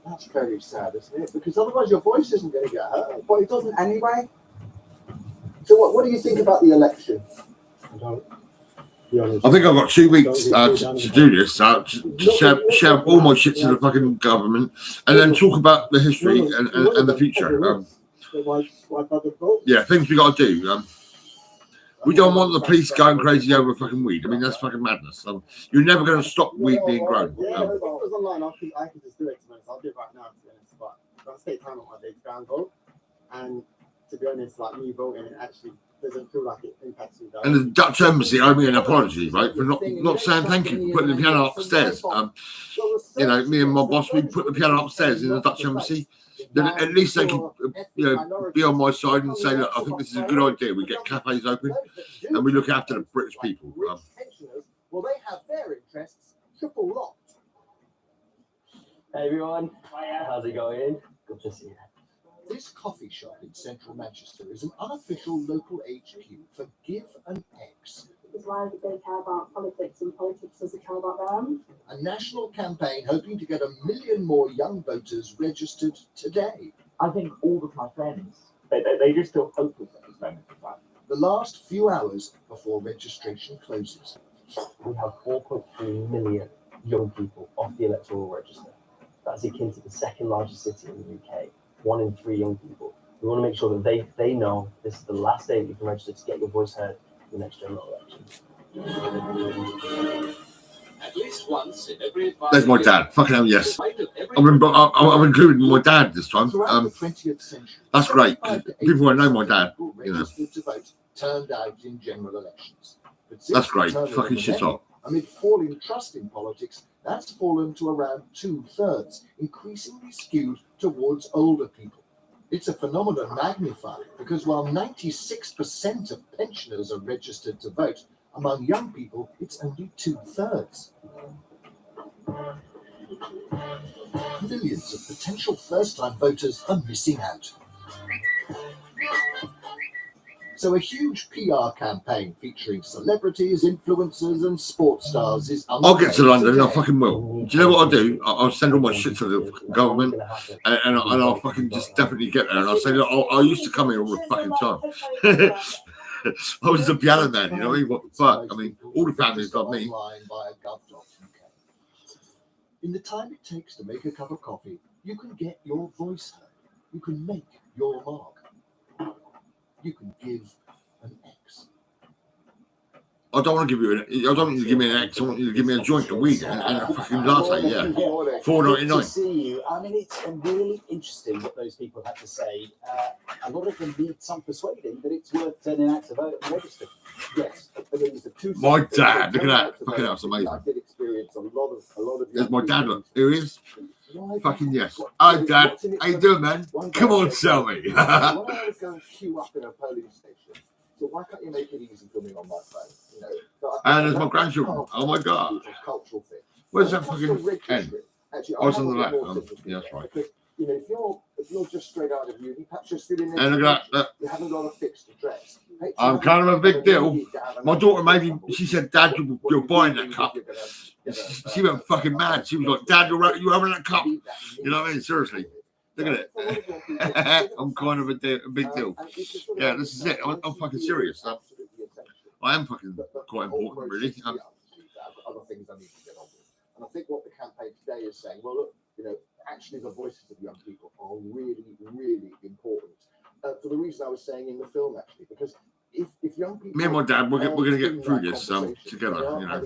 That's very sad, isn't it? Because otherwise your voice isn't going to get heard. But it doesn't anyway. So what do you think about the election? I think I've got 2 weeks to do this, to share all my shit to the fucking government, and then talk about the history and the future. Yeah, things we got to do. We don't want the police going crazy over fucking weed. I mean, that's fucking madness. You're never going to stop weed being grown. Yeah, if it was online, I could just do it, to be honest. I'll do it right now, to be honest. But I've got to take time on my day to go and vote. And to be honest, like me voting, it actually doesn't feel like it impacts me. And the Dutch embassy owe me an apology, right, for not saying thank you, for putting the piano upstairs. You know, me and my boss, we put the piano upstairs in the Dutch embassy. Then at least they can, be on my side and say, look, I think this is a good idea. We get cafes open and we look after the British people. Well, they have their interests triple locked. Hey everyone, how's it going? Good to see you. This coffee shop in central Manchester is an unofficial local HQ for Give an X. Because why would they care about politics, and politics doesn't care about them? A national campaign hoping to get 1 million more young voters registered today. I think all of my friends, they just feel hopeless at this moment in time. The last few hours before registration closes. We have 4.3 million young people off the electoral register. That's akin to the second largest city in the UK. 1 in 3 young people. We want to make sure that they know this is the last day that you can register to get your voice heard in the next general election. At least once in every There's my dad. Fucking hell, yes. I've included my dad this time. That's great. People won't know my dad. You know. Registered to vote turned out in general elections. But since That's great. the turn of Fucking the shit millennium, up. Amid falling trust in politics, that's fallen to around 2/3, increasingly skewed towards older people. It's a phenomenon magnified because while 96% of pensioners are registered to vote, among young people, it's only 2/3. Millions of potential first-time voters are missing out. So a huge PR campaign featuring celebrities, influencers, and sports stars is I'll get to underway London and I today. fucking will. Do you know what I'll do? I'll send all my shit to the government and I'll fucking just definitely get there. And I'll say, look, I used to come here all the fucking time. I was a piano man, you know what I mean? What the fuck? I mean, all the families love me. Online via gov.uk. In the time it takes to make a cup of coffee, you can get your voice heard. You can make your mark. You can give an X. I don't want to give you I don't want you to give me an X. I want you to give me a joint a week and a fucking latte, yeah. Good to $4.99. see you. I mean, it's really interesting what those people have to say. A lot of them need some persuading that it's worth turning out to vote and register. Yes, I mean, it's a two. My dad, look at that. Fucking that's amazing. I did experience a lot of. There's my dad, look. Here he is. Fucking yes. Hi, Dad. How you doing, man? Come on, tell me. When I was going to queue up in a polling station, so why can't you make it easy for me on my phone? You know, so And there's my grandchildren. Oh my God. It's a cultural thing. Where's that fucking end? Actually, Oh, it's on the have a left. lot more sympathy Yeah, that's there, right. because, you know, if you're just straight out of uni, perhaps you're still in And look at that. you haven't got a fixed address. I'm kind of a big deal. My daughter maybe she said, Dad, you're buying that cup. She went fucking mad. She was like, Dad, you're having that cup. You know what I mean? Seriously. Look at it. I'm kind of a big deal. Yeah, this is it. I'm fucking serious. I am fucking quite important, really. Other things I need to get on with. And I think what the campaign today is saying, well, look, you know, actually the voices of young people are really, really important. For the reason I was saying in the film, actually, because if young people... Me and my dad, we're going to get through this together, you know.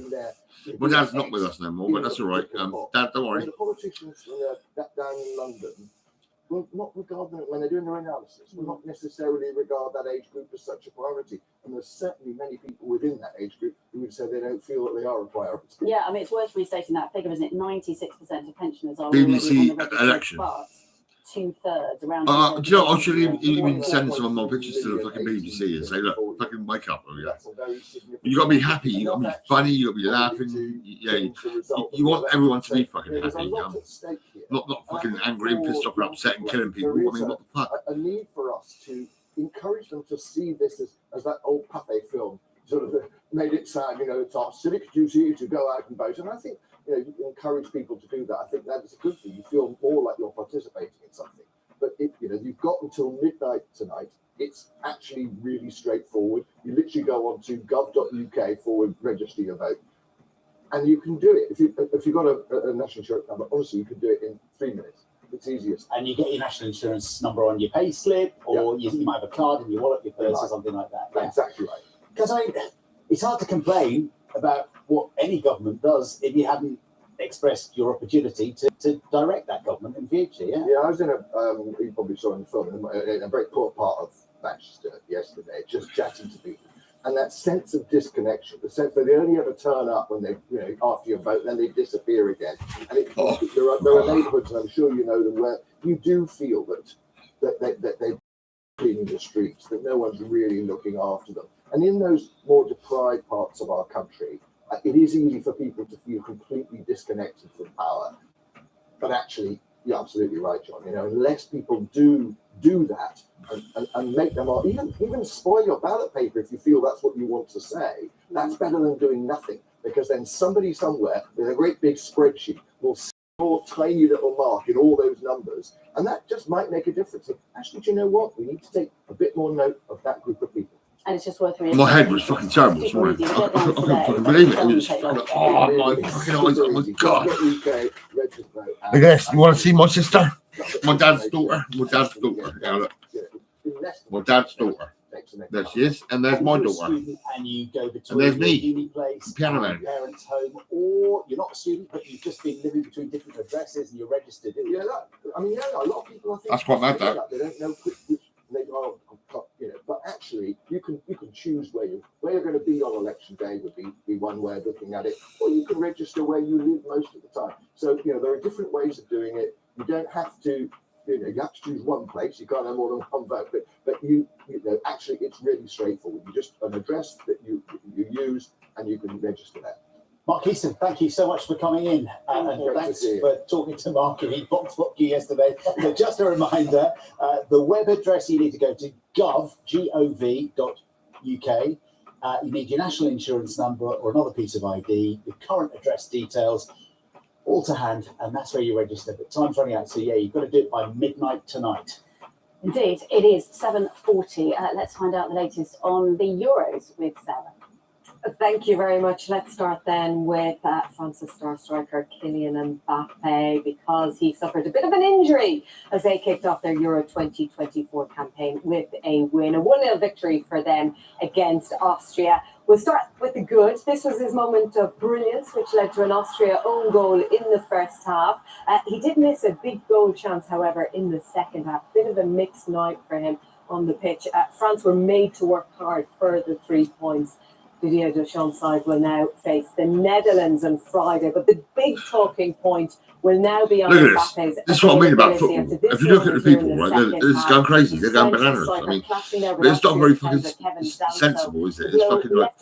My dad's not with us no more, but that's all right. Dad, don't worry. The politicians down in London will not regard them, when they're doing their analysis, will not necessarily regard that age group as such a priority. And there's certainly many people within that age group who would say they don't feel that they are a priority. Yeah, I mean, it's worth restating that figure, isn't it? 96% of pensioners are BBC already on the register, election. but 2/3 around. Do you know, I should even send some of my pictures to the fucking BBC and say, look, fucking wake up. Yeah. You got to be happy, you got to be funny, you got to be laughing. Yeah, you want everyone to be fucking happy. Not fucking angry and pissed off and upset and killing people. I mean, what the fuck? A need for us to encourage them to see this as that old Pathé film sort of made it sound, you know, it's our civic duty to go out and vote. And I think, you know, you encourage people to do that. I think that is a good thing. You feel more like you're participating in something. But you know, you've got until midnight tonight. It's actually really straightforward. You literally go on to gov.uk register your vote, and you can do it. If you've got a national insurance number, honestly, you can do it in 3 minutes. It's easiest. And you get your national insurance number on your pay slip, or you might have a card in your wallet, your purse, or something like that. Yeah. Exactly right. Because I mean, it's hard to complain about what any government does if you haven't expressed your opportunity to direct that government in future. Yeah. Yeah, I was in you probably saw in the film, in a very poor part of Manchester yesterday, just chatting to people. And that sense of disconnection, the sense that they only ever turn up when they, you know, after your vote, then they disappear again. And there are neighbourhoods, and I'm sure you know them, where you do feel that they're cleaning the streets, that no one's really looking after them. And in those more deprived parts of our country, it is easy for people to feel completely disconnected from power. But actually, you're absolutely right, John. You know, unless people do that and make them, or even spoil your ballot paper if you feel that's what you want to say, that's better than doing nothing. Because then somebody somewhere with a great big spreadsheet will see your tiny little mark in all those numbers, and that just might make a difference. And actually, do you know what? We need to take a bit more note of that group of people. And it's just worth My head was fucking terrible this morning. I couldn't fucking believe it. It was fucking, oh my fucking eyes, oh my God. Look at this. You want to see my sister? My dad's daughter. My dad's daughter. Yeah, look. My dad's daughter. There she is. And there's my daughter. And you go between And there's me, your uni place, piano your man. parents' home, or you're not a student, but you've just been living between different addresses and you're registered. Yeah, a lot of people, I think, That's quite mad, though. They don't know which they are, you know. But actually, you can choose where you're going to be on election day. Would be one way of looking at it, or you can register where you live most of the time. So you know there are different ways of doing it. You don't have to. You know, you have to choose one place. You can't have more than one vote. But you know, actually, it's really straightforward. You just an address that you use, and you can register that. Mark Easton, thank you so much for coming in, and Great to thanks see you. for talking to Mark in Vox Hockey yesterday. So just a reminder, the web address you need to go to gov.uk. You need your national insurance number or another piece of ID, your current address details, all to hand, and that's where you register. But time's running out, so yeah, you've got to do it by midnight tonight. Indeed, it is 7:40. Let's find out the latest on the Euros with Sarah. Thank you very much. Let's start then with France's star striker Kylian Mbappe, because he suffered a bit of an injury as they kicked off their Euro 2024 campaign with a win, a 1-0 victory for them against Austria. We'll start with the good. This was his moment of brilliance, which led to an Austria own goal in the first half. He did miss a big goal chance, however, in the second half. Bit of a mixed night for him on the pitch. France were made to work hard for the 3 points. Didier Deschamps' side will now face the Netherlands on Friday, but the big talking point will now be on Mbappe's. This is what I mean about football. If you look at the people, right, they're just going crazy. They're going bananas. I mean, but it's not very fucking sensible, is it? It's fucking like,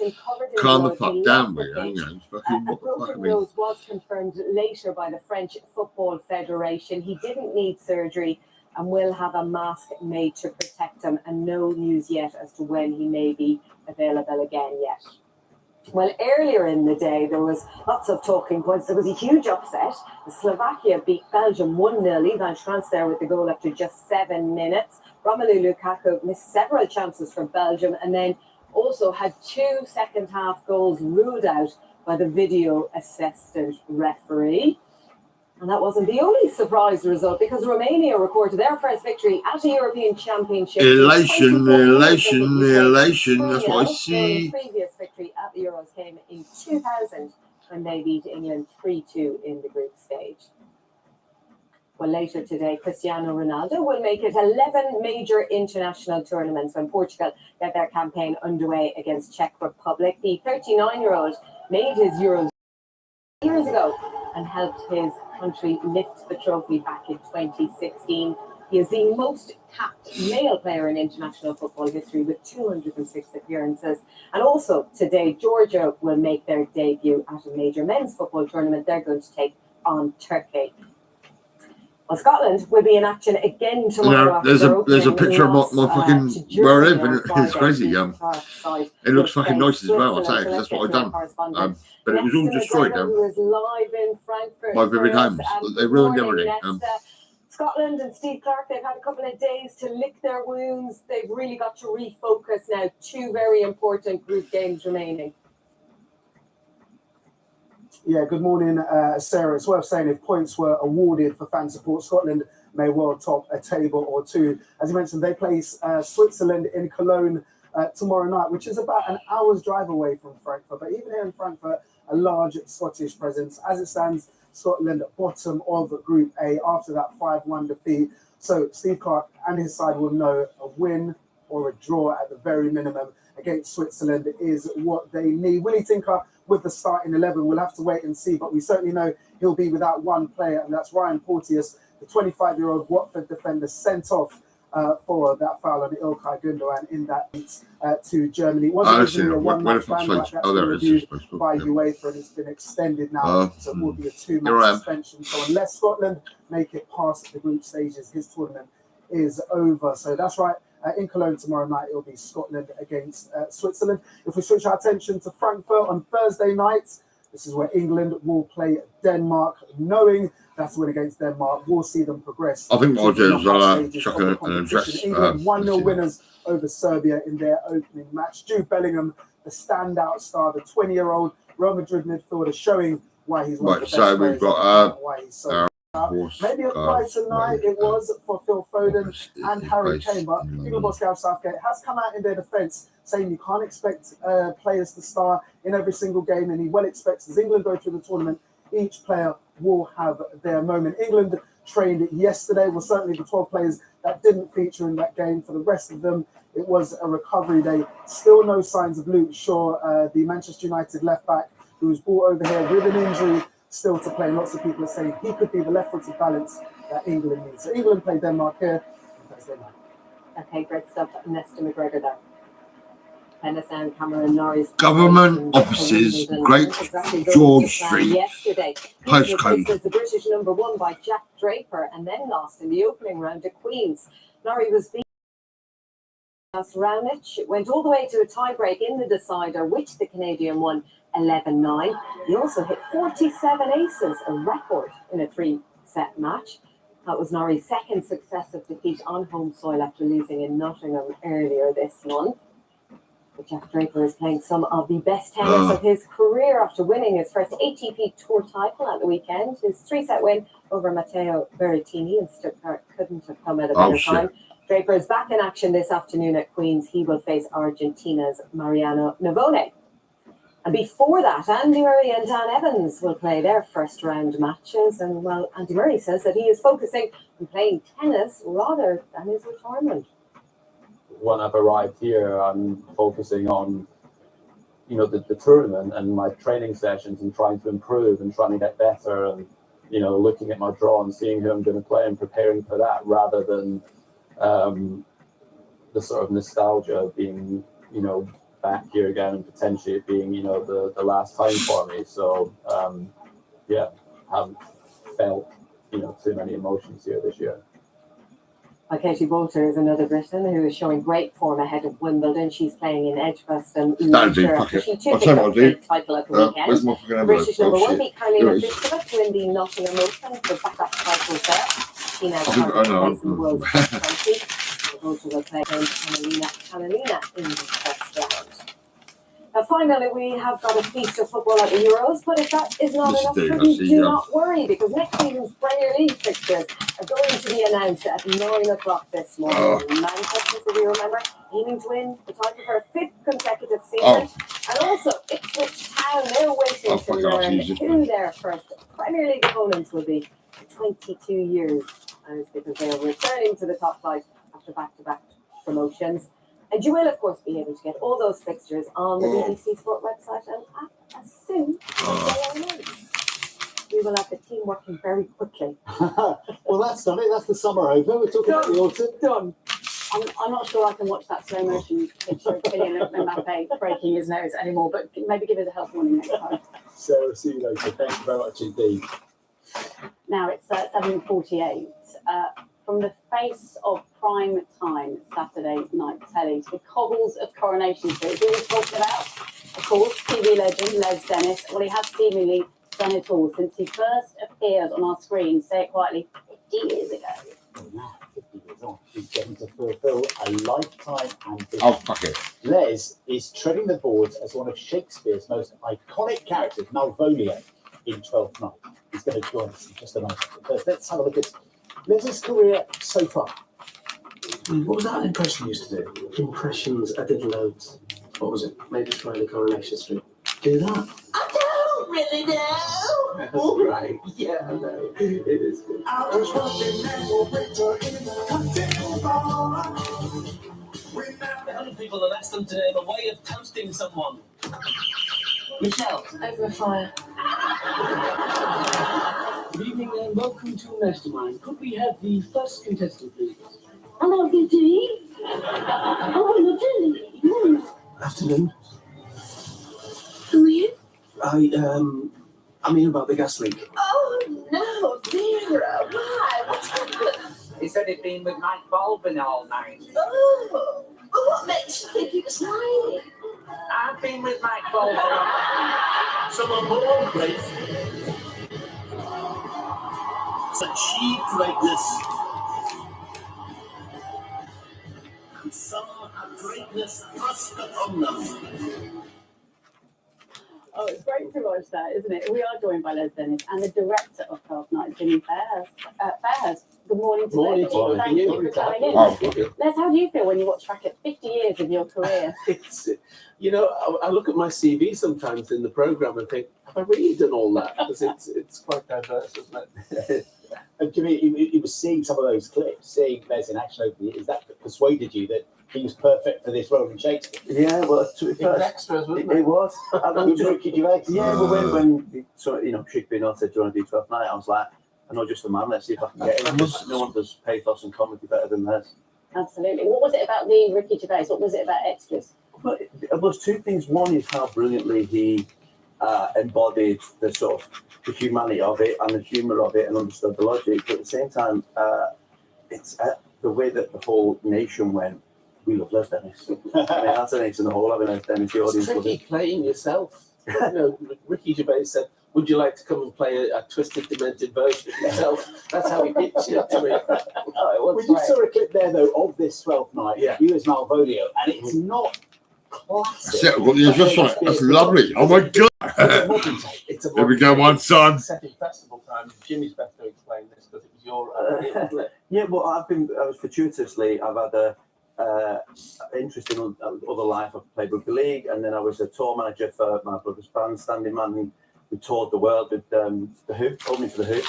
calm the fuck down, mate. You know, it's fucking, what the fuck, I mean. Rose was confirmed later by the French Football Federation. He didn't need surgery and will have a mask made to protect him, and no news yet as to when he may be available again yet. Well, earlier in the day, there was lots of talking points. There was a huge upset. Slovakia beat Belgium 1-0. Ivan Schranz there with the goal after just 7 minutes. Romelu Lukaku missed several chances for Belgium, and then also had 2 second-half goals ruled out by the video assistant referee. And that wasn't the only surprise result, because Romania recorded their first victory at a European Championship. Elation. That's what I see. Their previous victory at the Euros came in 2000 when they beat England 3-2 in the group stage. Well, later today, Cristiano Ronaldo will make it 11 major international tournaments when Portugal get their campaign underway against Czech Republic. The 39-year-old made his Euros years ago and helped his country lift the trophy back in 2016. He is the most capped male player in international football history with 206 appearances. And also today, Georgia will make their debut at a major men's football tournament. They're going to take on Turkey. Well, Scotland will be in action again tomorrow. There's a picture of my fucking where I live, and it's crazy. It looks fucking nice as well. I say, because that's what I've done. But it was all destroyed. My vivid homes. They ruined everything. Scotland and Steve Clarke, they've had a couple of days to lick their wounds. They've really got to refocus now. 2 very important group games remaining. Yeah, good morning, Sarah. It's worth saying if points were awarded for fan support, Scotland may well top a table or 2. As you mentioned, they place Switzerland in Cologne tomorrow night, which is about an hour's drive away from Frankfurt. But even here in Frankfurt, a large Scottish presence. As it stands, Scotland bottom of Group A after that 5-1 defeat. So Steve Clarke and his side will know a win or a draw at the very minimum against Switzerland is what they need. Willie Tinker with the starting 11, we'll have to wait and see, but we certainly know he'll be without one player, and that's Ryan Porteous, the 25-year-old Watford defender, sent off for that foul on Ilkay Gundogan in that beat to Germany. It was originally a one-match ban, but that's been reviewed by UEFA, and it's been extended now, so it will be a 2-match suspension. So unless Scotland make it past the group stages, his tournament is over. So that's right. In Cologne tomorrow night, it'll be Scotland against Switzerland. If we switch our attention to Frankfurt on Thursday night, this is where England will play Denmark, knowing that's a win against Denmark. We'll see them progress. I think what I'll do is chuck an address. England 1-0 winners over Serbia in their opening match. Jude Bellingham, the standout star, the 20-year-old Real Madrid midfielder, showing why he's one of the best so we've got why he's so maybe a quieter night it was for Phil Foden and Harry Kane, but England boss Gareth Southgate has come out in their defence saying you can't expect players to start in every single game, and he well expects as England go through the tournament, each player will have their moment. England trained yesterday, well certainly the 12 players that didn't feature in that game. For the rest of them, it was a recovery day. Still no signs of Luke Shaw, the Manchester United left back who was brought over here with an injury, still to play. Lots of people are saying he could be the left-footed balance that England needs. So England play Denmark here on Thursday night. Okay, great stuff. Nesta McGregor there. Penniston, Cameron Norris. Government offices, Great George Street, Yesterday. postcode. Was the British #1 by Jack Draper and then lost in the opening round to Queen's. Norrie was beaten. Raonic went all the way to a tiebreak in the decider, which the Canadian won 11-9. He also hit 47 aces, a record in a 3-set match. That was Norrie's second successive defeat on home soil after losing in Nottingham earlier this month. But Jack Draper is playing some of the best tennis of his career after winning his first ATP Tour title at the weekend. His 3-set win over Matteo Berrettini in Stuttgart couldn't have come at a better time. Draper is back in action this afternoon at Queen's. He will face Argentina's Mariano Navone. And before that, Andy Murray and Dan Evans will play their first round matches. And well, Andy Murray says that he is focusing on playing tennis rather than his retirement. When I've arrived here, I'm focusing on, the tournament and my training sessions and trying to improve and trying to get better and, looking at my draw and seeing who I'm going to play and preparing for that rather than the sort of nostalgia of being, back here again and potentially it being, the last time for me. So, haven't felt, too many emotions here this year. Katie Boulter is another Briton who is showing great form ahead of Wimbledon. She's playing in Edgbaston. She took the title at the weekend. British #1 beat Karolina Pliskova to win the Nottingham Open for backup titles there. She now plays in the World Cup 20. Boulter will play against Carolina in the first round. Now, finally, we have got a feast of football at the Euros, but if that is not enough for you, do not worry, because next season's Premier League fixtures are going to be announced at 9 o'clock this morning. Manchester City, remember, aiming to win the title for a 5th consecutive season. And also, Ipswich Town, they're waiting to learn who their first Premier League opponents will be for 22 years. And it's because they are returning to the top flight after back-to-back promotions. And you will, of course, be able to get all those fixtures on the BBC Sport website and app as soon as they are announced. We will have the team working very quickly. Well, that's done it. That's the summer over. We're talking about the autumn. Done. I'm not sure I can watch that slow motion picture of Kylian Mbappe breaking his nose anymore, but maybe give us a health warning next time. Sarah, see you later. Thank you very much indeed. Now it's 7:48. From the face of prime time Saturday night telly to the cobbles of Coronation Street, who are we talking about? Of course, TV legend Les Dennis. Well, he has seemingly done it all since he first appeared on our screen, say it quietly, 50 years ago. Now, 50 years on, he's getting to fulfill a lifetime ambition. Oh, fuck it. Les is treading the boards as one of Shakespeare's most iconic characters, Malvolio, in Twelfth Night. He's going to join us in just a moment. But first, let's have a look at Les's career so far. What was that impression you used to do? Impressions, I did loads. What was it? Maybe try the Coronation Street. Do that. I don't really know. All right. Yeah, I know. It is good. I was working as a waiter in a cocktail bar. The young people are less than to name a way of toasting someone. Michelle, over a fire. Good evening and welcome to Mastermind. Could we have the first contestant, please? Hello, Kitty. Oh, Kitty. Afternoon. Who are you? I mean about the gas leak. Oh, no, Vera. Why? What's happened? He said he'd been with Mike Baldwin all night. Oh, well, what makes you think he was lying? I've been with Mike Baldwin. Some are born great. Achieve greatness. And some have greatness thrust upon them. Oh, it's great to watch that, isn't it? We are joined by Les Dennis and the director of 12 Night, Jimmy Fairhurst. Good morning to Morning, both of you. Thank you for coming in. Les, how do you feel when you watch back at 50 years of your career? It's, I look at my CV sometimes in the programme and think, have I really done all that? Because it's quite diverse, isn't it? And Jimmy, it was seeing some of those clips, seeing Les in action over the years, that persuaded you that he was perfect for this role in Shakespeare. Yeah, well, to be fair, extras, wasn't it was. Ricky Gervais. Yeah, but when Shakespeare North said, "Do you want to do 12th Night?" I was like, "I'm not just a man. Let's see if I can get it." No one does pathos and comedy better than Les. Absolutely. What was it about the Ricky Gervais? What was it about extras Well, it was two things. One is how brilliantly he embodied the sort of the humanity of it and the humour of it and understood the logic. But at the same time, it's the way that the whole nation went. We love Les Dennis. I mean, that's an ace in the hole, having Les Dennis. The audience It's loved tricky it. playing yourself. You know, Ricky Gervais said, "Would you like to come and play a twisted, demented version of yourself?" That's how he pitched it to me. Well, you saw a clip there though of this 12th night, Yeah. you as Malvolio, and it's not classic. That's it. Well, it's just like, that's lovely. Oh my God. It's a Here we go, one son. Setting festival time. Jimmy's best to explain this because it was your idea. Yeah, well, I was fortuitously, I've had a interest in other life. I've played rugby league, and then I was a tour manager for my brother's band, Standing Man. We toured the world with the Who, opening for the Who,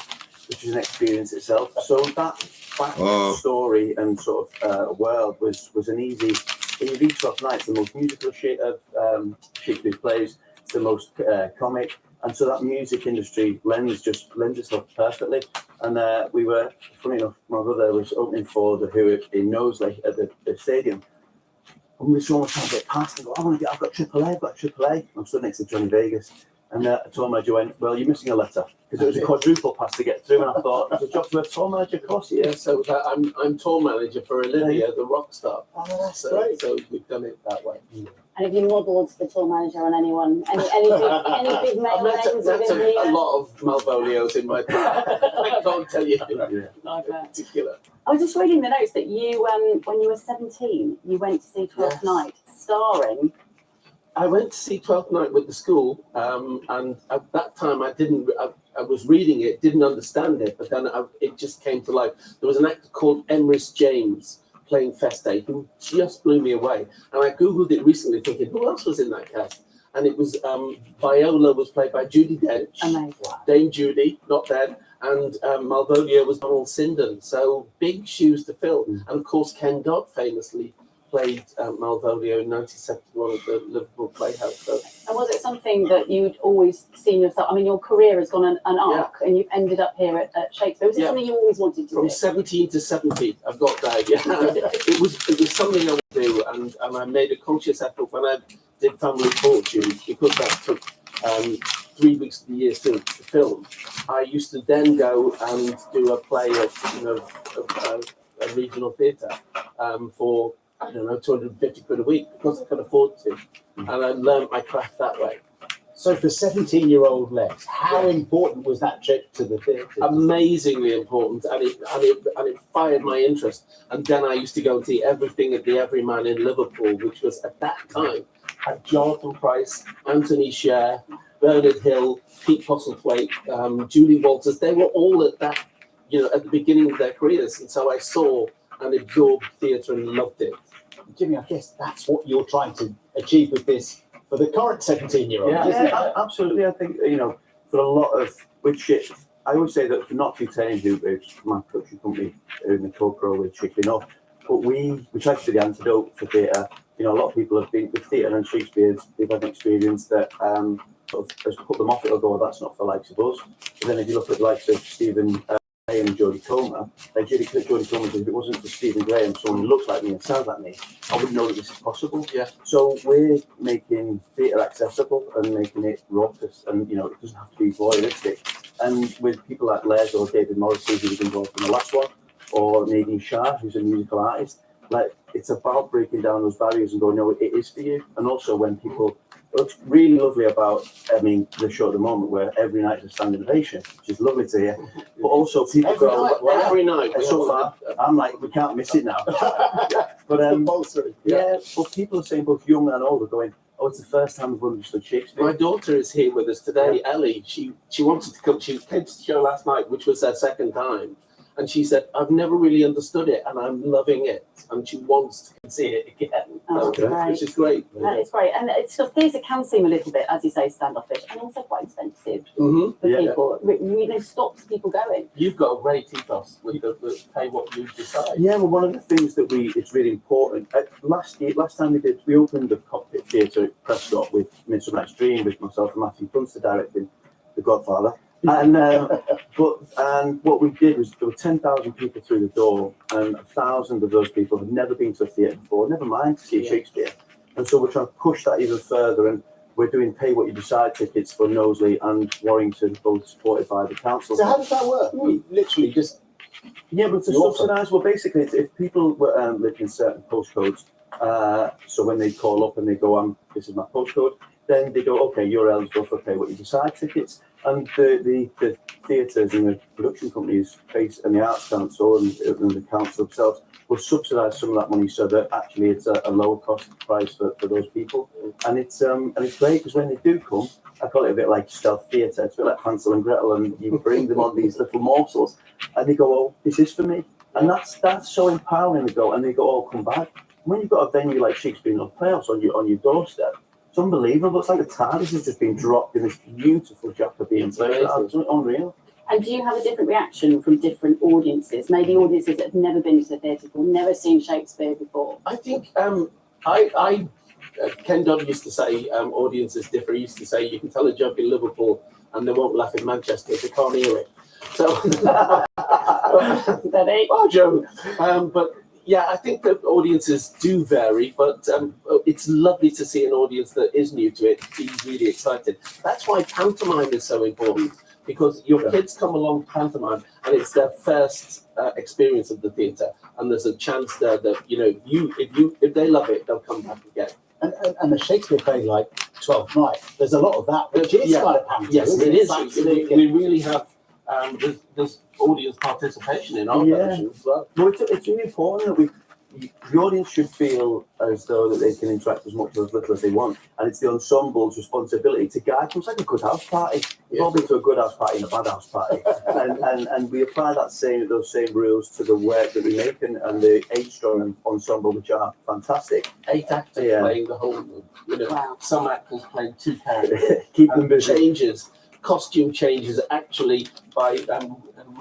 which was an experience itself. So that back story and sort of world was an easy. Each 12 nights, the most musical of Shakespeare's plays. It's the most comic, and so that music industry lends itself perfectly. And we were, funny enough, my brother was opening for the Who in Knowsley at the stadium. And we saw trying to get past and go, I've got AAA. I'm stood next to Johnny Vegas. And a tour manager went, well, you're missing a letter. Because it was a quadruple pass to get through. And I thought, there's a job to a tour manager, of course, yeah. So I'm tour manager for Olivia, the rock star. Oh, that's great. So we've done it that way. And have you modelled the tour manager on anyone? Any big male I've met names within a the... lot of Malvolios in my time. I can't tell you I bet. particular. I was just reading the notes that you, when you were 17, you went to see 12th Night, starring. I went to see 12th Night with the school, and at that time I was reading it, didn't understand it, but then it just came to life. There was an actor called Emrys James playing Feste, who just blew me away. And I Googled it recently thinking, who else was in that cast? And it was, Viola was played by Judi Dench. Amazing. Dame Judy, not dead. And Malvolio was Donald Sinden. So big shoes to fill. And of course, Ken Dodd famously played Malvolio in 1971 at the Liverpool Playhouse. So, And was it something that you'd always seen yourself? I mean, your career has gone an arc, and you've ended up here at Shakespeare. Was it something you always wanted to from do? 17 to 70, I've got that. Yeah, it was something I would do, and I made a conscious effort when I did Family Fortunes, because that took 3 weeks of the year to film. I used to then go and do a play at a regional theatre for, I don't know, 250 quid a week, because I could afford to. And I learned my craft that way. So for 17-year-old Les, how important was that trip to the theatre? Amazingly important, and it fired my interest. And then I used to go and see everything at the Everyman in Liverpool, which was at that time had Jonathan Price, Anthony Sher, Bernard Hill, Pete Postlethwaite, Julie Walters. They were all at that, at the beginning of their careers, and so I saw and absorbed theatre and loved it. Jimmy, I guess that's what you're trying to achieve with this for the current 17-year-old. Yeah, absolutely. I think, for a lot of, I always say that for Not Too Tame, who's my production company, in the co-pro with Chick Enough, but we try to be the antidote for theatre. A lot of people have been with theatre and Shakespeare, they've had an experience that sort of has put them off. It'll go, that's not for the likes of us. But then if you look at the likes of Stephen and Jodie Comer, Jodie Comer says, if it wasn't for Stephen Graham, someone who looks like me and sounds like me, I wouldn't know that this is possible. Yeah. So we're making theatre accessible and making it raucous, and it doesn't have to be voyeuristic. And with people like Les or David Morrissey, who was involved in the last one, or Nadine Shah, who's a musical artist, it's about breaking down those barriers and going, no, it is for you. And also when people, what's really lovely about, the show at the moment, where every night is a standing ovation, which is lovely to hear. But also people every night. So far, I'm like, we can't miss it now. But but people are saying, both young and old, are going, oh, it's the first time we've understood Shakespeare. My daughter is here with us today, Ellie. She wanted to come. She came to the show last night, which was her second time. And she said, I've never really understood it, and I'm loving it. And she wants to see it again. Oh, Which is great. That is great. And it's just, theatre can seem a little bit, as you say, standoffish, and also quite expensive for people. It really stops people going. You've got a great ethos with the pay what you decide. Yeah, well, one of the things that it's really important. Last time we opened the Cockpit Theatre at Prescott with Midsummer Night's Dream, with myself and Matthew Dunster directing The Godfather. And what we did was there were 10,000 people through the door, and 1,000 of those people had never been to a theatre before, never mind to see Shakespeare. And so we're trying to push that even further, and we're doing pay what you decide tickets for Knowsley and Warrington, both supported by the council. So how does that work? You literally just Yeah, but to subsidise, well, basically, if people live in certain postcodes, so when they call up and they go, this is my postcode, then they go, okay, you're eligible for pay what you decide tickets. And the theatres and the production companies and the Arts Council and the council themselves will subsidise some of that money so that actually it's a lower cost price for those people. And it's great because when they do come, I call it a bit like stealth theatre. It's a bit like Hansel and Gretel, and you bring them on these little morsels, and they go, "Oh, this is for me," and that's so empowering. They go, "Oh, come back." When you've got a venue like Shakespeare in the Playhouse on your doorstep, it's unbelievable. It's like the TARDIS has just been dropped in this beautiful Jacobean place. It's unreal. And do you have a different reaction from different audiences? Maybe audiences that have never been to the theatre before, never seen Shakespeare before. I think Ken Dodd used to say audiences differ. He used to say you can tell a joke in Liverpool and they won't laugh in Manchester if they can't hear it. So, well, Joe. But yeah, I think that audiences do vary, but it's lovely to see an audience that is new to it be really excited. That's why pantomime is so important, because your kids come along to pantomime and it's their first experience of the theatre, and there's a chance there that if they love it, they'll come back again. And the Shakespeare play like 12th Night, there's a lot of that, which is kind of pantomime. Yes, it is. We really have there's audience participation in our version as well. No, it's really important that the audience should feel as though that they can interact as much or as little as they want, and it's the ensemble's responsibility to guide them. It's like a good house party. You've all been to a good house party and a bad house party, and we apply those same rules to the work that we make, and the 8-strong ensemble, which are fantastic. 8 actors playing the whole. Some actors playing 2 characters. Keep them busy. Changes. Costume changes actually by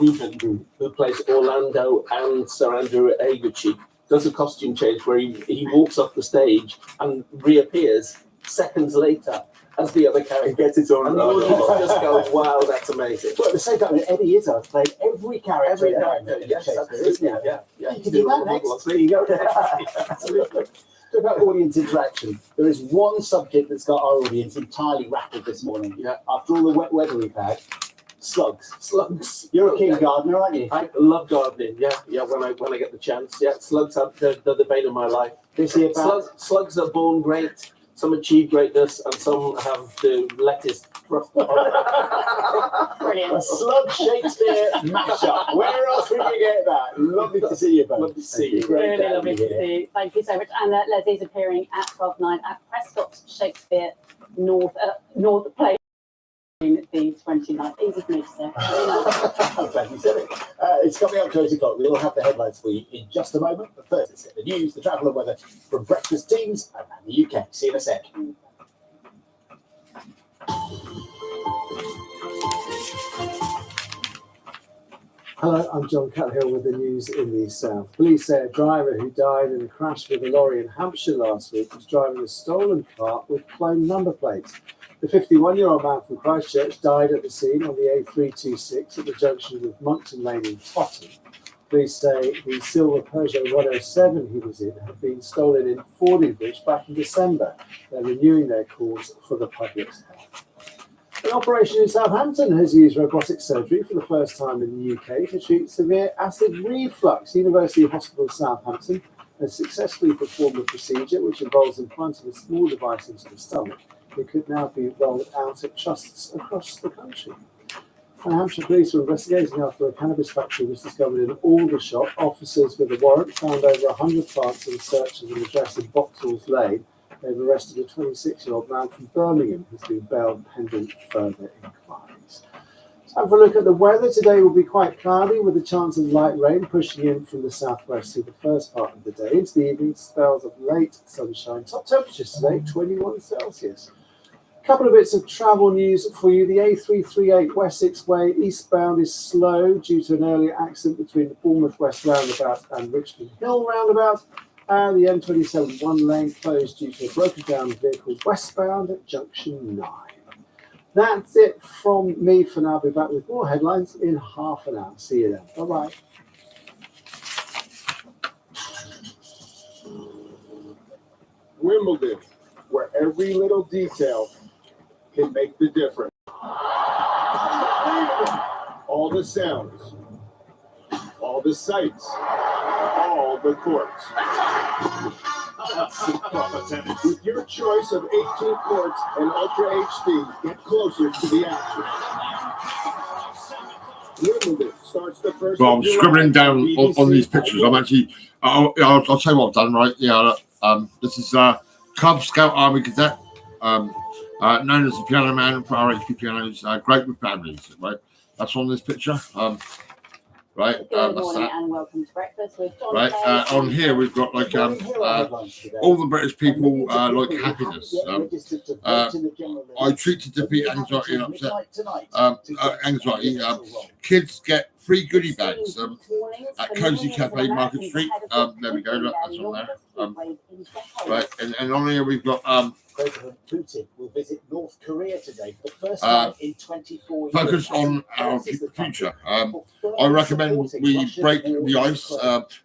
Ruben, who plays Orlando, and Sir Andrew Aguchi does a costume change where he walks off the stage and reappears seconds later as the other character. It gets its own. And the audience just goes, "Wow, that's amazing!" Well, at the same time, Eddie Izzard's played every character. Yes, absolutely. Yeah. You can do that next. There you go. Absolutely. Talk about audience interaction. There is one subject that's got our audience entirely rattled this morning. Yeah. After all the wet weather we've had, slugs. You're a keen gardener, aren't you? I love gardening. Yeah. When I get the chance. Yeah, slugs are the bane of my life. This year, slugs are born great. Some achieve greatness, and some have the lettuce thrust on. Brilliant. A slug Shakespeare mashup. Where else would you get that? Lovely to see you both. Lovely to see you. Really lovely to see you. Thank you so much. And Leslie's appearing at 12/9 at Prescott Shakespeare North Play. The 29th. Easy for me to say. I'm glad you said it. It's coming up to 8 o'clock. We'll have the headlines for you in just a moment. But first, let's get the news, the travel and weather from breakfast teams around the UK. See you in a sec. Hello, I'm John Cathill with the news in the south. Police say a driver who died in a crash with a lorry in Hampshire last week was driving a stolen car with cloned number plates. The 51-year-old man from Christchurch died at the scene on the A326 at the junction with Monkton Lane in Totton. Police say the silver Peugeot 107 he was in had been stolen in Fordingbridge back in December. They're renewing their calls for the public's health. An operation in Southampton has used robotic surgery for the first time in the UK to treat severe acid reflux. University Hospital Southampton has successfully performed the procedure, which involves implanting a small device into the stomach. It could now be rolled out at trusts across the country. And Hampshire police are investigating after a cannabis factory was discovered in Aldershot. Officers with a warrant found over 100 plants in search of an address in Boxall's Lane. They've arrested a 26-year-old man from Birmingham who's been bailed pending further inquiries. Time for a look at the weather. Today will be quite cloudy with a chance of light rain pushing in from the southwest through the first part of the day. Into the evening, spells of late sunshine. Top temperatures today, 21 Celsius. Couple of bits of travel news for you. The A338 Wessex Way eastbound is slow due to an earlier accident between the Bournemouth West roundabout and Richmond Hill roundabout. And the M27 one lane closed due to a broken down vehicle westbound at junction 9. That's it from me for now. I'll be back with more headlines in half an hour. See you then. Bye-bye. Wimbledon, where every little detail can make the difference. All the sounds, all the sights, all the courts. With your choice of 18 courts and Ultra HD, get closer to the action. Wimbledon starts the first. Well, I'm scribbling down on these pictures. I'm actually, I'll tell you what I've done, right? Yeah, this is Cub Scout Army Cadet, known as the Piano Man for RHP Pianos, great with families, right? That's on this picture. Right, Good that's morning that. and welcome to breakfast with John. Right, on here we've got like all the British people like happiness. I treat to defeat anxiety and upset. Anxiety. Kids get free goodie bags at Cozy Cafe, Market Street. There we go. Look, that's on there. Right, and on here we've got President Putin will visit North Korea today for the first time in 24 years. focus on our future. I recommend we break the ice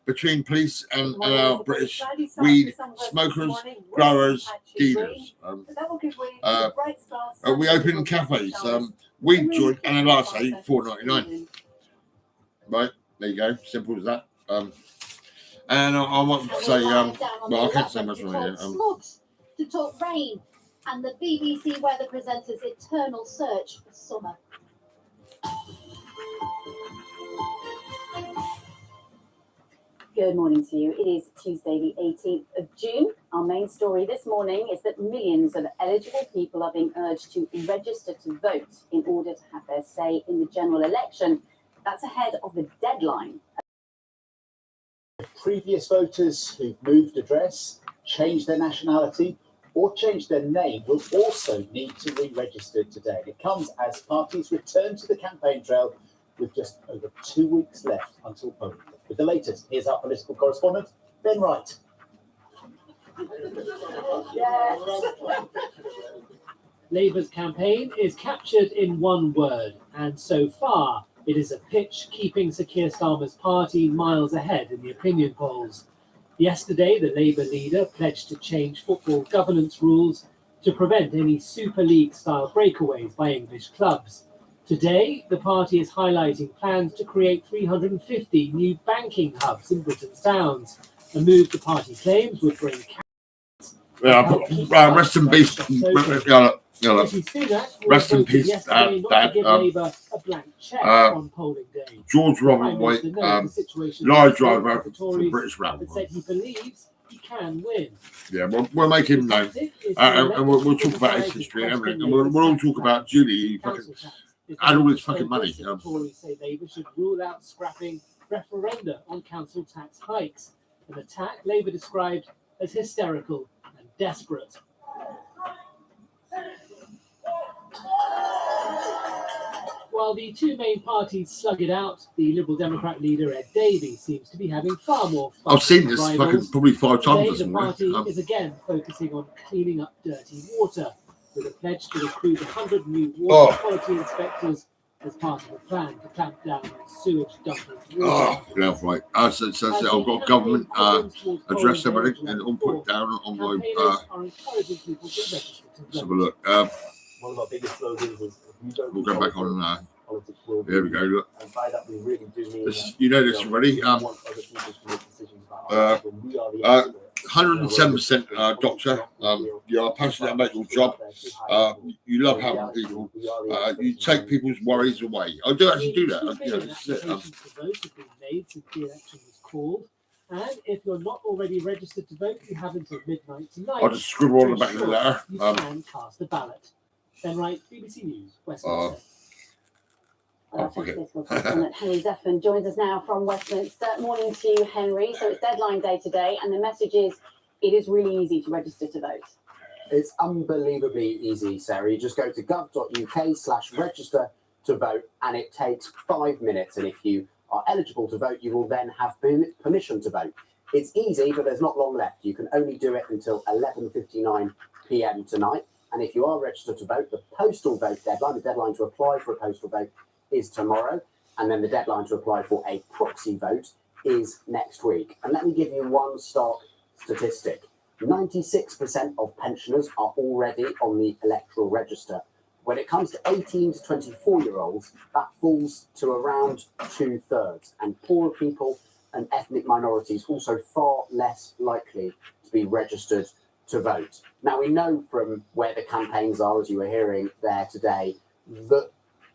between police and our British weed smokers, growers, dealers. We open cafes, weed joint and a latte, $4.99. Right, there you go, simple as that. And I want to say, well, I can't say much on here. To talk rain and the BBC weather presenter's eternal search for summer. Good morning to you. It is Tuesday, the 18th of June. Our main story this morning is that millions of eligible people are being urged to register to vote in order to have their say in the general election. That's ahead of the deadline. Previous voters who've moved address, changed their nationality, or changed their name will also need to re-register today. It comes as parties return to the campaign trail with just over 2 weeks left until polling. With the latest, here's our political correspondent, Ben Wright. Labour's campaign is captured in one word, and so far it is a pitch keeping Sir Keir Starmer's party miles ahead in the opinion polls. Yesterday, the Labour leader pledged to change football governance rules to prevent any Super League-style breakaways by English clubs. Today, the party is highlighting plans to create 350 new banking hubs in Britain's towns, a move the party claims would bring... Rest in peace. Rest in peace, Dad. George Robert White, large driver for the British Railway. Said he believes he can win. Yeah, we'll make him known, and we'll talk about his history and everything, and we'll all talk about Julie, who fucking had all his fucking money. Tories say Labour should rule out scrapping referenda on council tax hikes, an attack Labour described as hysterical and desperate. While the two main parties slug it out, the Liberal Democrat leader Ed Davey seems to be having far more fun. I've seen this fucking probably 5 times this The morning. party is again focusing on cleaning up dirty water, with a pledge to recruit 100 new water quality inspectors as part of a plan to clamp down on sewage dumping. Yeah, right. So I've got government address everything and I'll put it down on my. Let's have a look. One of our biggest slogans is We'll go back on. There we go. Look. And by that, we really do mean This, you know this already. 107% doctor. You are passionate about your job. You love helping people. You take people's worries away. I do actually do that. You know, this is it. And if you're not already registered to vote, you have until midnight tonight. I'll just scribble on the back of the letter. You can cast a ballot. Ben Wright, BBC News, Westminster. Henry Zeffman joins us now from Westminster. Morning to you, Henry. So it's deadline day today, and the message is it is really easy to register to vote. It's unbelievably easy, Sarah. You just go to gov.uk/register to vote, and it takes 5 minutes. And if you are eligible to vote, you will then have permission to vote. It's easy, but there's not long left. You can only do it until 11:59 p.m. tonight. And if you are registered to vote, the postal vote deadline, the deadline to apply for a postal vote, is tomorrow. And then the deadline to apply for a proxy vote is next week. And let me give you one stark statistic. 96% of pensioners are already on the electoral register. When it comes to 18 to 24-year-olds, that falls to around 2/3, and poorer people and ethnic minorities also far less likely to be registered to vote. Now, we know from where the campaigns are, as you were hearing there today, that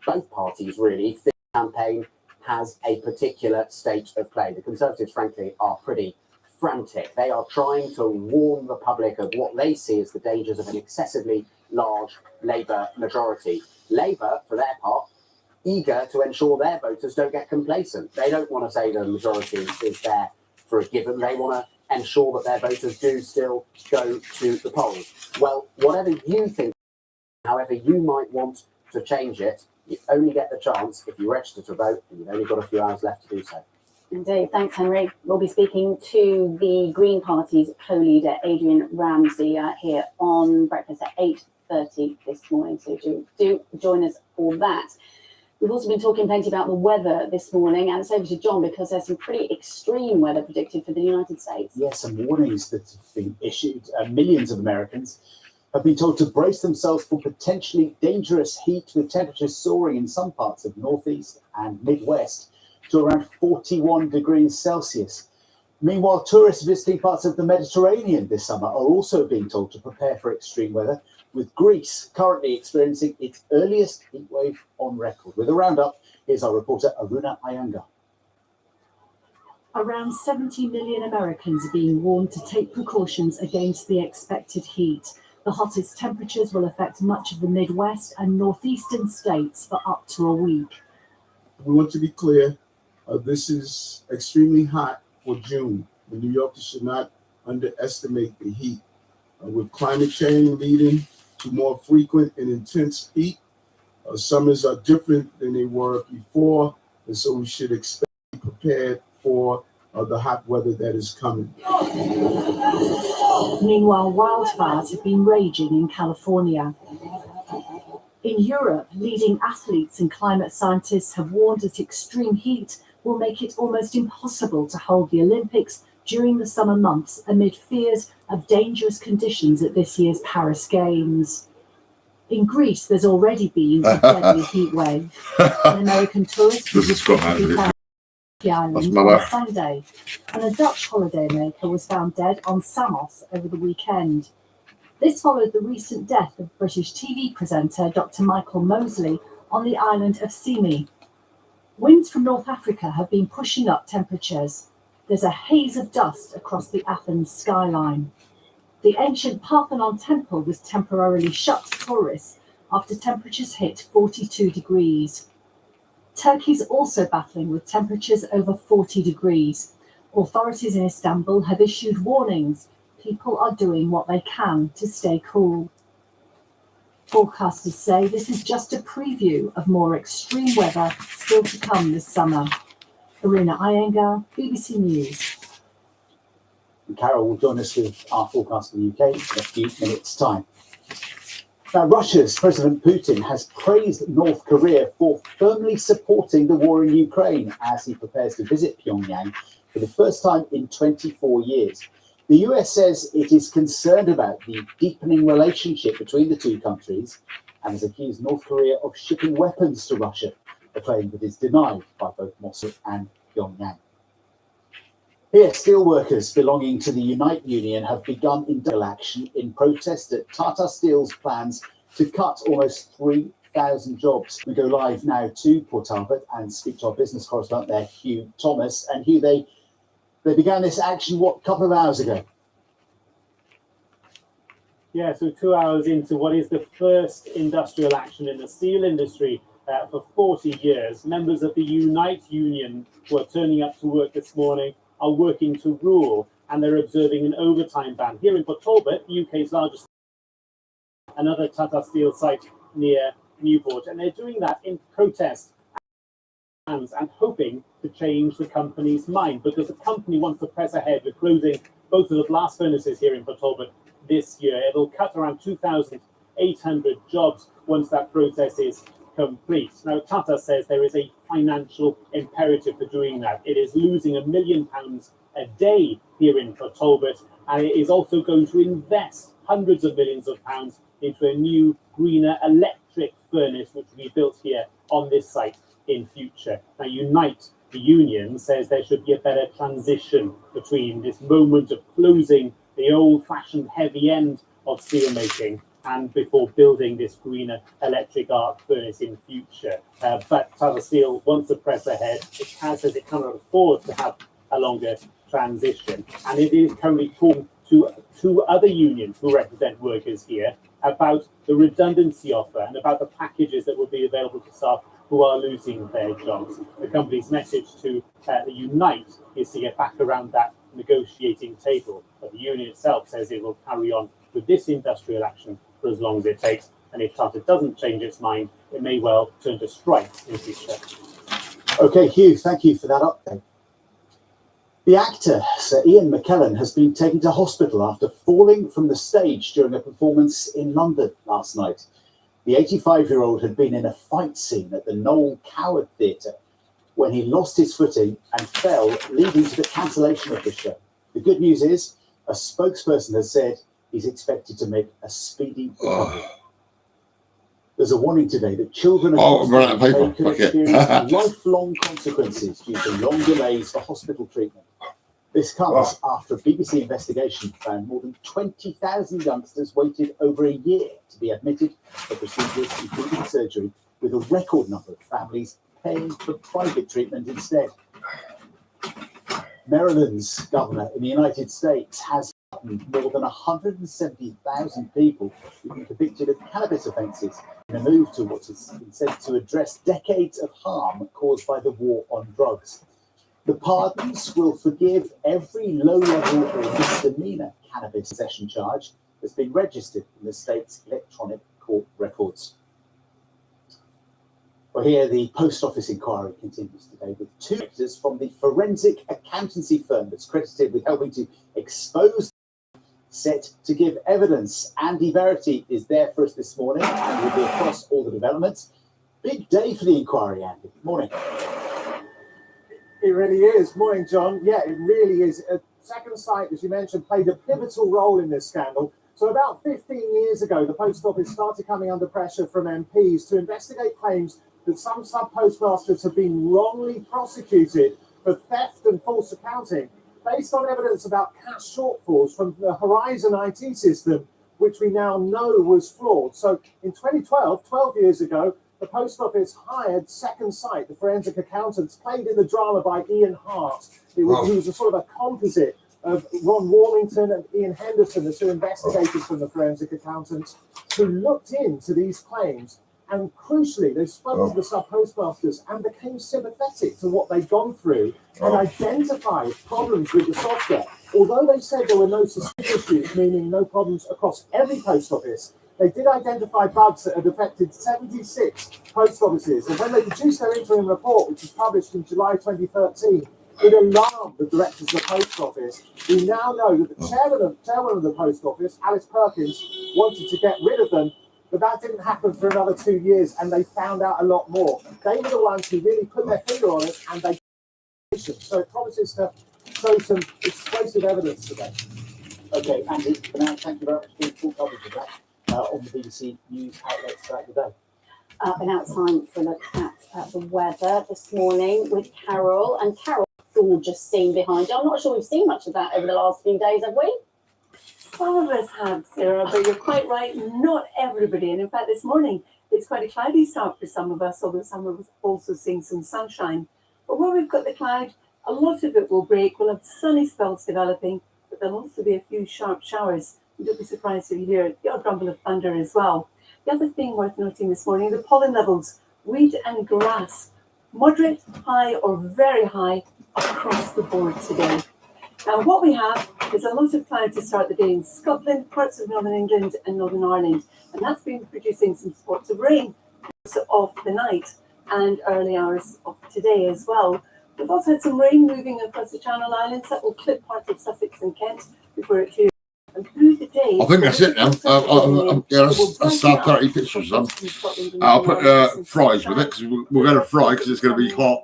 both parties really think the campaign has a particular state of play. The Conservatives, frankly, are pretty frantic. They are trying to warn the public of what they see as the dangers of an excessively large Labour majority. Labour, for their part, eager to ensure their voters don't get complacent. They don't want to say the majority is there for a given. They want to ensure that their voters do still go to the polls. Well, whatever you think, however you might want to change it, you only get the chance if you register to vote, and you've only got a few hours left to do so. Indeed. Thanks, Henry. We'll be speaking to the Green Party's co-leader, Adrian Ramsey, here on Breakfast at 8:30 this morning. So do join us for that. We've also been talking plenty about the weather this morning, and it's over to John because there's some pretty extreme weather predicted for the United States. Yes, some warnings that have been issued. Millions of Americans have been told to brace themselves for potentially dangerous heat, with temperatures soaring in some parts of Northeast and Midwest to around 41 degrees Celsius. Meanwhile, tourists visiting parts of the Mediterranean this summer are also being told to prepare for extreme weather, with Greece currently experiencing its earliest heat wave on record. With a roundup, here's our reporter Aruna Iyengar. Around 70 million Americans are being warned to take precautions against the expected heat. The hottest temperatures will affect much of the Midwest and northeastern states for up to a week. We want to be clear, this is extremely hot for June. The New Yorkers should not underestimate the heat. With climate change leading to more frequent and intense heat, summers are different than they were before, and so we should expect to be prepared for the hot weather that is coming. Meanwhile, wildfires have been raging in California. In Europe, leading athletes and climate scientists have warned that extreme heat will make it almost impossible to hold the Olympics during the summer months amid fears of dangerous conditions at this year's Paris Games. In Greece, there's already been a deadly heat wave. An American tourist was reportedly found on the island on Sunday, and a Dutch holidaymaker was found dead on Samos over the weekend. This followed the recent death of British TV presenter Dr. Michael Mosley on the island of Symi. Winds from North Africa have been pushing up temperatures. There's a haze of dust across the Athens skyline. The ancient Parthenon temple was temporarily shut to tourists after temperatures hit 42 degrees. Turkey's also battling with temperatures over 40 degrees. Authorities in Istanbul have issued warnings. People are doing what they can to stay cool. Forecasters say this is just a preview of more extreme weather still to come this summer. Aruna Iyengar, BBC News. And Carol will join us with our forecast for the UK in a few minutes' time. Now, Russia's President Putin has praised North Korea for firmly supporting the war in Ukraine as he prepares to visit Pyongyang for the first time in 24 years. The US says it is concerned about the deepening relationship between the two countries and has accused North Korea of shipping weapons to Russia, a claim that is denied by both Moscow and Pyongyang. Here, steelworkers belonging to the Unite Union have begun industrial action in protest at Tata Steel's plans to cut almost 3,000 jobs. We go live now to Port Talbot and speak to our business correspondent there, Hugh Thomas. And Hugh, they began this action, a couple of hours ago? Yeah, so 2 hours into what is the first industrial action in the steel industry for 40 years. Members of the Unite Union who are turning up to work this morning are working to rule, and they're observing an overtime ban. Here in Port Talbot, the UK's largest, another Tata Steel site near Newport, and they're doing that in protest and hoping to change the company's mind, because the company wants to press ahead with closing both of the blast furnaces here in Port Talbot this year. It'll cut around 2,800 jobs once that process is complete. Now, Tata says there is a financial imperative for doing that. It is losing £1 million a day here in Port Talbot, and it is also going to invest hundreds of millions of pounds into a new, greener electric furnace, which will be built here on this site in future. Now, Unite, the union, says there should be a better transition between this moment of closing the old-fashioned heavy end of steelmaking and before building this greener electric arc furnace in future. But Tata Steel wants to press ahead. It says it cannot afford to have a longer transition. And it is currently talking to two other unions who represent workers here about the redundancy offer and about the packages that will be available to staff who are losing their jobs. The company's message to the Unite is to get back around that negotiating table. But the union itself says it will carry on with this industrial action for as long as it takes. And if Tata doesn't change its mind, it may well turn to strikes in future. Okay, Hugh, thank you for that update. The actor, Sir Ian McKellen, has been taken to hospital after falling from the stage during a performance in London last night. The 85-year-old had been in a fight scene at the Noel Coward Theatre when he lost his footing and fell, leading to the cancellation of the show. The good news is, a spokesperson has said he's expected to make a speedy recovery. There's a warning today that children could experience lifelong consequences due to long delays for hospital treatment. This comes after a BBC investigation found more than 20,000 youngsters waited over a year to be admitted for procedures including surgery, with a record number of families paying for private treatment instead. Maryland's governor in the United States has pardoned more than 170,000 people who've been convicted of cannabis offences in a move to what has been said to address decades of harm caused by the war on drugs. The pardons will forgive every low-level or misdemeanor cannabis possession charge that's been registered in the state's electronic court records. Well, here the post office inquiry continues today with two directors from the forensic accountancy firm that's credited with helping to expose set to give evidence. Andy Verity is there for us this morning and will be across all the developments. Big day for the inquiry, Andy. Morning. It really is. Morning, John. Yeah, it really is. Second Sight, as you mentioned, played a pivotal role in this scandal. So about 15 years ago, the Post Office started coming under pressure from MPs to investigate claims that some sub-postmasters have been wrongly prosecuted for theft and false accounting, based on evidence about cash shortfalls from the Horizon IT system, which we now know was flawed. So in 2012, 12 years ago, the Post Office hired Second Sight, the forensic accountants, played in the drama by Ian Hart. He was a sort of a composite of Ron Warmington and Ian Henderson, the two investigators from the forensic accountants, who looked into these claims. And crucially, they spoke to the sub-postmasters and became sympathetic to what they'd gone through and identified problems with the software. Although they said there were no systemic issues, meaning no problems across every post office, they did identify bugs that had affected 76 post offices. And when they produced their interim report, which was published in July 2013, it alarmed the directors of the post office. We now know that the chairman of the post office, Alice Perkins, wanted to get rid of them, but that didn't happen for another 2 years, and they found out a lot more. They were the ones who really put their finger on it, and they. So it promises to show some explosive evidence today. Okay, Andy, for now, thank you very much for the full coverage of that on the BBC News outlets throughout the day. And now it's time for a look at the weather this morning with Carol. And Carol, gorgeous scene behind you. I'm not sure we've seen much of that over the last few days, have we? Some of us have, Sarah, but you're quite right, not everybody. And in fact, this morning, it's quite a cloudy start for some of us, although some of us also seeing some sunshine. But where we've got the cloud, a lot of it will break. We'll have sunny spells developing, but there'll also be a few sharp showers. And don't be surprised if you hear the odd rumble of thunder as well. The other thing worth noting this morning, the pollen levels, wheat and grass, moderate, high or very high across the board today. Now, what we have is a lot of cloud to start the day in Scotland, parts of Northern England and Northern Ireland. And that's been producing some spots of rain of the night and early hours of today as well. We've also had some rain moving across the Channel Islands that will clip parts of Sussex and Kent before it clears. And through the day, I think that's it now. That's 30 pictures. I'll put fries with it because we're going to fry because it's going to be hot.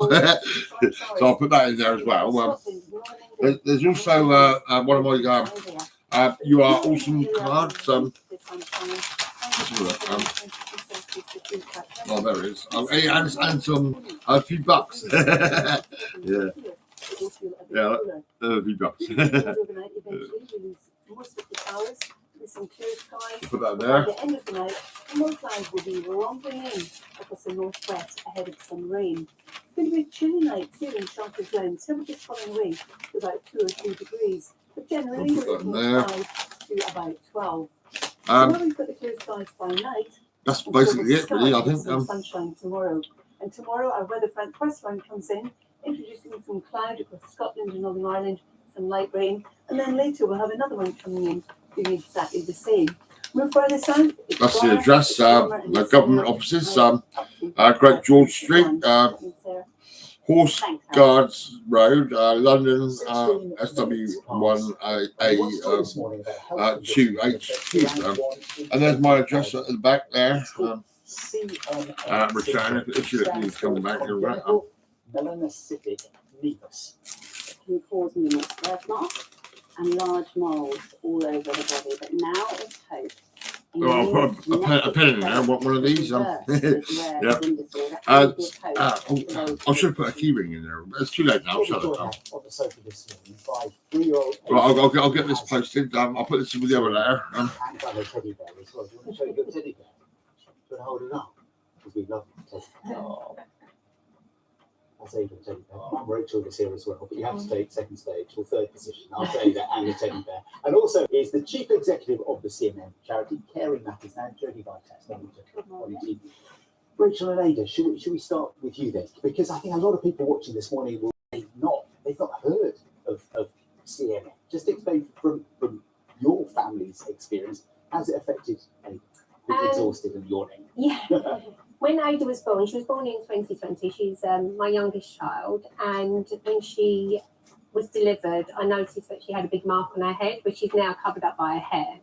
So I'll put that in there as well. There's also one of my You are awesome cards. Oh, there it is. Hey, and some a few bucks. Yeah. Yeah, a few bucks. Some clear skies. Put that By there. the end of the night, more clouds will be rumbling in across the northwest ahead of some rain. It's going to be a chilly night too in sharper zones. Temperatures falling away to about 2 or 3 degrees, but generally we're looking at 5 to about 12. So when we've got the clear skies by night, That's basically it, really. I think. some sunshine tomorrow. And tomorrow our weather front first round comes in, introducing some cloud across Scotland and Northern Ireland, some light rain, and then later we'll have another one coming in doing exactly the same. Move further south. That's the address. The government offices. Great George Street, Horse Guards Road, London, SW1 2HQ. And there's my address at the back there. Return if you need to come back. Melanocytic nevus. Can cause numerous birthmarks and large moles all over the body, but now it's hope. Oh, I'll put a pen in there. Want one of these? Yeah. I should have put a key ring in there. It's too late now. I'll shut it down. On the sofa this morning by 3-year-old. Well, I'll get this posted. I'll put this with the other letter. And by a teddy bear as well. Do you want to show you your teddy bear? Do you want to hold it up? Because we love teddy bear. Oh. I'll say the teddy bear. Mum Rachel is here as well, but you have to take second stage or third position. I'll tell you that, and the teddy bear. And also is the chief executive of the CMM charity, Caring Matters now, Jodie Vitas. Rachel and Ada, should we start with you then? Because I think a lot of people watching this morning will they've not heard of CMM. Just explain from your family's experience, has it affected Ada? Exhausted and yawning. Yeah. When Ada was born, she was born in 2020. She's my youngest child, and when she was delivered, I noticed that she had a big mark on her head, which is now covered up by her hair.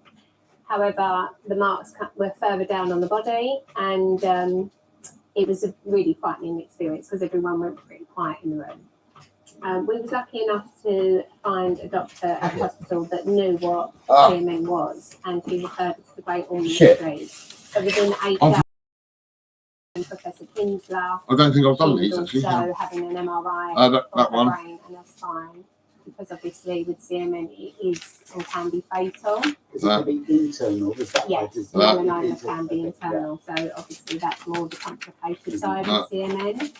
However, the marks were further down on the body, and it was a really frightening experience because everyone went pretty quiet in the room. We was lucky enough to find a doctor at the hospital that knew what CMM was, and he referred us to the Great Ormond Street. So within 8 days, Professor Kinsler. I don't think I've done these actually. So having an MRI that one. brain and her spine, because obviously with CMM it is and can be fatal. Is it can be internal? Is that yes, melanoma can be internal. So obviously that's more the complicated side of CMM.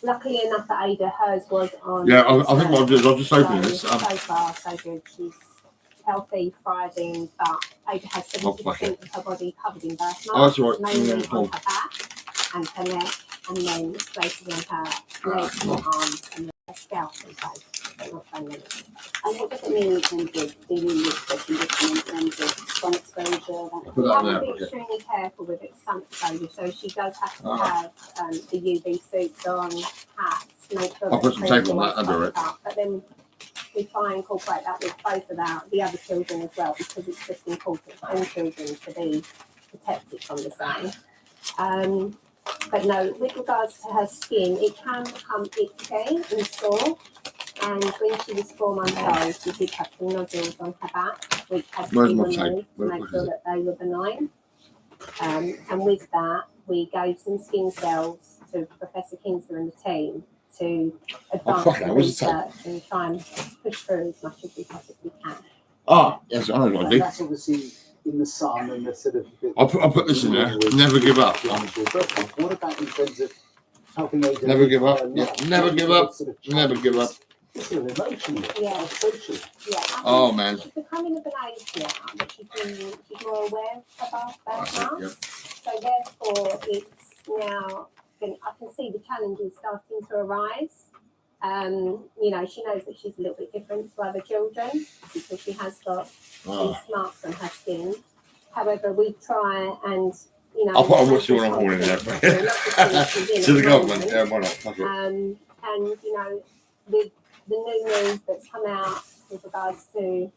Luckily enough for Ada, hers was on. Yeah, I think what I'll do is I'll just open this. So far, so good. She's healthy, thriving, but Ada has 70% of her body covered in birthmarks, that's right. mainly on her back and her neck, and then places on her legs and arms, and her scalp and face, but not her legs. And what does it mean in terms of dealing with the condition in terms of sun exposure? You have to be extremely careful with its sun exposure, so she does have to have the UV suits on, hats, make sure I'll put some tape on that under it. But then we try and incorporate that with both of the other children as well, because it's just important for all children to be protected from the sun. But no, with regards to her skin, it can become itchy and sore. And when she was 4 months old, she did have some nodules on her back, which had to be removed to make sure that they were benign. And with that, we gave some skin cells to Professor Kinsler and the team to advance the research and try and push through as much as we possibly can. Yes, I know what I do. That's obviously in the sun and the sort of. I'll put this in there. Never give up. What about in terms of helping Ada? Never give up. Yeah, never give up. Never give up. Sort of emotionally, socially. Yeah. Oh man. She's becoming of an age now that she's more aware of our birth. So therefore, it's now. I can see the challenges starting to arise. She knows that she's a little bit different to other children because she has got these marks on her skin. However, we try and, I'll put a whistle on horn in there. To the government, yeah, why not? And, with the new news that's come out with regards to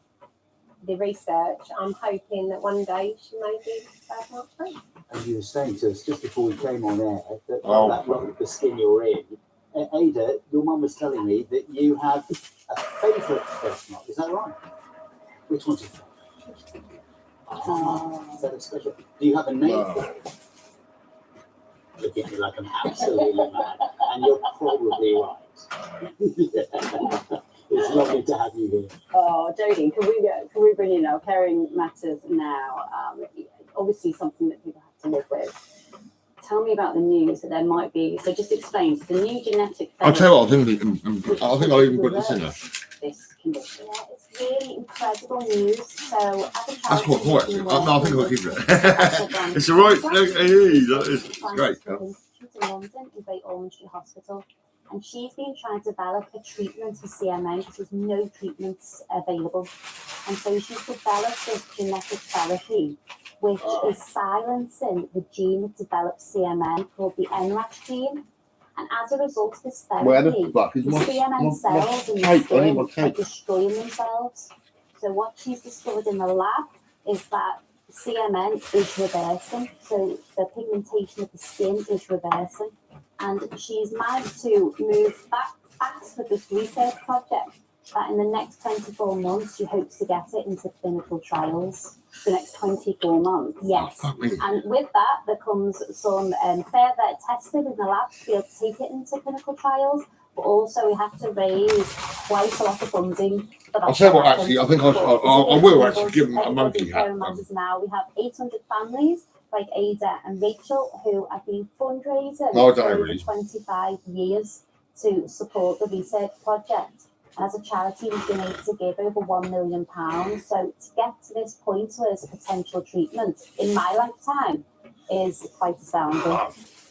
the research, I'm hoping that one day she may be birthmark free. And you were saying to us just before we came on air that that lot of the skin you're in, Ada, your mum was telling me that you have a favourite birthmark. Is that right? Which one's your favourite? Is that a special? Do you have a name for it? Look at you like I'm absolutely mad, and you're probably right. It's lovely to have you here. Oh, Jodie, can we bring in our caring matters now? Obviously, something that people have to live with. Tell me about the news that there might be. So, just explain. So, the new genetic. I'll tell you what. I think I'll even put this in there. This condition. Yeah, it's really incredible news. So, as a That's quite quiet. charity, No, I think I'll keep it. It's all right. Look, hey, that is great. in London in Great Ormond Street Hospital, and she's been trying to develop a treatment for CMN because there's no treatments available, and so she's developed this genetic therapy which is silencing the gene that develops CMN called the NRAS gene, and as a result of this Where therapy, the fuck is the my CMN cells in the cake? I need my skin are cake. destroying themselves. So what she's discovered in the lab is that CMN is reversing, so the pigmentation of the skin is reversing, and she's managed to move fast with this research project that in the next 24 months she hopes to get it into clinical trials. The next 24 months. Yes, and with that there comes some further testing in the lab to be able to take it into clinical trials, but also we have to raise quite a lot of funding. I'll tell you what, actually, I think I will actually give them a monkey hat. Now we have 800 families like Ada and Rachel who have been fundraising No, I don't for over really. 25 years to support the research project. As a charity, we've been able to give over £1 million. So to get to this point where there's a potential treatment in my lifetime is quite astounding.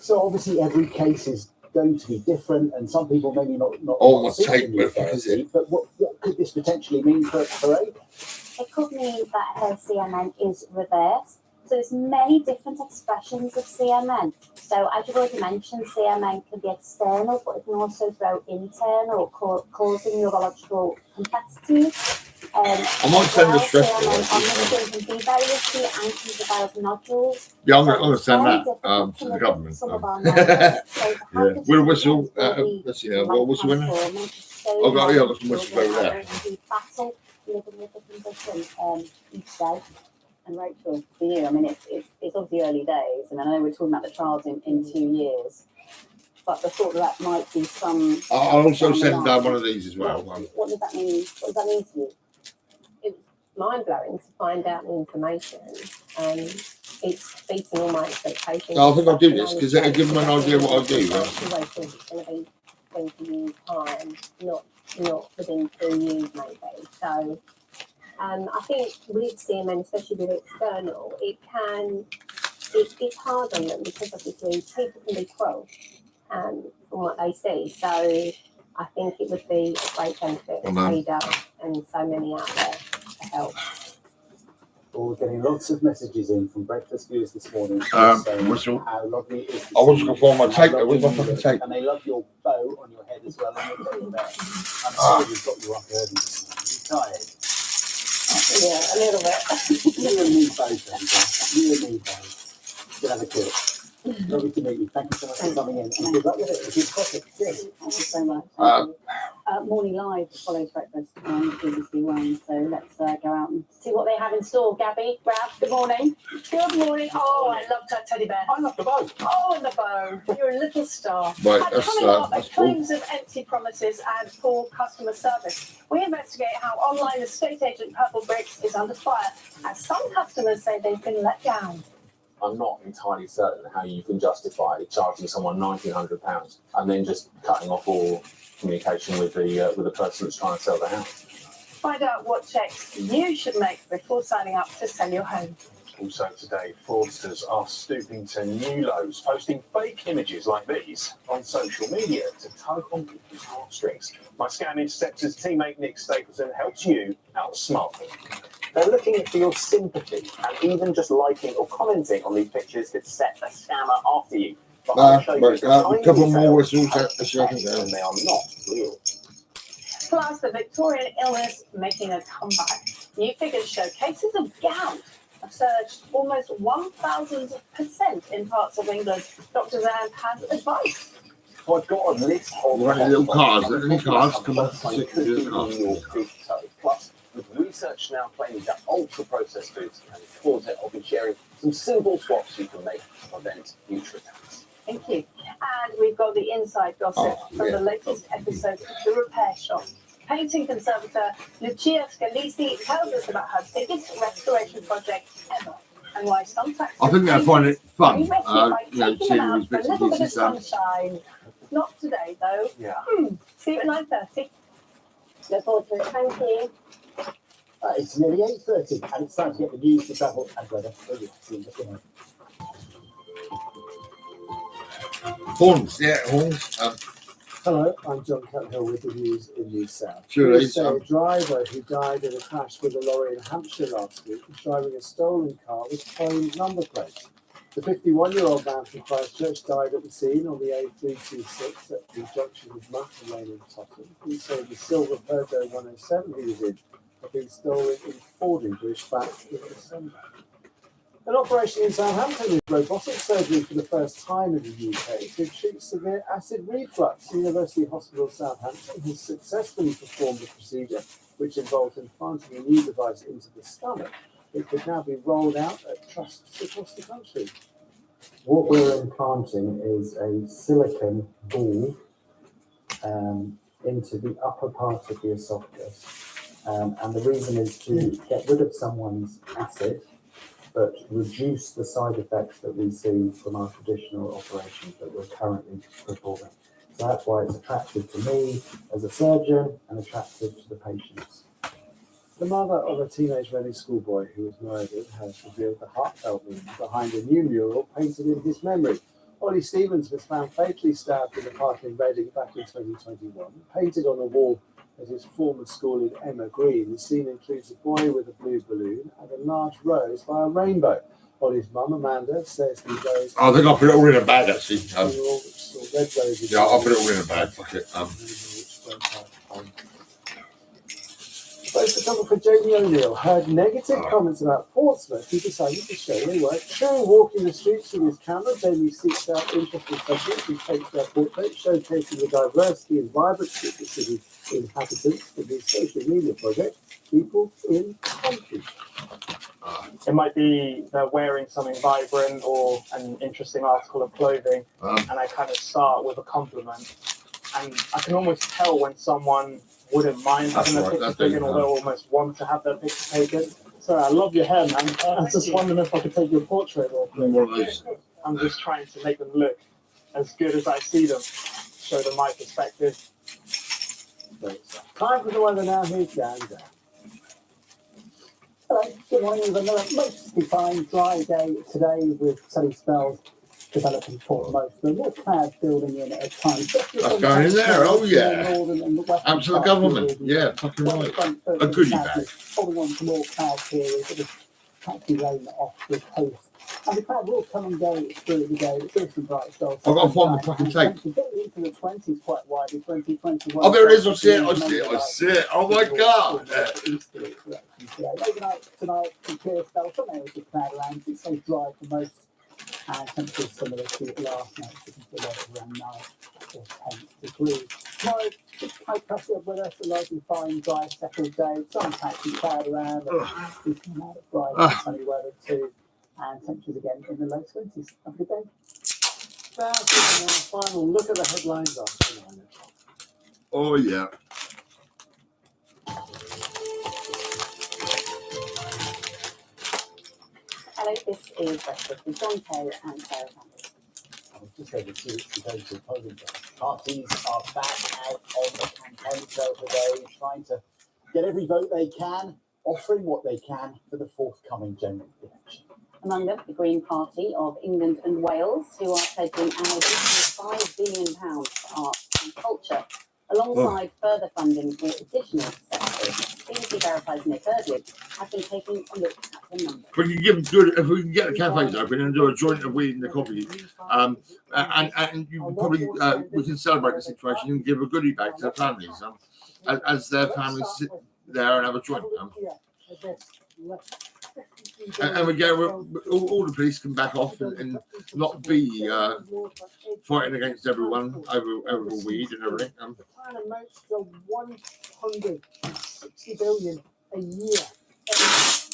So obviously every case is going to be different, and some people maybe not Oh, my suit the tape, new where the fuck is therapy, but what could this potentially mean for Ada? It could mean that her CMN is reversed. So there's many different expressions of CMN. So as you've already mentioned, CMN can be external, but it can also grow internal, causing neurological complexities. I might send the stress CMN on the ball. skin can be very risky and can develop nodules. Yeah, I'm So going to it's send very that difficult to to the look government. at some of our members. So the Yeah, with a whistle. will be Let's see, what whistle in there? transforming. So I've got many some whistles children over there. who battle living with the condition each day. And Rachel, for you, I mean, it's obviously early days, and I know we're talking about the trials in 2 years, but the thought that might be some. I'll also down the send line. one of these as well. What does that mean? What does that mean to you? It was mind blowing to find out the information. It's beating all my expectations. I think I'll do this because it'll give them an idea what I do. It's going to be 20 years' time, not within 2 years maybe. So I think with CMN, especially with external, it's hard on them because obviously people can be cruel from what they see. So I think it would be a great benefit for Ada and so many out there to help. Well, we're getting lots of messages in from breakfast viewers this morning Whistle. how lovely it is. I was going to find my tape. How Where's my lovely fucking you look, tape? and they love your bow on your head as well. And your teddy bear. I'm sorry we've got you up early this morning. You tired? Yeah, a little bit. You and me both, Ada. You and me both. We'll have a kill. Lovely to meet you. Thank you so much for coming in. And good luck with it. It's perfect. Yes. Thank you so much. Morning Live follows breakfast on BBC One, so let's go out and see what they have in store. Gabby, Brad, good morning. Good morning. Oh, I loved that teddy bear. I love the bow. Oh, and the bow. You're a little star. Right, And that's, coming up, that's cool. claims of empty promises and poor customer service. We investigate how online estate agent Purple Bricks is under fire, as some customers say they've been let down. I'm not entirely certain how you can justify charging someone £1,900 and then just cutting off all communication with the person that's trying to sell the house. Find out what checks you should make before signing up to sell your home. Also today, fraudsters are stooping to new lows, posting fake images like these on social media to tug on people's heartstrings. My Scam Interceptors teammate Nick Stapleton helps you outsmart them. They're looking for your sympathy, and even just liking or commenting on these pictures could set a scammer after you. But I'll show you A couple more whistles. and they are not real. Plus, the Victorian illness making a comeback. New figures show cases of gout have surged almost 1,000% in parts of England. Dr. Zan has advice. So I've got a list of Right, little cars. Any cars? Come on. Plus, with research now claiming that ultra-processed foods can cause it. I'll be sharing some simple swaps you can make to prevent future attacks. Thank you. And we've got the inside gossip from the latest episode of The Repair Shop. Painting conservator Lucia Scalisi tells us about her biggest restoration project ever and why some taxis I think I find it fun. by taking Seeing them these out for a bits and little bit of pieces. sunshine. Not today, though. Yeah. See you at 9:30. Look forward to it. Thank you. It's nearly 8:30 and it's time to get the news, the travel and weather. See you in Horns, yeah, horns. Hello, I'm John Cuthill with the news in the South. Sure Police is, say a driver who died in a crash with a lorry in Hampshire last week was driving a stolen car with foreign number plates. The 51-year-old man from Christchurch died at the scene on the A326 at the junction with Mutton Lane in Tottenham. He said the silver Peugeot 107 he was in had been stolen in Fordingbridge back in December. An operation in Southampton with robotic surgery for the first time in the UK to treat severe acid reflux. University Hospital Southampton has successfully performed the procedure, which involves implanting a new device into the stomach. It could now be rolled out at trusts across the country. What we're implanting is a silicone ball into the upper part of the esophagus. And the reason is to get rid of someone's acid, but reduce the side effects that we see from our traditional operations that we're currently performing. So that's why it's attractive to me as a surgeon and attractive to the patients. The mother of a teenage Reading schoolboy who was murdered has revealed the heartfelt meaning behind a new mural painted in his memory. Ollie Stevens was found fatally stabbed in a park in Reading back in 2021. Painted on a wall at his former school in Emma Green, the scene includes a boy with a blue balloon and a large rose by a rainbow. Ollie's mum, Amanda, says the rose... I think I'll put it all in a bag, actually. Red roses. Yeah, I'll put it all in a bag. Fuck it. Both photographer Jamie O'Neill heard negative comments about Portsmouth. He decided to show they weren't true. Walking the streets with his camera, Jamie seeks out interesting subjects who takes their portraits, showcasing the diversity and vibrancy of the city's inhabitants for his social media project, People in Concrete. It might be they're wearing something vibrant or an interesting article of clothing, and I kind of start with a compliment. And I can almost tell when someone wouldn't mind having their picture taken, or they'll almost want to have their picture taken. Sorry, I love your hair, man. I was just wondering if I could take your portrait real quick. I'm just trying to make them look as good as I see them, show them my perspective. Time for the weather now. Here's Dan. Hello, good morning. We've another mostly fine, dry day today with sunny spells developing for most of them. More cloud building in at a time. That's going in there, oh yeah. Absolute government, yeah, fucking right. A goodie bag. Holding on to more cloud periods, it was patchy rain off the coast. And the cloud will come and go through the day. It's also some bright spells. I've got to find the fucking tape. Getting into the 20s quite widely, 2021. Oh, there it is, I see it, I see it, I see it. Oh my God. Yeah, overnight tonight, some clear spells, some areas of cloud around. It stays dry for most. And temperatures similar to last night, around 9 or 10 degrees. Tomorrow, high pressure with us, a largely fine, dry, settled day. Some patchy cloud around. We come out of bright and sunny weather too. And temperatures again in the low 20s. Have a good day. Final look at the headlines after 9 o'clock. Oh yeah. Hello, this is Breakfast with John Taylor and Sarah Campbell. I was just over 2 weeks ago to polling day. Parties are back out on the campaign trail today, trying to get every vote they can, offering what they can for the forthcoming general election. Among them, the Green Party of England and Wales, who are pledging an additional £5 billion for arts and culture, alongside further funding for additional sectors. BBC Verified's Nick Erdley has been taking a look at the numbers. If we can give them good, if we can get the cafes open and do a joint of weed and the coffee, and you probably we can celebrate the situation and give a goodie bag to the families, as their families sit there and have a joint. And we get all the police can back off and not be fighting against everyone over weed and everything. The plan amounts to 160 billion a year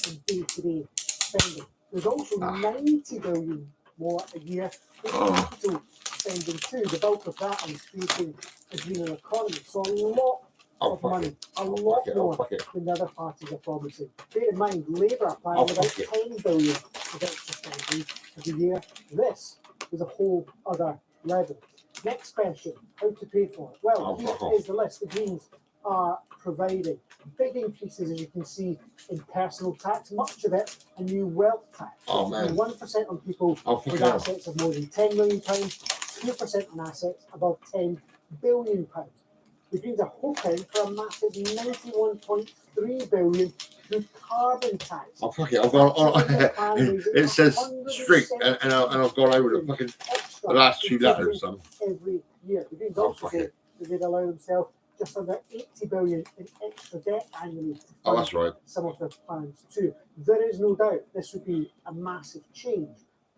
in day-to-day spending. There's also 90 billion more a year in capital spending too. The bulk of that on creating a greener economy. So a lot of money, a lot more than the other parties are promising. Bear in mind, Labour are planning about 10 billion of extra spending every year. This is a whole other level. Next question, how to pay for it? Well, here is the list the Greens are providing. Big increases, as you can see, in personal tax, much of it a new wealth tax. Oh, man. 1% on people with assets of more than £10 million, 2% on assets above £10 billion. The Greens are hoping for a massive 91.3 billion through carbon tax. Oh, fuck it. I've gone on. It says street, and I've gone over the last few letters. Every year. The Greens also say that they'd allow themselves just under 80 billion in extra debt annually to fund that's right. some of their plans too. There is no doubt this would be a massive change.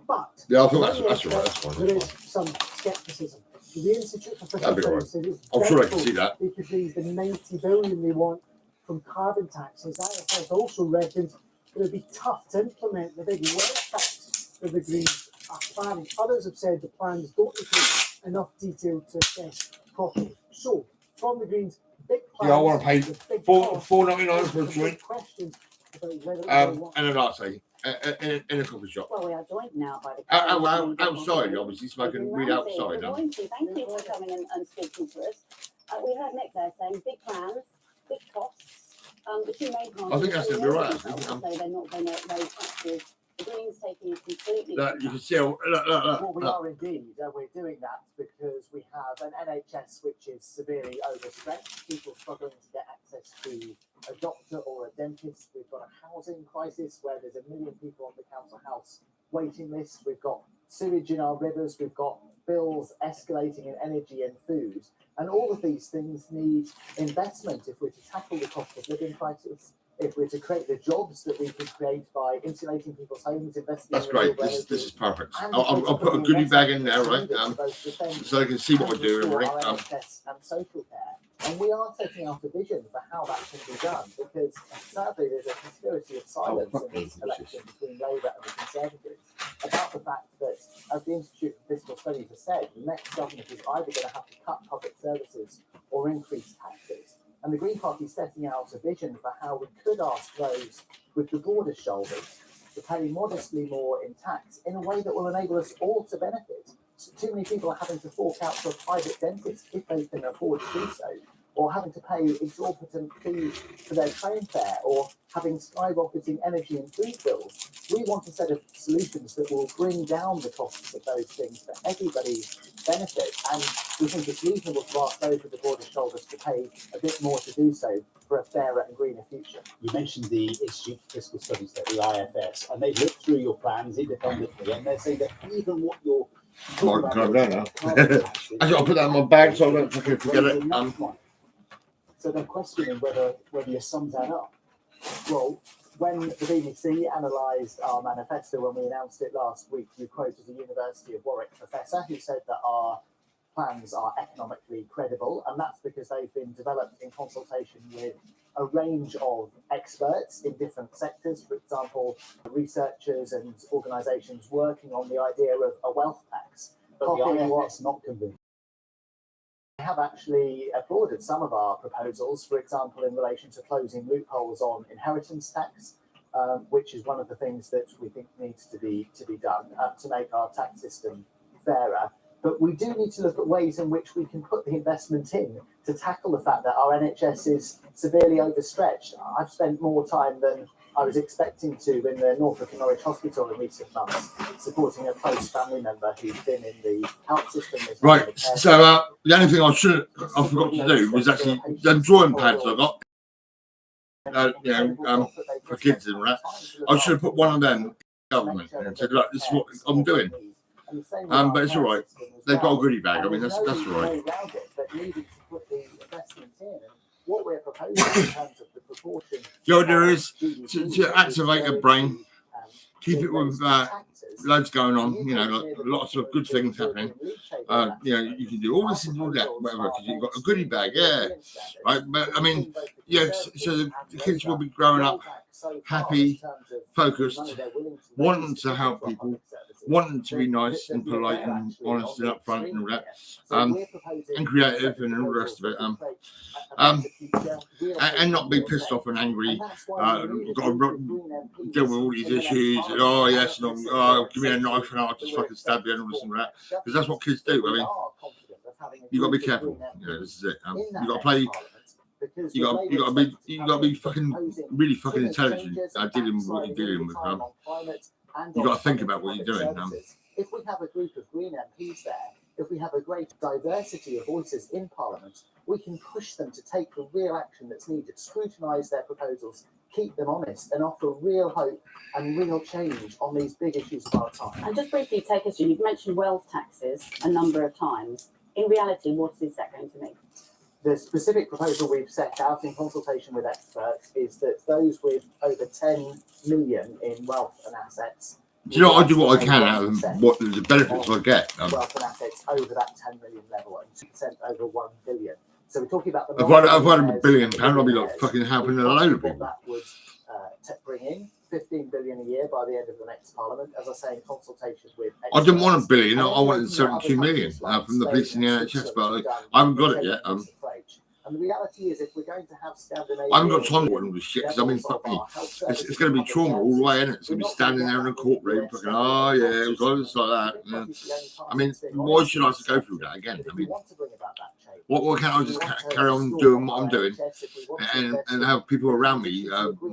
But yeah, I think that's right. That's fine. There is some scepticism. The Institute for Fiscal Studies says it's I'm sure I can see that. they could raise the 90 billion they want from carbon taxes. IFS also reckons it would be tough to implement the big wealth tax that the Greens are planning. Others have said the plans don't include enough detail to assess properly. So, from the Greens, big plans. Yeah, I want to pay $4.99 for a joint. Questions about whether they want and a latte in a coffee shop. Well, we are joined now by the outside, obviously smoking weed outside. Thank you for coming and speaking to us. We heard Nick there saying big plans, big costs. The two main parties. I think that's going to be right. So they're not going to raise taxes. The Greens taking it completely. You can see. Look. Well, we are indeed. We're doing that because we have an NHS which is severely overstretched. People struggling to get access to a doctor or a dentist. We've got a housing crisis where there's 1 million people on the council house waiting list. We've got sewage in our rivers. We've got bills escalating in energy and food. And all of these things need investment if we're to tackle the cost of living crisis, if we're to create the jobs that we could create by insulating people's homes, investing That's in great. renewable This is energy, perfect. and I'll put a goodie bag in there, right? both defence So they can see what and we're doing. restore Right? our NHS and social care. And we are setting out a vision for how that can be done, because sadly there's a conspiracy of silence in this election between Labour and the Conservatives about the fact that, as the Institute for Fiscal Studies has said, the next government is either going to have to cut public services or increase taxes. And the Green Party is setting out a vision for how we could ask those with the broadest shoulders to pay modestly more in tax in a way that will enable us all to benefit. Too many people are having to fork out for a private dentist if they can afford to do so, or having to pay exorbitant fees for their train fare, or having skyrocketing energy and food bills. We want a set of solutions that will bring down the costs of those things for everybody's benefit, and we think it's reasonable to ask those with the broadest shoulders to pay a bit more to do so for a fairer and greener future. You mentioned the Institute for Fiscal Studies, the IFS, and they've looked through your plans independently, and they're saying that even what you're I'll put that in my bag so I don't fucking forget it. So they're questioning whether your sums add up. Well, when the BBC analysed our manifesto when we announced it last week, you quoted a University of Warwick professor who said that our plans are economically credible, and that's because they've been developed in consultation with a range of experts in different sectors, for example, researchers and organisations working on the idea of a wealth tax. But the IFS not convinced. We have actually applauded some of our proposals, for example, in relation to closing loopholes on inheritance tax, which is one of the things that we think needs to be done to make our tax system fairer. But we do need to look at ways in which we can put the investment in to tackle the fact that our NHS is severely overstretched. I've spent more time than I was expecting to in the Norfolk and Norwich Hospital in recent months, supporting a close family member who's been in the health system. Right. So the only thing I forgot to do was actually the drawing pads I got. For kids and that. I should have put one of them in government and said, look, this is what I'm doing. But it's all right. They've got a goodie bag. I mean, that's all right. But needed to put the investment in. And what we're proposing in terms of the proportion. The idea is to activate a brain, keep it with loads going on. You know, like, lots of good things happening. You know, you can do all this and all that, whatever, because you've got a goodie bag, yeah, right. But I mean, yes, so the kids will be growing up happy, focused, wanting to help people, wanting to be nice and polite and honest and upfront and all that, and creative and all the rest of it. And not be pissed off and angry. Got to deal with all these issues. And, oh yes, and give me a knife and I'll just fucking stab you and all this and that. Because that's what kids do. I mean, you got to be careful. You know, this is it. You got to play. You got to be fucking really fucking intelligent dealing with what you're dealing with. You got to think about what you're doing. If we have a group of Green MPs there, if we have a great diversity of voices in Parliament, we can push them to take the real action that's needed, scrutinise their proposals, keep them honest, and offer real hope and real change on these big issues of our time. And just briefly take us through, you've mentioned wealth taxes a number of times. In reality, what is that going to mean? The specific proposal we've set out in consultation with experts is that those with over 10 million in wealth and assets. Do you know, I do what I can out of what the benefits I get. Wealth and assets over that 10 million level and 2% over 1 billion. So we're talking about the. If I had £1 billion, I'd be like fucking helping a load of people. That would bring in 15 billion a year by the end of the next Parliament, as I say, in consultation with. I didn't want £1 billion. I wanted 72 million from the police and the NHS, but I haven't got it yet. And the reality is, if we're going to have Scandinavia, I haven't got time to all this shit because I mean, fuck me. It's going to be trauma all the way, isn't it? It's going to be standing there in a courtroom, fucking, oh yeah, it was always like that. Yeah. I mean, why should I have to go through that again? I mean, what can't I just carry on doing what I'm doing and have people around me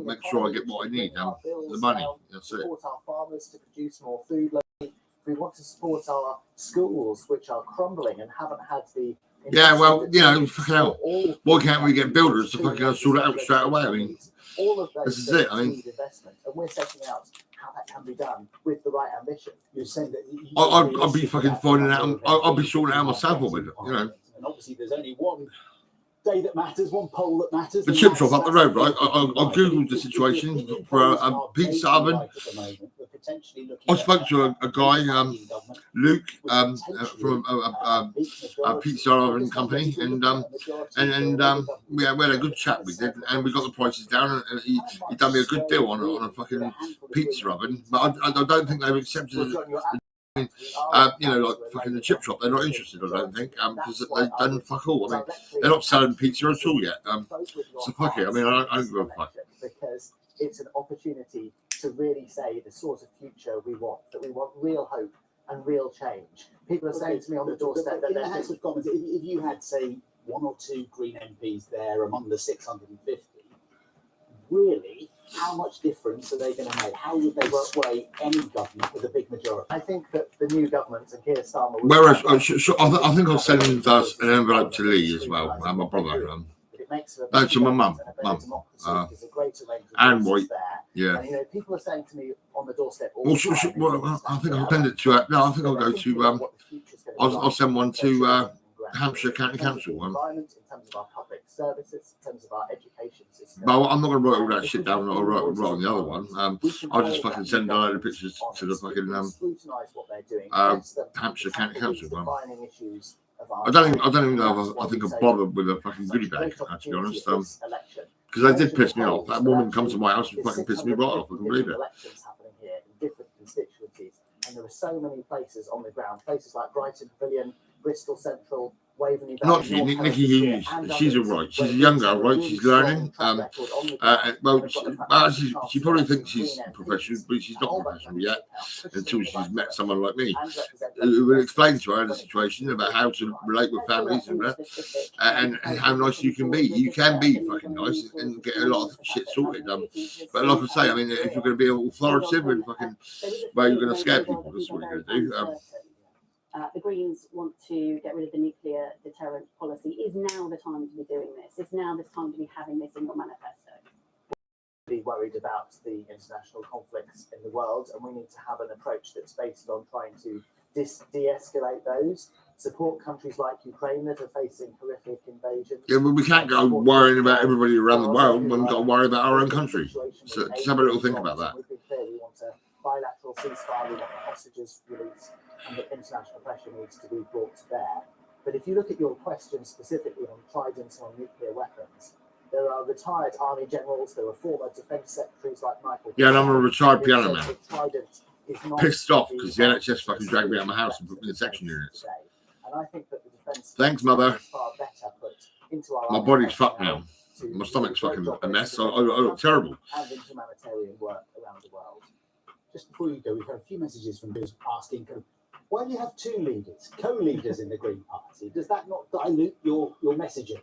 make sure I get what I need, the money. That's it. Support our farmers to produce more food. We want to support our schools, which are crumbling and haven't had the. Yeah, well, you know, fucking hell. Why can't we get builders to fucking sort it out straight away? I mean, this is it. I mean, and we're setting out how that can be done with the right ambition. You're saying that I'll be fucking finding out. I'll be sorting it out myself with it, you know. And obviously, there's only one day that matters, one poll that matters. The chip shop up the road, right? I googled the situation for a pizza oven. I spoke to a guy, Luke, from a pizza oven company, and we had a good chat with it, and we got the prices down, and he done me a good deal on a fucking pizza oven, but I don't think they've accepted it. You know, like fucking the chip shop, they're not interested, I don't think, because they've done fuck all. I mean, they're not selling pizza at all yet. So fuck it. I mean, I don't give a fuck. Because it's an opportunity to really say the sort of future we want, that we want real hope and real change. People are saying to me on the doorstep that in the House of Commons, if you had, say, 1 or 2 Green MPs there among the 650, really, how much difference are they going to make? How would they sway any government with a big majority? I think that the new government and Keir Starmer. Whereas, I think I'll send an envelope to Lee as well, my brother. No, to my mum, and White. Yeah. And, you know, people are saying to me on the doorstep. Well, I think I'll send it to. No, I think I'll go to. I'll send one to Hampshire County Council. In terms of our public services, in terms of our education system. But I'm not going to write all that shit down. I'll write on the other one. I'll just fucking send a load of pictures to the fucking Hampshire County Council one. I don't even know if I think I'll bother with a fucking goodie bag, to be honest. Because they did piss me off. That woman comes to my house and fucking pissed me right off. I can believe it. Elections happening here in different constituencies, and there are so many places on the ground, places like Brighton Pavilion, Bristol Central, Waveney. Not she, Nikki Hughes. She's all right. She's a young girl, right? She's learning. She probably thinks she's professional, but she's not professional yet until she's met someone like me who will explain to her the situation about how to relate with families and how nice you can be. You can be fucking nice and get a lot of shit sorted. But like I say, I mean, if you're going to be authoritative and fucking, well, you're going to scare people. That's what you're going to do. The Greens want to get rid of the nuclear deterrent policy. Is now the time to be doing this? Is now this time to be having this in your manifesto? Be worried about the international conflicts in the world, and we need to have an approach that's based on trying to de-escalate those, support countries like Ukraine that are facing horrific invasions. Yeah, but we can't go worrying about everybody around the world when we've got to worry about our own country. So just have a little think about that. We've been clear we want a bilateral ceasefire, we want the hostages released, and that international pressure needs to be brought to bear. But if you look at your question specifically on Trident and on nuclear weapons, there are retired army generals, there are former defence secretaries like Michael. Yeah, and I'm a retired piano who man. said that Trident is not Pissed off because the right NHS fucking dragged me out of my house and put me in section units. today. And I think that the defence Thanks, mother. is far better put into our My body's fucked now. My stomach's fucking a mess. I look terrible. and in humanitarian work around the world. Just before you go, we've had a few messages from those asking, why do you have two leaders, co-leaders in the Green Party? Does that not dilute your messaging?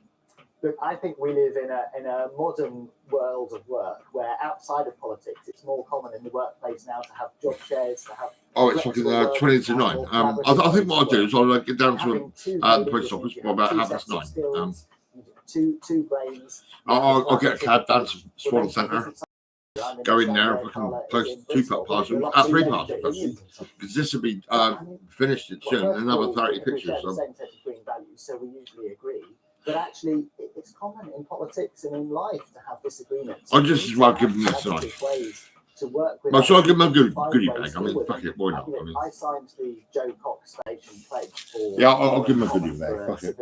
Look, I think we live in a modern world of work where outside of politics, it's more common in the workplace now to have job shares, to have. Oh, it's fucking 20 to 9. I think what I'll do is I'll get down to the post office by about 9:30. Two brains. I'll get a cab down to Swan Centre, go in there, I can post 2 parcels, 3 parcels, because this will be finished soon, another 30 pictures. So we usually agree. But actually, it's common in politics and in life to have disagreements. I'll just as well give them this tonight. To work with. Well, so I'll give them a goodie bag. I mean, fuck it, why not? I mean, I signed the Joe Cox Station pledge for. yeah, I'll give them a goodie bag. for Fuck it.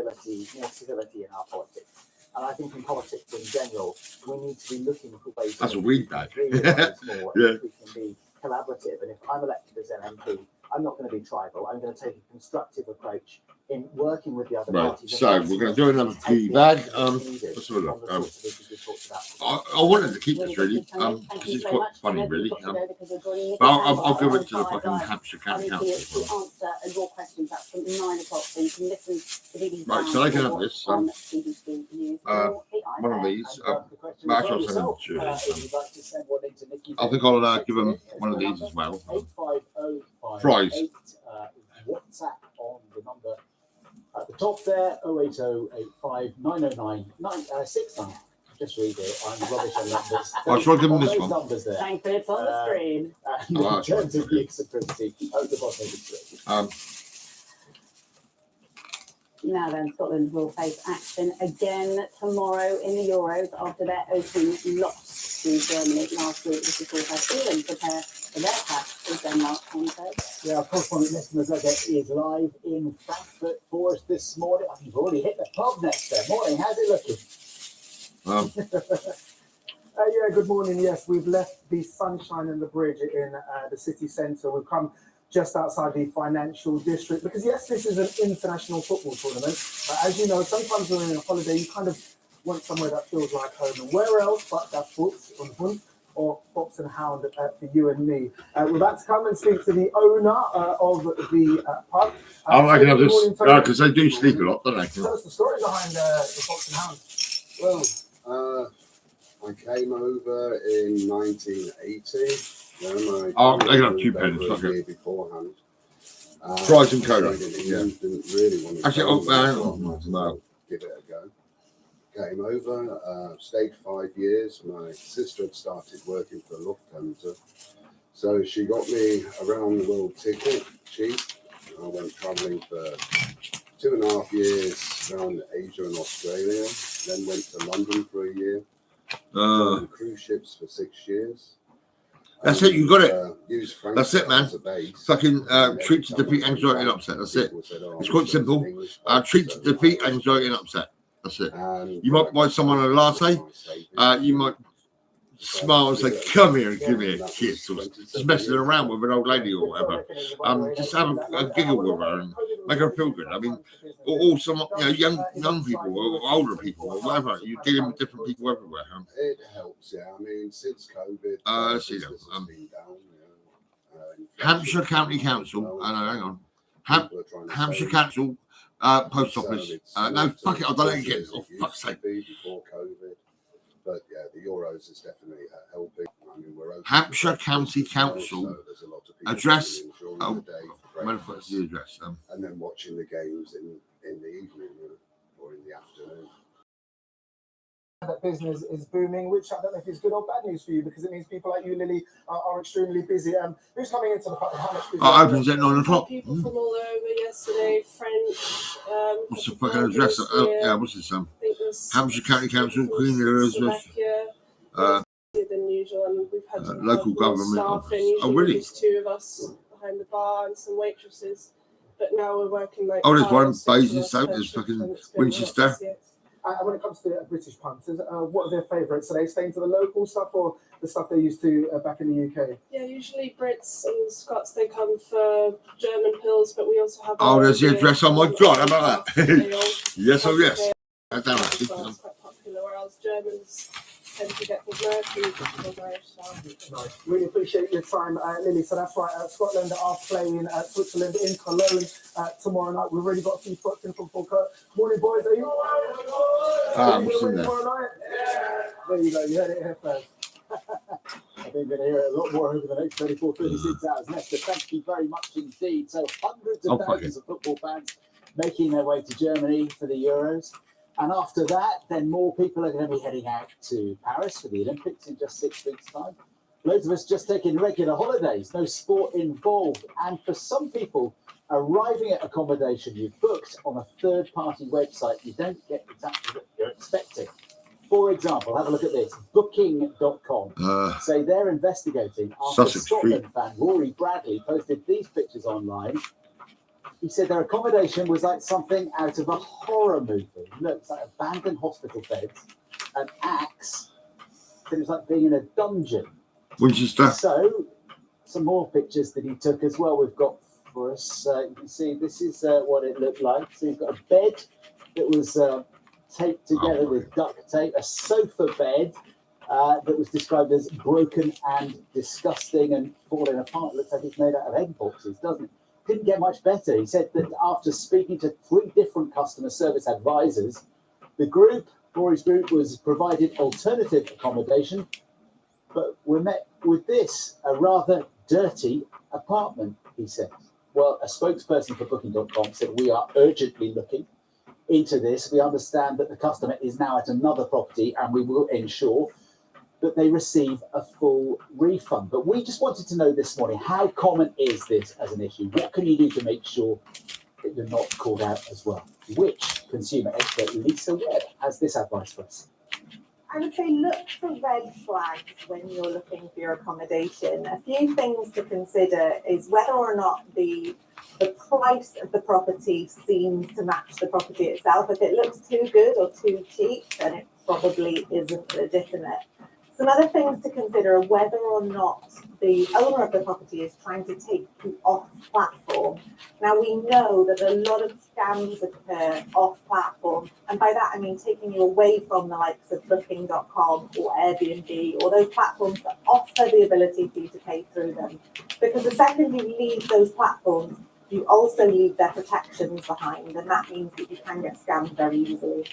more civility in our politics. And I think in politics in general, we need to be looking for ways. That's a weed bag. Yeah. Yeah. We can be collaborative. And if I'm elected as an MP, I'm not going to be tribal. I'm going to take a constructive approach in working with the other Right, parties. so we're going to do another goodie bag. Let's have a look. I wanted to keep this really, because it's quite funny, really. But I'll give it to the fucking Hampshire County Council. To answer your questions, that's from 9 o'clock, so you can listen to BBC. Right, so they can have this. on BBC News. One of these. But actually, I'll send them to I think I'll I'll give them one of these as well. 85058. Fries. WhatsApp on the number at the top there, 08085 909 69. Just read it. I'm rubbish on numbers. Well, shall I give them this Those one? numbers there. Thank you, it's on the screen. And in terms of use of privacy, the bottom of the screen. Now then, Scotland will face action again tomorrow in the Euros after their opening loss to Germany last week. This is called how England prepare for their path to Denmark on Thursday. Yeah, of course, one of the listeners I get is live in Frankfurt for us this morning. I think you've already hit the pub next there. Morning, how's it looking? Yeah, good morning. Yes, we've left the sunshine and the bridge in the city centre. We've come just outside the financial district because, yes, this is an international football tournament. But as you know, sometimes when you're on a holiday, you kind of want somewhere that feels like home. And where else but that Fox on Hunt or Fox and Hound for you and me? We're about to come and speak to the owner of the pub. I can have this, because they do sleep a lot, don't they? Tell us the story behind the Fox and Hound. Well, I came over in 1980. Oh, they can have 2 pens, fuck it. Beforehand. Fries and cola. Yeah. Didn't really want to Actually, no. give it a go. Came over, stayed 5 years. My sister had started working for Lufthansa, so she got me around the world ticket cheap. I went travelling for 2.5 years around Asia and Australia. Then went to London for a year. On cruise ships for 6 years. That's it, you got it. That's it, man. Fucking treat to defeat anxiety and upset. That's it. It's quite simple. Treat to defeat anxiety and upset. That's it. You might buy someone a latte. You might smile and say, "Come here and give me a kiss," or just messing around with an old lady or whatever. Just have a giggle with her and make her feel good. I mean, or some young people or older people or whatever. You're dealing with different people everywhere. It helps, yeah. I mean, since COVID, let's see them. Hampshire County Council. Hang on. Hampshire Council Post Office. No, fuck it. I've done it again. Oh, fuck's sake. Before COVID. But yeah, the Euros is definitely helping. I mean, we're open. Hampshire County Council. So there's a lot of people Address. during the day for What's the address? and then watching the games in the evening or in the afternoon. That business is booming, which I don't know if it's good or bad news for you because it means people like you, Lily, are extremely busy. Who's coming into the pub? How much business? Opens at 9 o'clock. People from all over yesterday, French. What's the fucking address? Yeah, what's this? Hampshire County Council, Queen Elizabeth. The new usual, and we've had to local have more government staff office. in. Oh, Usually really? just 2 of us behind the bar and some waitresses, but now we're working like Oh, there's 5 one or 6 of us Basingstoke, per there's shift, fucking and it's been a lot Winchester. busier. When it comes to British punters, what are their favourites? Are they staying to the local stuff or the stuff they used to back in the UK? Yeah, usually Brits and Scots, they come for German pills, but we also have. Oh, there's the our address on my ale, drop. How about that? ale, Yes, oh, yes. ale That's down as actually. well. It's quite popular, whereas Germans tend to get the Murphy, which is Irish style. Nice. Really appreciate your time, Lily. So that's right. Scotland are playing Switzerland in Cologne tomorrow night. We've already got a few spots in from Falkirk. Morning, boys. Are you? I'm you sitting ready there. tomorrow night? There you go. You heard it here first. I think we're going to hear it a lot more over the next 24, 36 hours. Nesta, thank you very much indeed. So hundreds of thousands of football fans making their way to Germany for the Euros. And after that, then more people are going to be heading out to Paris for the Olympics in just 6 weeks' time. Loads of us just taking regular holidays, no sport involved. And for some people, arriving at accommodation you've booked on a third-party website, you don't get exactly what you're expecting. For example, have a look at this. Booking.com say they're investigating after Sussex Scotland Street. fan Rory Bradley posted these pictures online. He said their accommodation was like something out of a horror movie. Looks like abandoned hospital beds, an axe. It was like being in a dungeon. Winchester. So, some more pictures that he took as well. We've got for us. You can see this is what it looked like. So you've got a bed that was taped together with duct tape, a sofa bed that was described as broken and disgusting and falling apart. It looks like it's made out of egg boxes, doesn't it? Didn't get much better. He said that after speaking to 3 different customer service advisors, the group, Rory's group, was provided alternative accommodation, but we're met with this, a rather dirty apartment, he said. Well, a spokesperson for Booking.com said, we are urgently looking into this. We understand that the customer is now at another property and we will ensure that they receive a full refund. But we just wanted to know this morning, how common is this as an issue? What can you do to make sure that you're not called out as well? Which consumer expert Lisa Webb has this advice for us? I would say look for red flags when you're looking for your accommodation. A few things to consider is whether or not the price of the property seems to match the property itself. If it looks too good or too cheap, then it probably isn't legitimate. Some other things to consider are whether or not the owner of the property is trying to take you off platform. Now, we know that a lot of scams occur off platform, and by that I mean taking you away from the likes of Booking.com or Airbnb or those platforms that offer the ability for you to pay through them. Because the second you leave those platforms, you also leave their protections behind, and that means that you can get scammed very easily.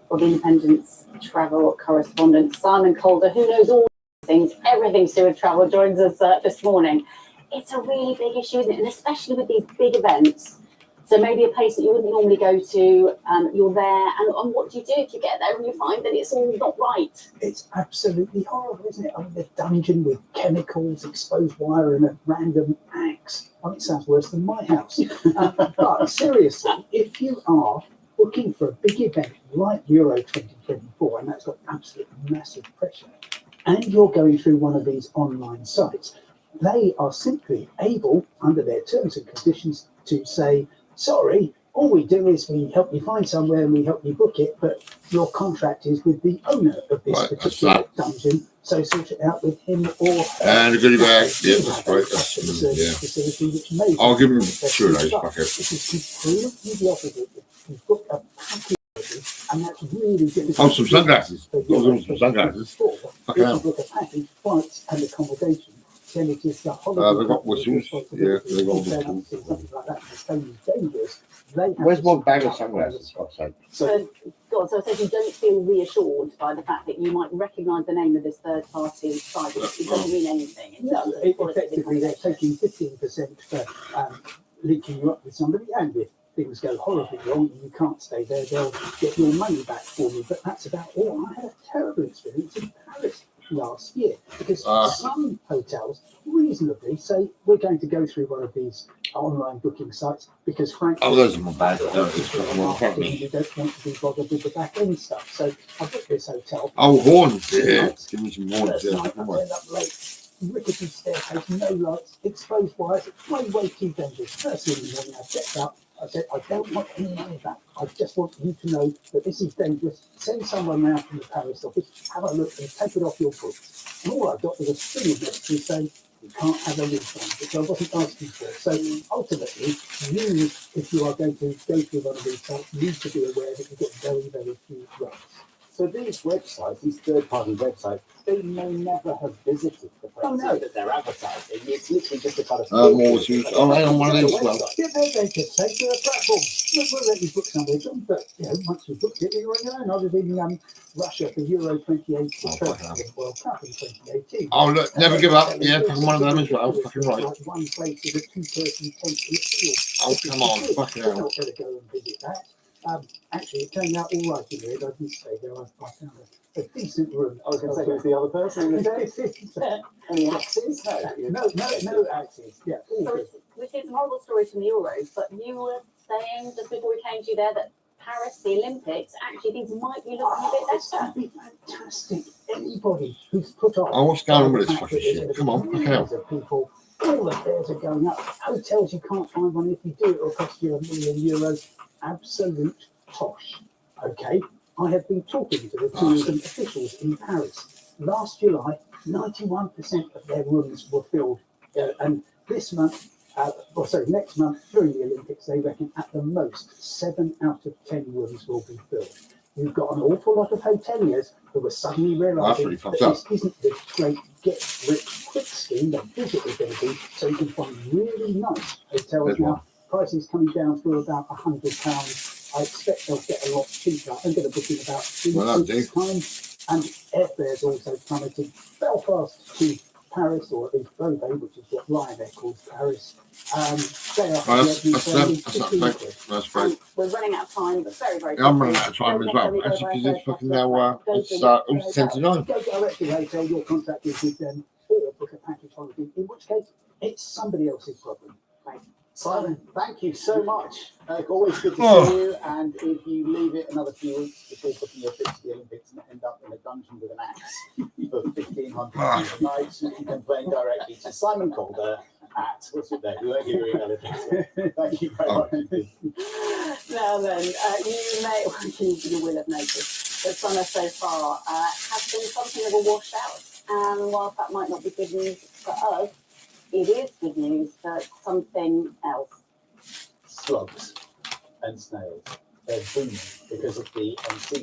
For the Independent's travel correspondent, Simon Calder, who knows all things, everything to do with travel, joins us this morning. It's a really big issue, isn't it? And especially with these big events. So maybe a place that you wouldn't normally go to, you're there, and what do you do if you get there and you find that it's all not right? It's absolutely horrible, isn't it? I mean, the dungeon with chemicals, exposed wire, and a random axe. I mean, it sounds worse than my house. But seriously, if you are looking for a big event like Euro 2024, and that's got absolutely massive pressure, and you're going through one of these online sites, they are simply able, under their terms and conditions, to say, sorry, all we do is we help you find somewhere and we help you book it, but your contract is with the owner of this particular dungeon, so sort it out with him or her. And a goodie bag. Yeah, that's great. Facility, which may I'll give him be 2 of those. but Fuck it. This is completely the opposite. You've got a package, and that's really difficult. Oh, some sunglasses. I'll give him some sunglasses. Fucking If hell. you book a package, flights and accommodation, then it is the holiday. They've got whistles. Yeah, they've got whistles. Something like that is so dangerous. They have Where's to my sit bag of out sunglasses? For God's sake? So I said you don't feel reassured by the fact that you might recognise the name of this third-party site. It doesn't mean anything. It's No, just a policy effectively they're taking 15% for linking you up with somebody, and if things go horribly wrong and you can't stay there, they'll get your money back for you. But that's about all. I had a terrible experience in Paris last year because some hotels reasonably say we're going to go through one of these online booking sites because frankly, Oh, those are my bad. you don't want to be bothered with the back end stuff. So I booked this hotel. Oh, horns. Yeah. Give me some horns. First Yeah. night, I turned up late. Rickety staircase, no lights, exposed wires, way too dangerous. First thing in the morning, I checked up. I said, I don't want any money back. I just want you to know that this is dangerous. Send someone round from the Paris office, have a look and take it off your books. And all I got was a string of letters saying, you can't have a refund, which I wasn't asking for. So ultimately, you, if you are going to go through one of these sites, need to be aware that you get very few rights. So these websites, these third-party websites, they may never have visited the places that they're advertising. It's literally just a kind of... hang on, one of these. Well. Yeah, they could take to a platform. We'll let you book somewhere, John, but once you've booked it, you're on your own. I was in Russia for Euro 2018 World Cup in 2018. Oh, look, never give up. Yeah, fucking one of them as well. Fucking right. Like one place with a two-person tent in the field. Oh, come on, fucking hell. I'm not going to go and visit that. Actually, it turned out all right in the end. I didn't stay there. I found a decent room. I was going to say, who's the other person in the tent? Any axes? No axes. Yeah, all good. We've seen some horrible stories from the Euros, but you were saying just before we came to you there that Paris, the Olympics, actually things might be looking a bit It's better. going to be fantastic. Anybody who's put on... Oh, what's going on with this fucking shit? Come on, fucking hell. People, all the fares are going up. Hotels, you can't find one. If you do, it'll cost you €1 million. Absolute tosh. Okay, I have been talking to the tourism officials in Paris. Last July, 91% of their rooms were filled, and this month, next month during the Olympics, they reckon at the most 7 out of 10 rooms will be filled. You've got an awful lot of hoteliers who are suddenly realising that this isn't the great get-rich-quick scheme that visit is going to be, so you can find really nice hotels now. Prices coming down to about £100. I expect they'll get a lot cheaper. I'm going to book in about 3 weeks' time. And airfares also plummeted. Belfast to Paris, or at least Beauvais, which is what Ryanair calls Paris. That's great. We're running out of time, but very I'm running out of time as well. Actually, because it's fucking now, it's 10 to 9. Go directly to the hotel, your contact is with them, or book a package holiday, in which case it's somebody else's problem. Thanks. Simon, thank you so much. Always good to see you. And if you leave it another few weeks before booking your trip to the Olympics and end up in a dungeon with an axe for £1,500 a night, you can complain directly to Simon Calder at, what's it there? We won't give your email address. Thank you very much. Now then, you will have noticed that summer so far has been something of a washout. And whilst that might not be good news for us, it is good news for something else. Slugs and snails. They're booming because of the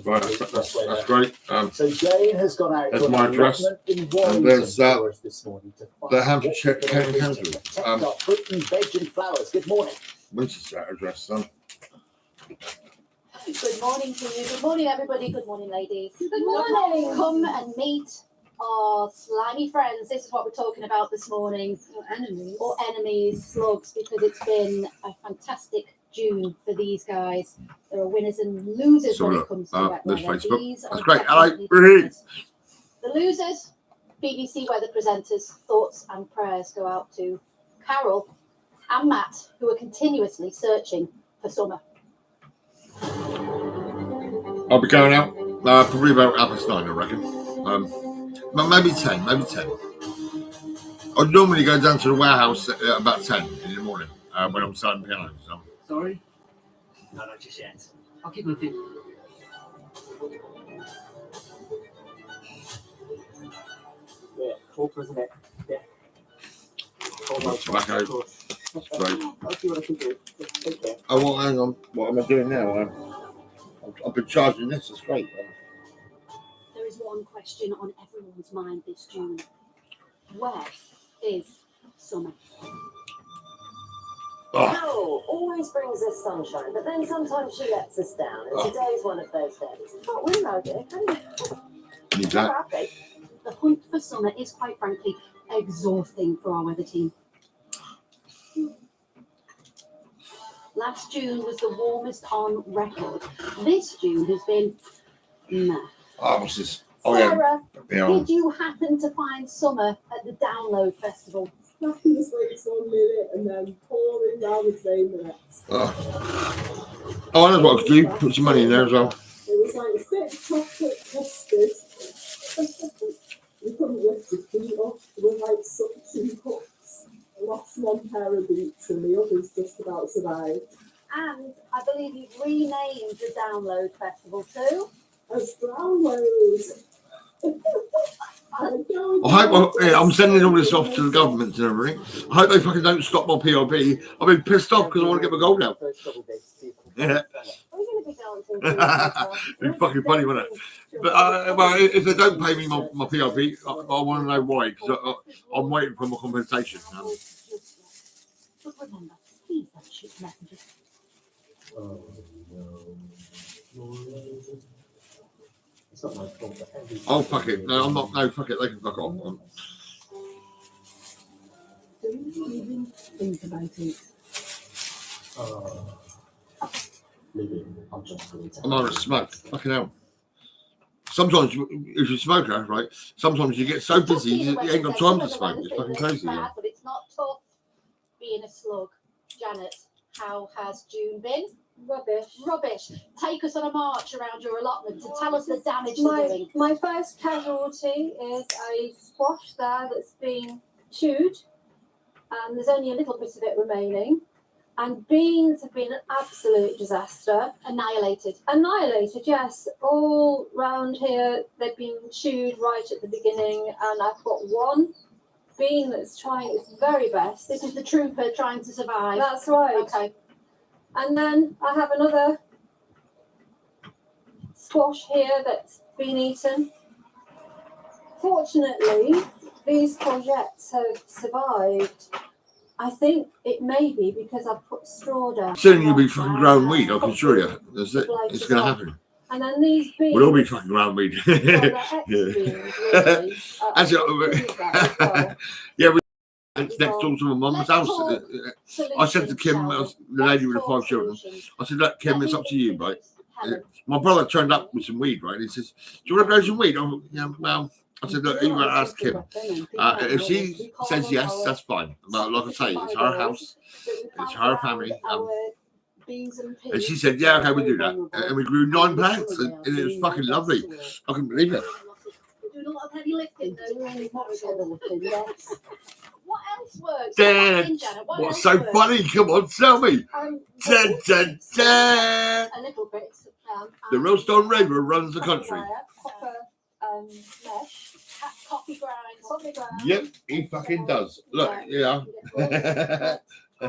Right, that's great. So Jane has gone out There's to my an address. allotment in And Warrington there's for us this morning to find the Hampshire what County we can Council. do to protect our fruit and veg and flowers. Good morning. Winchester address, son. Good morning to you. Good morning, everybody. Good morning, ladies. Good morning. Come and meet our slimy friends. This is what we're talking about this morning. Or enemies, slugs, because it's been a fantastic June for these guys. There are winners and losers when it comes to that. There's Facebook. These That's are great. Hello. definitely the winners. The losers, BBC weather presenters, thoughts and prayers go out to Carol and Matt, who are continuously searching for summer. I'll be going out probably about 9:30, I reckon. Maybe 10. I'd normally go down to the warehouse at about 10 in the morning when I'm starting piano. So. Sorry? No, not just yet. I'll keep looking. Yeah, corporate, isn't it? Yeah. Tobacco. That's great. I'll see what I can do. Take care. Oh, well, hang on. What am I doing now? I've been charging this. That's great. There is one question on everyone's mind this June. Where is summer? Carol always brings us sunshine, but then sometimes she lets us down, and today's one of those days. Can't win though, dear, can you? Need that. The hunt for summer is quite frankly exhausting for our weather team. Last June was the warmest on record. This June has been meh. Oh, what's this? Sarah, Yeah. did you happen to find summer at the Download Festival? Cracking the slates 1 minute and then pouring down the same the next. Oh, I know what I could do. Put some money in there as well. It was like thick chocolate custard. You couldn't lift your feet off. There were like suction cups. I lost one pair of boots and the others just about survived. And I believe you've renamed the Download Festival too. As Download. I hope I'm sending all this off to the government and everything. I hope they fucking don't stop my PRP. I've been pissed off because I want to get my gold out. Yeah. It's fucking funny, wasn't it? But well, if they don't pay me my PRP, I want to know why. Because I'm waiting for my compensation. But remember, please don't shoot messages. It's not my fault. Oh, fuck it. No, I'm not. No, fuck it. They can fuck off. Think about it. I'm on a smoke. Fucking hell. Sometimes, if you're a smoker, right, sometimes you get so busy, you ain't got time to smoke. It's fucking crazy. Yeah. But it's not tough being a slug. Janet, how has June been? Rubbish. Take us on a march around your allotment to tell us the damage they're doing. My first casualty is a squash there that's been chewed, and there's only a little bit of it remaining. And beans have been an absolute disaster. Annihilated, yes. All round here, they've been chewed right at the beginning, and I've got one bean that's trying its very best. this is the trooper trying to survive. That's right. Okay. And then I have another squash here that's been eaten. Fortunately, these courgettes have survived. I think it may be because I put straw down. Soon you'll be fucking growing weed, I can assure you. That's it. It's going to happen. And then these beans. We'll all be fucking growing weed. Yeah. Actually, yeah, it's next door to my mum's house. I said to Kim, the lady with the 5 children, I said, look, Kim, it's up to you, right? My brother turned up with some weed, right? He says, do you want to grow some weed? Yeah, well, I said, look, you've got to ask Kim. If she says yes, that's fine. But like I say, it's her house, it's her family. And she said, yeah, okay, we'll do that. And we grew 9 plants, and it was fucking lovely. I couldn't believe it. Doing a lot of heavy lifting. What else works? Dad, what's so funny? Come on, tell me. Dad, dad, dad. A little bit. The Rollstone Raver runs the country. Copper mesh. Coffee grind. Yep, he fucking does. Look, yeah. Yeah.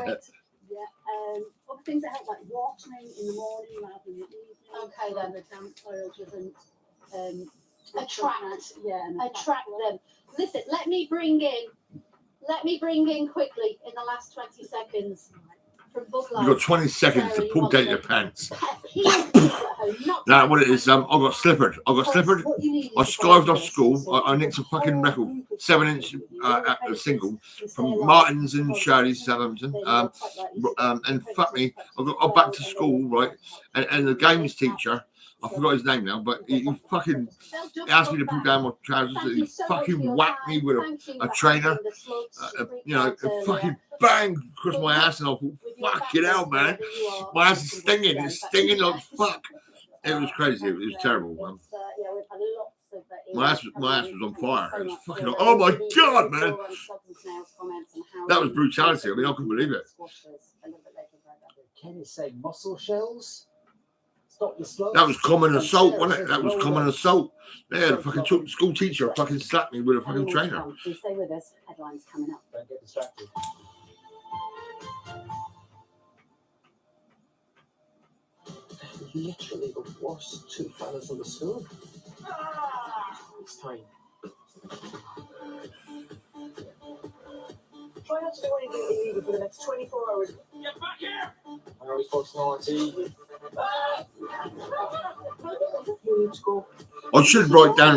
Other things that help, like watering in the morning rather than the evening. Okay, then the damp soil doesn't attract them. Listen, let me bring in quickly in the last 20 seconds from Bug Life. You've got 20 seconds to pull down your pants. Now, what it is, I got slippered. I skived off school. I nicked a fucking record, 7-inch at the single from Martin's in Shirley, Southampton. And fuck me, I got back to school, right? And the games teacher, I forgot his name now, but he fucking asked me to pull down my trousers. He fucking whacked me with a trainer, fucking bang across my ass, and I thought, fuck it out, man. My ass is stinging. It's stinging like fuck. It was crazy. It was terrible, man. My ass was on fire. It was fucking. Oh my god, man! That was brutality. I mean, I couldn't believe it. Can you say mussel shells? That was common assault, wasn't it? That was common assault. Yeah, the fucking school teacher fucking slapped me with a fucking trainer. Please stay with us. Headlines coming up. Don't get distracted. Literally the worst 2 fellas in the school. It's time. Try not to do anything illegal for the next 24 hours. Get back here! I know he's posting on TV. I should write down